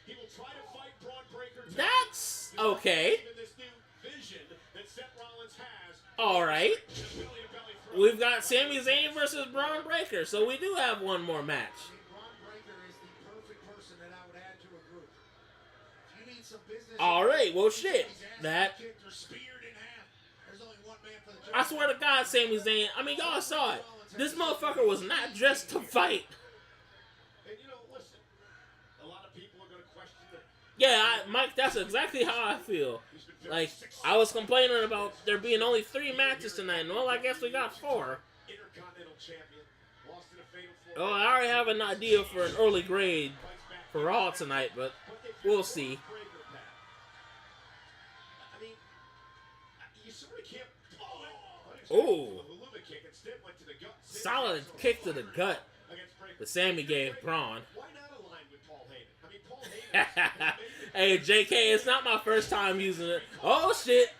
He will try to fight Bron Breakker. That's okay. This new vision that Seth Rollins has. Alright. We've got Sami Zayn versus Bron Breakker, so we do have one more match. Bron Breakker is the perfect person that I would add to a group. If you need some business... Alright, well shit. That... Kicked or speared in half. There's only one man for the job. I swear to God, Sami Zayn, I mean, y'all saw it. This motherfucker was not dressed to fight. And you know, listen, a lot of people are going to question the... Yeah, Mike, that's exactly how I feel. Like, I was complaining about there being only 3 matches tonight. Well, I guess we got 4. Intercontinental champion, lost in a fatal Oh, I already have an idea for an early grade for Raw tonight, but we'll see. I mean, you sort of can't... Ooh. Solid kick to the gut that Sammy gave Bron. Why not align with Paul Heyman? I mean, Paul Heyman... Hey, JK, it's not my first time using it. Oh, shit.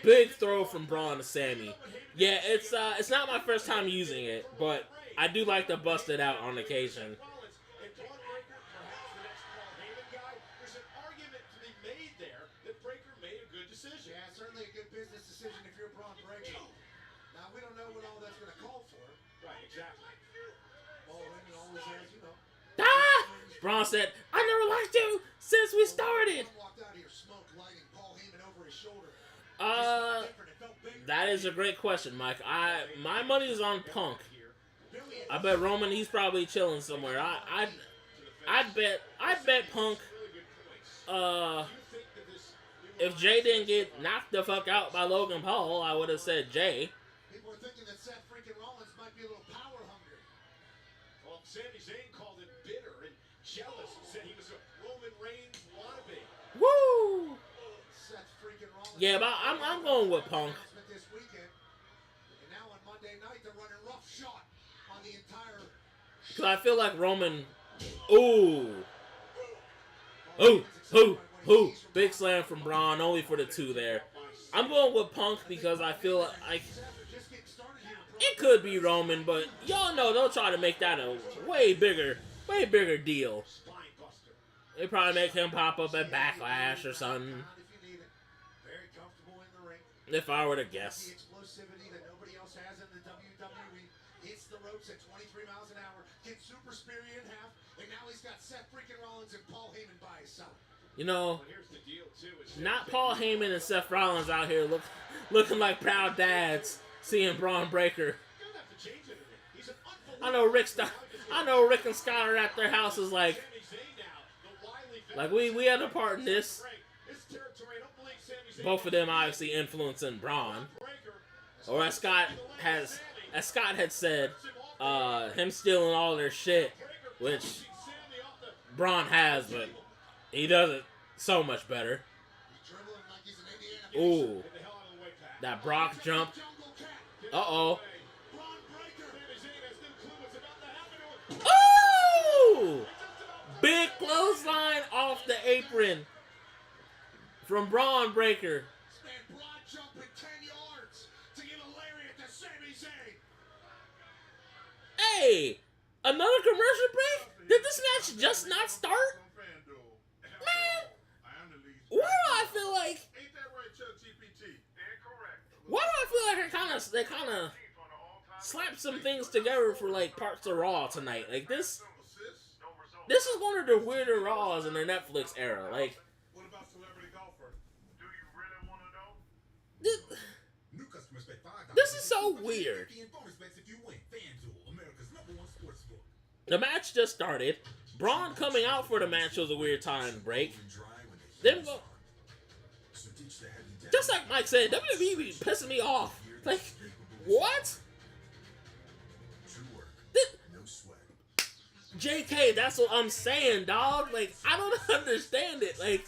Big throw from Bron to Sammy. Yeah, it's not my first time using it, but I do like to bust it out on occasion. There's an argument to be made there that Breakker made a good decision. Yeah, certainly a good business decision if you're Bron Breakker. Now, we don't know what all that's going to call for. Right, exactly. Paul Heyman always has, you know. Ah! Bron said, I never liked you since we started. Walked out here, smoke lighting, Paul Heyman over his shoulder. That is a great question, Mike. My money is on Punk. I bet Roman, he's probably chilling somewhere. I'd bet Punk. If Jay didn't get knocked the fuck out by Logan Paul, I would have said Jay. People are thinking that Seth freaking Rollins might be a little power hungry. Well, Sami Zayn called it bitter and jealous and said he was a Roman Reigns wannabe. Woo! Seth freaking Rollins. Yeah, but I'm going with Punk. This weekend, and now on Monday night they're running roughshod on the entire. Cause I feel like Roman. Ooh. Big slam from Bron, only for the 2 there. I'm going with Punk because I feel like it could be Roman, but y'all know they'll try to make that a way bigger way bigger deal. They probably make him pop up at Backlash or something. Very comfortable in the ring. If I were to guess. The explosivity that nobody else has in the WWE. Hits the ropes at 23 miles an hour. Gets Super Spear in half. And now he's got Seth freaking Rollins and Paul Heyman by his side. You know, not Paul Heyman and Seth Rollins out here looking like proud dads seeing Braun Breaker. I know Rick and Scott are at their houses like we had a part in this. Both of them obviously influencing Braun. Or as Scott had said, him stealing all their shit, which Braun has, but he does it so much better. Ooh. That Brock jump. Uh-oh. Ooh! Big clothesline off the apron from Braun Breaker. Hey! Another commercial break? Did this match just not start? Man! Why do I feel like... Why do I feel like they kind of slapped some things together for like parts of Raw tonight? Like this is one of the weirder Raws in their Netflix era. Like, What about Celebrity Golfer? Do you really want to know? New customers pay $5. This is so weird. The match just started. Braun coming out for the match was a weird time break. Then go. Just like Mike said, WWE be pissing me off. Like, what? JK, that's what I'm saying, dog. Like, I don't understand it. Like,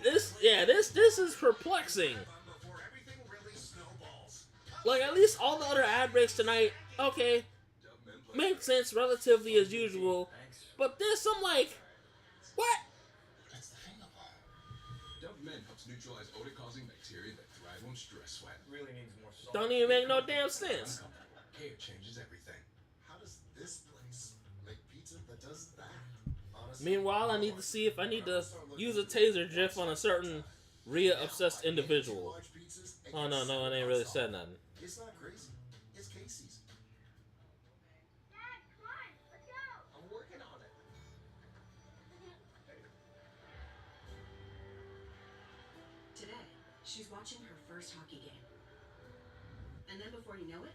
this is perplexing. Like, at least all the other ad breaks tonight, okay, makes sense relatively as usual. But this, I'm like, what? BDaMan helps neutralize odor-causing bacteria that thrive on stress sweat. Really needs more salt. Don't even make no damn sense. Hair changes everything. How does this place make pizza that does that? Honestly, Meanwhile, I need to see if I need to use a taser gif on a certain Rhea obsessed individual. Oh no, it ain't really said nothing. It's not crazy. It's Casey's. Dad, come on, let's go. I'm working on it. Today, she's watching her first hockey game. And then before you know it,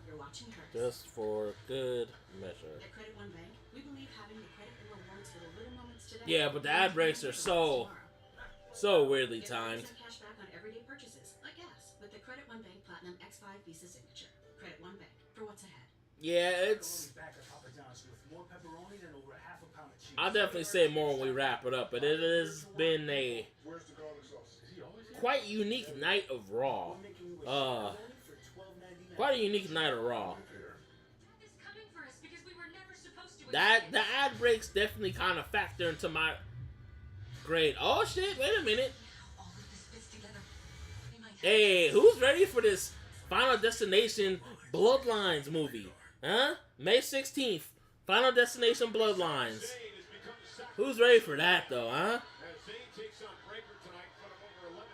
you're watching hers. Just for good measure. At Credit One Bank, we believe having the credit and rewards for the little moments today. Yeah, but the ad breaks are so weirdly Get timed. 1% cash back on everyday purchases, like gas, with the Credit One Bank Platinum X5 Visa Signature. Credit One Bank, for what's ahead. Yeah, it's... I'll definitely say more when we wrap it up, but it has been a quite unique night of Raw. Quite a unique night of Raw. That the ad breaks definitely kind of factor into my grade. Oh shit! Wait a minute. Hey, who's ready for this Final Destination Bloodlines movie? Huh? May 16th, Final Destination Bloodlines. Who's ready for that though? Huh?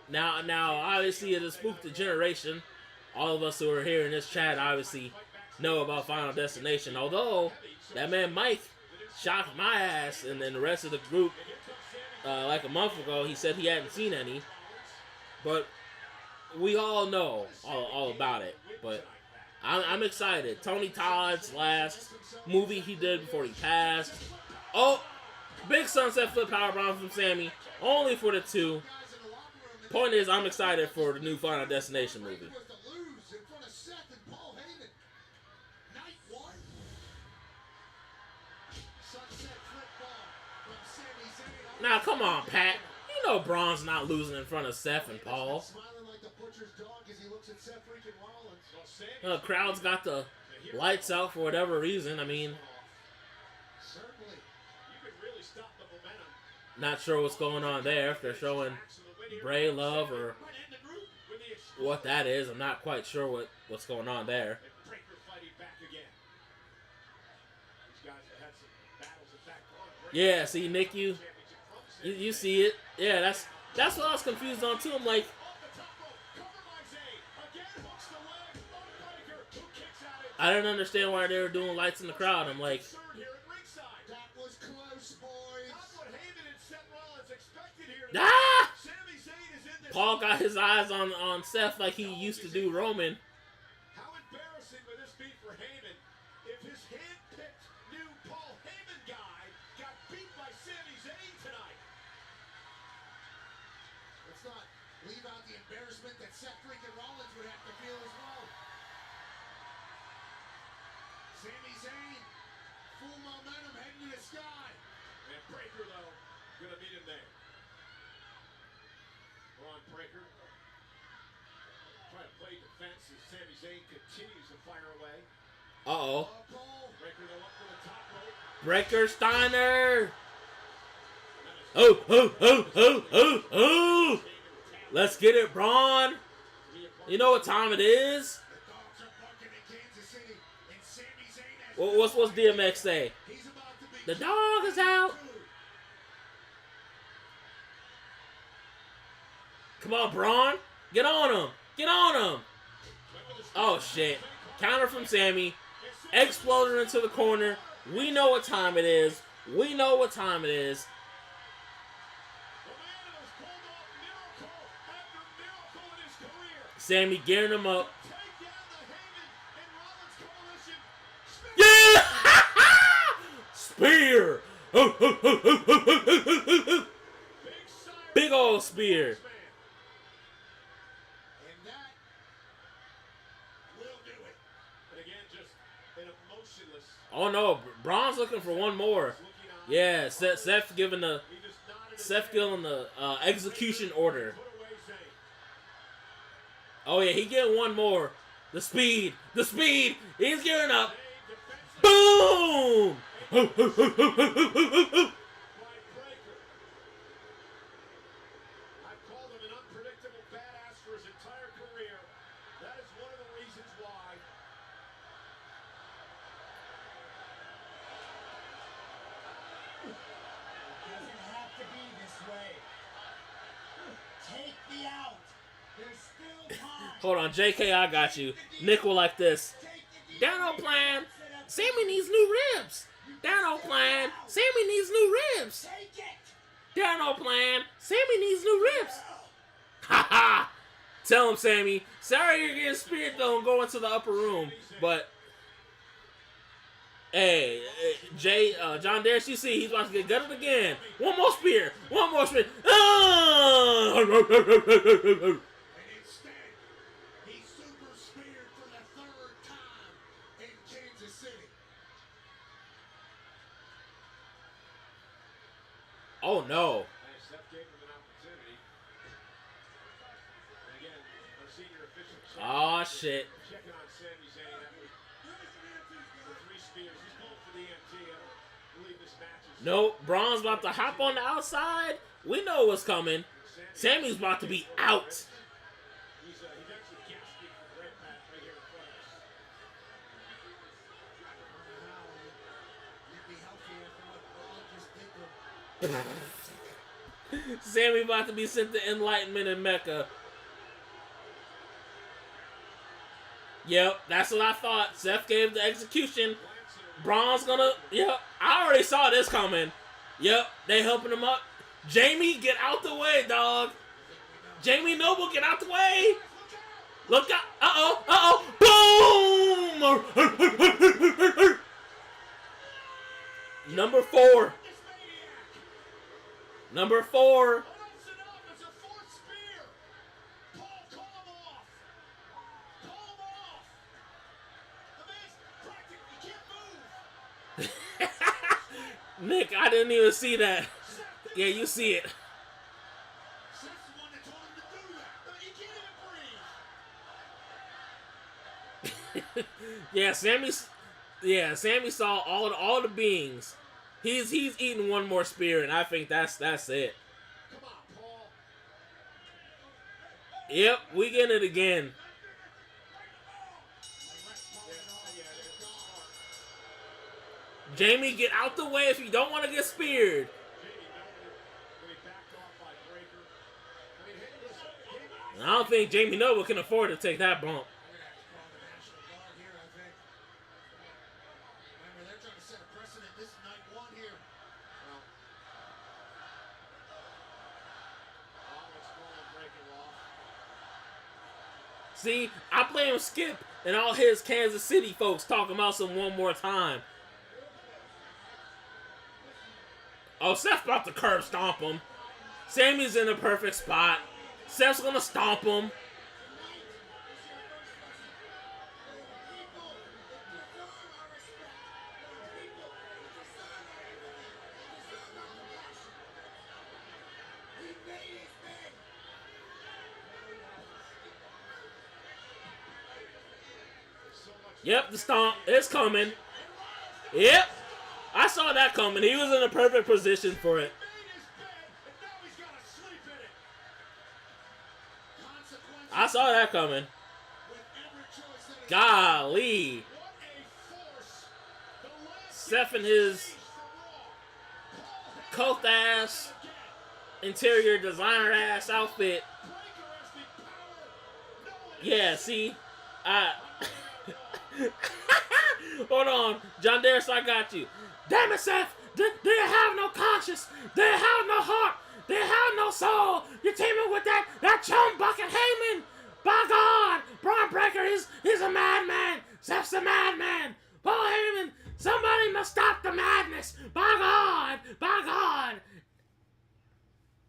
Now, obviously it has spooked the generation. All of us who are here in this chat obviously know about Final Destination. Although, that man Mike shocked my ass and then the rest of the group like a month ago. He said he hadn't seen any. But we all know all about it. But I'm excited. Tony Todd's last movie he did before he passed. Oh! Big sunset flip powerbomb from Sammy. Only for the 2. Point is, I'm excited for the new Final Destination movie. Now, come on, Pat. You know Bron's not losing in front of Seth and Paul. The crowd's got the lights out for whatever reason. I mean, not sure what's going on there. If they're showing Bray love or what that is, I'm not quite sure what's going on there. Yeah, see, Nick, you see it. Yeah, that's what I was confused on too. I'm like, I didn't understand why they were doing lights in the crowd. I'm like, That was close, boys. That's what Heyman and Seth Rollins expected here. ah! Sami Zayn is in this. Paul got his eyes on Seth like he used to do Roman. How embarrassing would this be for Heyman if his hand-picked new Paul Heyman guy got beat by Sami Zayn tonight? Let's not leave out the embarrassment that Seth freaking Rollins would have to feel as well. Sami Zayn, full momentum heading to the sky. And Breaker, though, gonna meet him there. Ron Breaker trying to play defense as Sami Zayn continues to fire away. Uh-oh. Breaker, though, up for the top rope. Breaker Steiner. Oh. Let's get it, Bron. You know what time it is? What's DMX say? The dog is out. Come on, Bron. Get on him. Get on him. Oh, shit. Counter from Sammy. Exploded into the corner. We know what time it is. We know what time it is. Sammy gearing him up. Yeah! Spear! Big old spear. And that will do it. And again, just an emotionless. Oh no, Bron's looking for one more. Yeah, Seth giving the execution order. Oh yeah, he getting one more. The speed. He's gearing up. Boom! I've called him an unpredictable badass for his entire career. That is one of the reasons why. It doesn't have to be this way. Take me out. There's still time. Hold on, JK, I got you. Nick will like this. Down plan. Sammy needs new ribs. Down plan. Sammy needs new ribs. Down plan. Sammy needs new ribs. Ha ha. Tell him, Sammy. Sorry you're getting speared though and going to the upper room. But hey, John Darius, you see he's about to get gutted again. One more spear. Ah! And instead, he super speared for the third time in Kansas City. Oh no. Seth gave him an opportunity. And again, our senior official Oh shit. checking on Sami Zayn after the 3 spears. He's going for the EMT. I don't believe this match is. Nope, Braun's about to hop on the outside. We know what's coming. Sammy's about to be out. He's actually gasping for breath right here in front of us. You'd be healthy after what Braun just did to him. Sammy about to be sent to Enlightenment in Mecca. Yep, that's what I thought. Seth gave the execution. Braun's gonna... Yep, I already saw this coming. Yep, they helping him up. Jamie, get out the way, dog. Jamie Noble, get out the way. Look out. Uh-oh. Boom! Number 4. Number 4. It's a 4th spear. Paul, call him off. Call him off. The man's practically can't move. Nick, I didn't even see that. Yeah, you see it. Seth's the one that told him to do that. He can't even breathe. Sammy saw all the beings. He's eating one more spear, and I think that's it. Come on, Paul. Yep, we getting it again. Jamie, get out the way if you don't want to get speared. I don't think Jamie Noble can afford to take that bump. See, I blame Skip and all his Kansas City folks talking about some one more time. Oh, Seth's about to curb stomp him. Sammy's in the perfect spot. Seth's gonna stomp him. Yep, the stomp is coming. Yep, I saw that coming. He was in a perfect position for it. I saw that coming. Golly. Seth and his cult ass, interior designer ass outfit. Yeah, see? Hold on. John Darius, I got you. Damn it, Seth. They have no conscience. They have no heart. They have no soul. You're teaming with that chum bucket Heyman. By God, Braun Breaker he's a madman. Seth's a madman. Paul Heyman, somebody must stop the madness. By God, by God.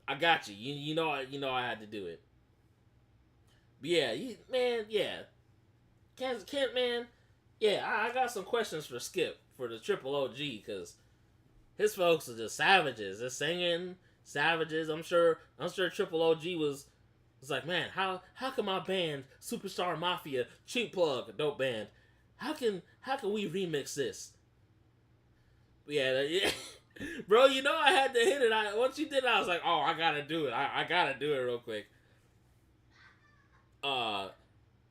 I got you. You know I had to do it. But yeah, man, yeah. Kent, man, yeah, I got some questions for Skip for the Triple OG because his folks are just savages. They're singing savages. I'm sure Triple OG was like, man, how can my band Superstar Mafia, cheap plug, dope band, how can we remix this? But yeah, bro, you know I had to hit it. Once you did it, I was like, oh, I gotta do it. I gotta do it real quick.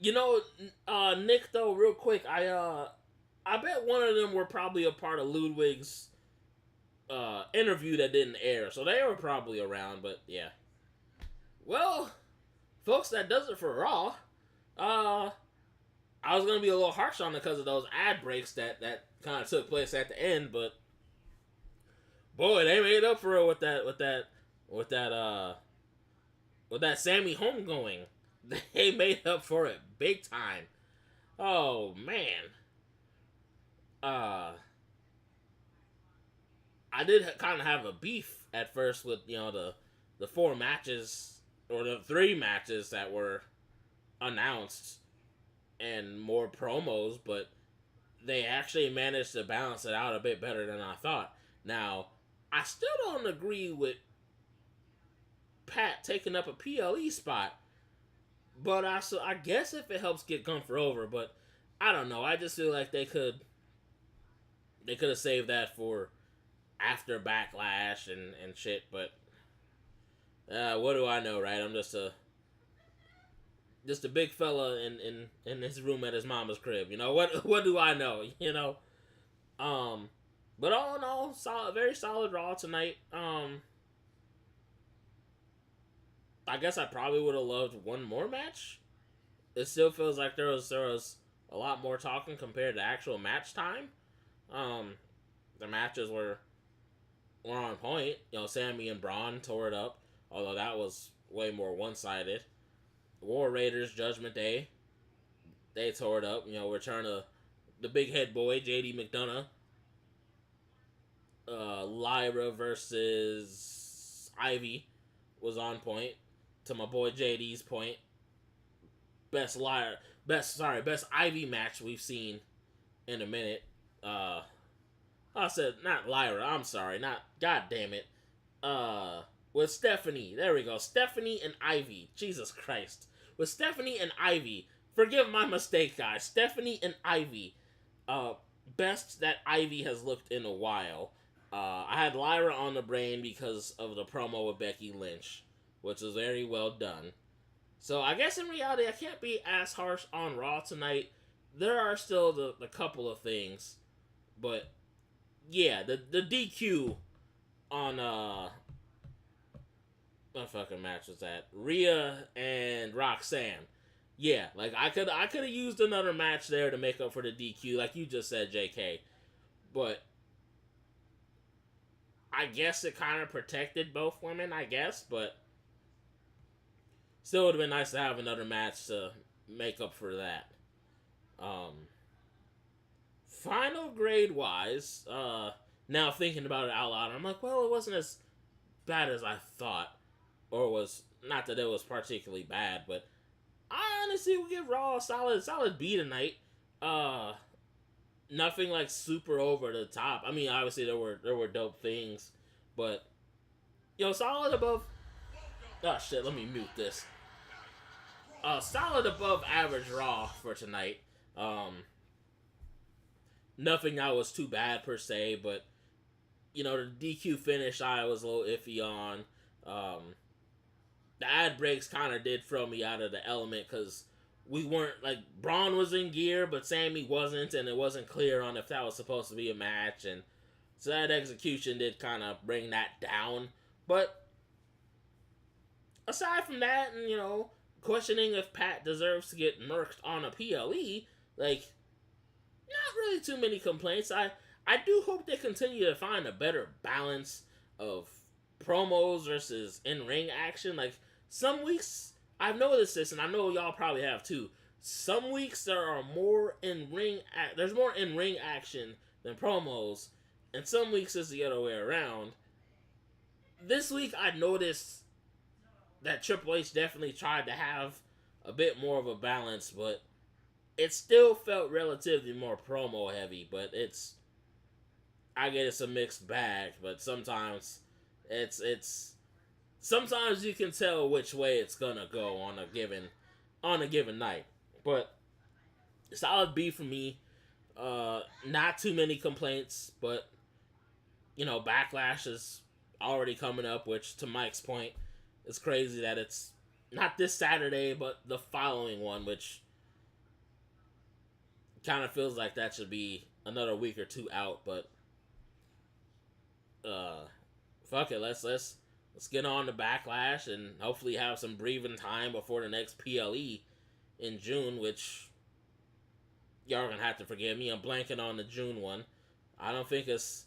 You know, Nick, though, real quick, I bet one of them were probably a part of Ludwig's interview that didn't air, so they were probably around, but yeah. Well, folks, that does it for Raw. I was gonna be a little harsh on it because of those ad breaks that kind of took place at the end, but boy, they made up for it with that Sammy homegoing. They made up for it big time. Oh, man. I did kind of have a beef at first with, the 4 matches, or the 3 matches that were announced and more promos, but they actually managed to balance it out a bit better than I thought. Now, I still don't agree with Pat taking up a PLE spot. But I guess if it helps get Gunther over, but I don't know. I just feel like they could have saved that for after Backlash and shit. But what do I know, right? I'm just a big fella in his room at his mama's crib. What do I know? But all in all, very solid Raw tonight. I guess I probably would have loved one more match. It still feels like there was a lot more talking compared to actual match time. The matches were on point. Sammy and Bron tore it up, although that was way more one-sided. War Raiders Judgment Day, they tore it up. Return of the big head boy JD McDonough. Lyra versus Ivy was on point. To my boy JD's point, best Ivy match we've seen in a minute. I said not Lyra. I'm sorry, not. God damn it. With Stephanie, there we go. Stephanie and Ivy. Jesus Christ. With Stephanie and Ivy. Forgive my mistake, guys. Stephanie and Ivy. Best that Ivy has looked in a while. I had Lyra on the brain because of the promo with Becky Lynch, which was very well done. So I guess in reality, I can't be as harsh on Raw tonight. There are still the couple of things, but yeah, the DQ on what fucking match was that? Rhea and Roxanne. Yeah, like I could have used another match there to make up for the DQ, like you just said, JK. But I guess it kind of protected both women, I guess, but still would have been nice to have another match to make up for that. Final grade wise, now thinking about it out loud, I'm like, well, it wasn't as bad as I thought, or was not that it was particularly bad, but I honestly would give Raw a solid B tonight. Nothing like super over the top. I mean, obviously there were dope things, but solid above. Oh shit, let me mute this. Solid above average Raw for tonight. Nothing that was too bad per se, but the DQ finish I was a little iffy on. The ad breaks kind of did throw me out of the element because we weren't, like, Bron was in gear, but Sammy wasn't, and it wasn't clear on if that was supposed to be a match, and so that execution did kind of bring that down. But aside from that, and, questioning if Pat deserves to get murked on a PLE, like, not really too many complaints. I do hope they continue to find a better balance of promos versus in-ring action. Like, some weeks, I've noticed this, and I know y'all probably have too. Some weeks there's more in-ring action than promos, and some weeks it's the other way around. This week I noticed that Triple H definitely tried to have a bit more of a balance, but it still felt relatively more promo heavy. But I get it's a mixed bag, but sometimes sometimes you can tell which way it's gonna go on a given night. But solid B for me. Not too many complaints, but Backlash is already coming up, which to Mike's point, it's crazy that it's not this Saturday, but the following one, which kind of feels like that should be another week or two out. But fuck it, let's get on to Backlash and hopefully have some breathing time before the next PLE in June, which y'all are gonna have to forgive me. I'm blanking on the June one. I don't think is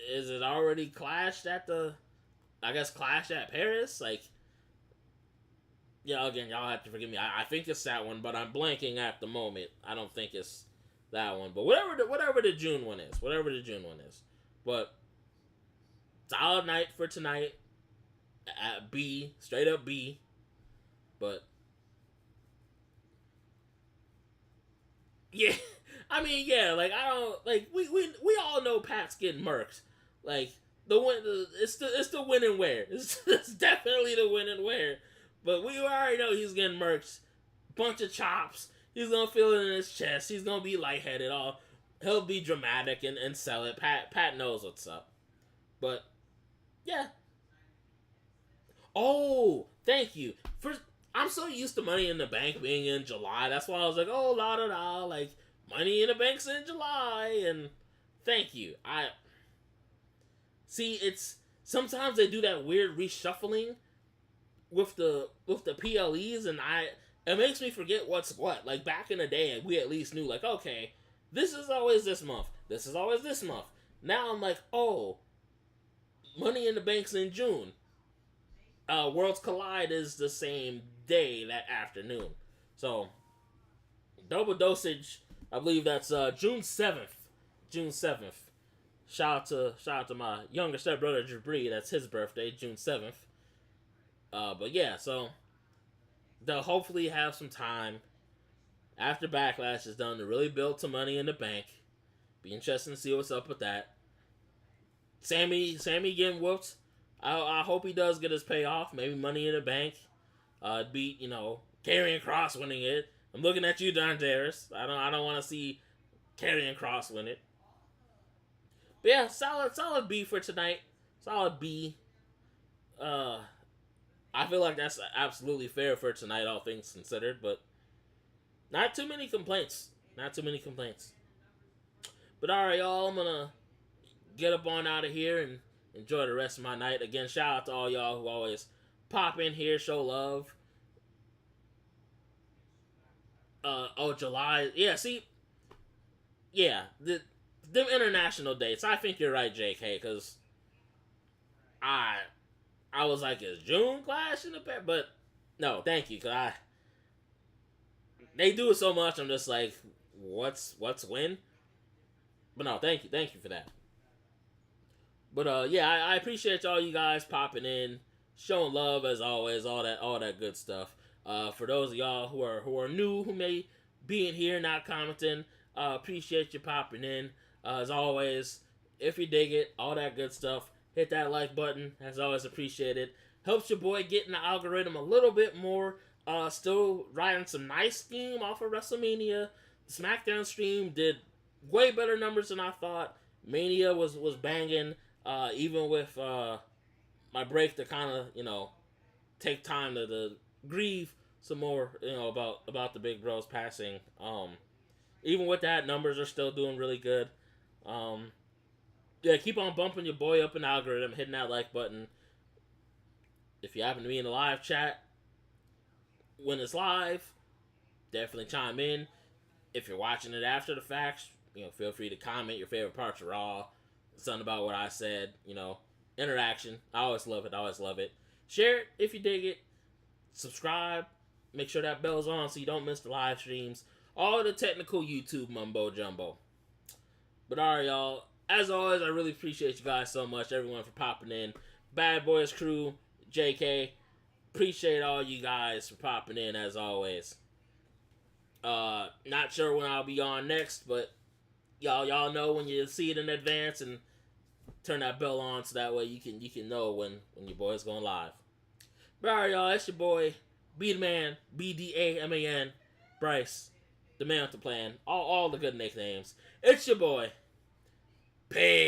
it already clashed at Clash at Perez? Like, yeah, again, y'all have to forgive me. I think it's that one, but I'm blanking at the moment. I don't think it's that one. But whatever the June one is. But solid night for tonight. At B. Straight up B. But yeah. I mean, yeah, like, I don't, like, we all know Pat's getting murked. Like, it's the win and wear. It's definitely the win and wear. But we already know he's getting murked. Bunch of chops. He's gonna feel it in his chest. He's gonna be lightheaded. He'll be dramatic and sell it. Pat knows what's up. But yeah. Oh, thank you. I'm so used to Money in the Bank being in July. That's why I was like, oh, la da da, like, Money in the Bank's in July, and thank you. It's sometimes they do that weird reshuffling with the PLEs, and it makes me forget what's what. Like, back in the day, we at least knew, like, okay, this is always this month. This is always this month. Now I'm like, oh, Money in the Bank's in June. Worlds Collide is the same day, that afternoon. So, double dosage. I believe that's June 7th. June 7th. Shout out to my younger stepbrother Jabri. That's his birthday, June 7th. But yeah, so they'll hopefully have some time after Backlash is done to really build some Money in the Bank. Be interesting to see what's up with that. Sammy getting whooped. I hope he does get his payoff. Maybe Money in the Bank. Beat, Karrion Kross winning it. I'm looking at you, Don Darius. I don't want to see Karrion Kross win it. But yeah, solid B for tonight. Solid B. I feel like that's absolutely fair for tonight, all things considered. But not too many complaints. But alright, y'all, I'm gonna get up on out of here and enjoy the rest of my night. Again, shout out to all y'all who always pop in here, show love. July. Yeah, see, yeah, them international dates. I think you're right, JK, because I was like, is June Clash in the pair? But no, thank you, because they do it so much. I'm just like, what's when? But no, thank you for that. But yeah, I appreciate all you guys popping in, showing love as always, all that good stuff. For those of y'all who are new, who may be in here not commenting, appreciate you popping in. As always, if you dig it, all that good stuff, hit that like button. As always, appreciated. Helps your boy get in the algorithm a little bit more. Still riding some nice steam off of WrestleMania. The SmackDown stream did way better numbers than I thought. Mania was banging. Even with my break to kind of, take time to grieve some more, about the big bros passing. Even with that, numbers are still doing really good. Yeah, keep on bumping your boy up in the algorithm, hitting that like button. If you happen to be in the live chat when it's live, definitely chime in. If you're watching it after the fact, feel free to comment your favorite parts of Raw. Something about what I said, interaction. I always love it. Share it if you dig it. Subscribe. Make sure that bell's on so you don't miss the live streams. All the technical YouTube mumbo jumbo. But alright, y'all. As always, I really appreciate you guys so much. Everyone for popping in. Bad Boys crew, JK. Appreciate all you guys for popping in as always. Not sure when I'll be on next, but y'all know when you see it in advance and turn that bell on so that way you can know when your boy's going live. But alright, y'all, it's your boy, BDaMan, BDaMan, Bryce, the man with the plan, all the good nicknames. It's your boy. Peace.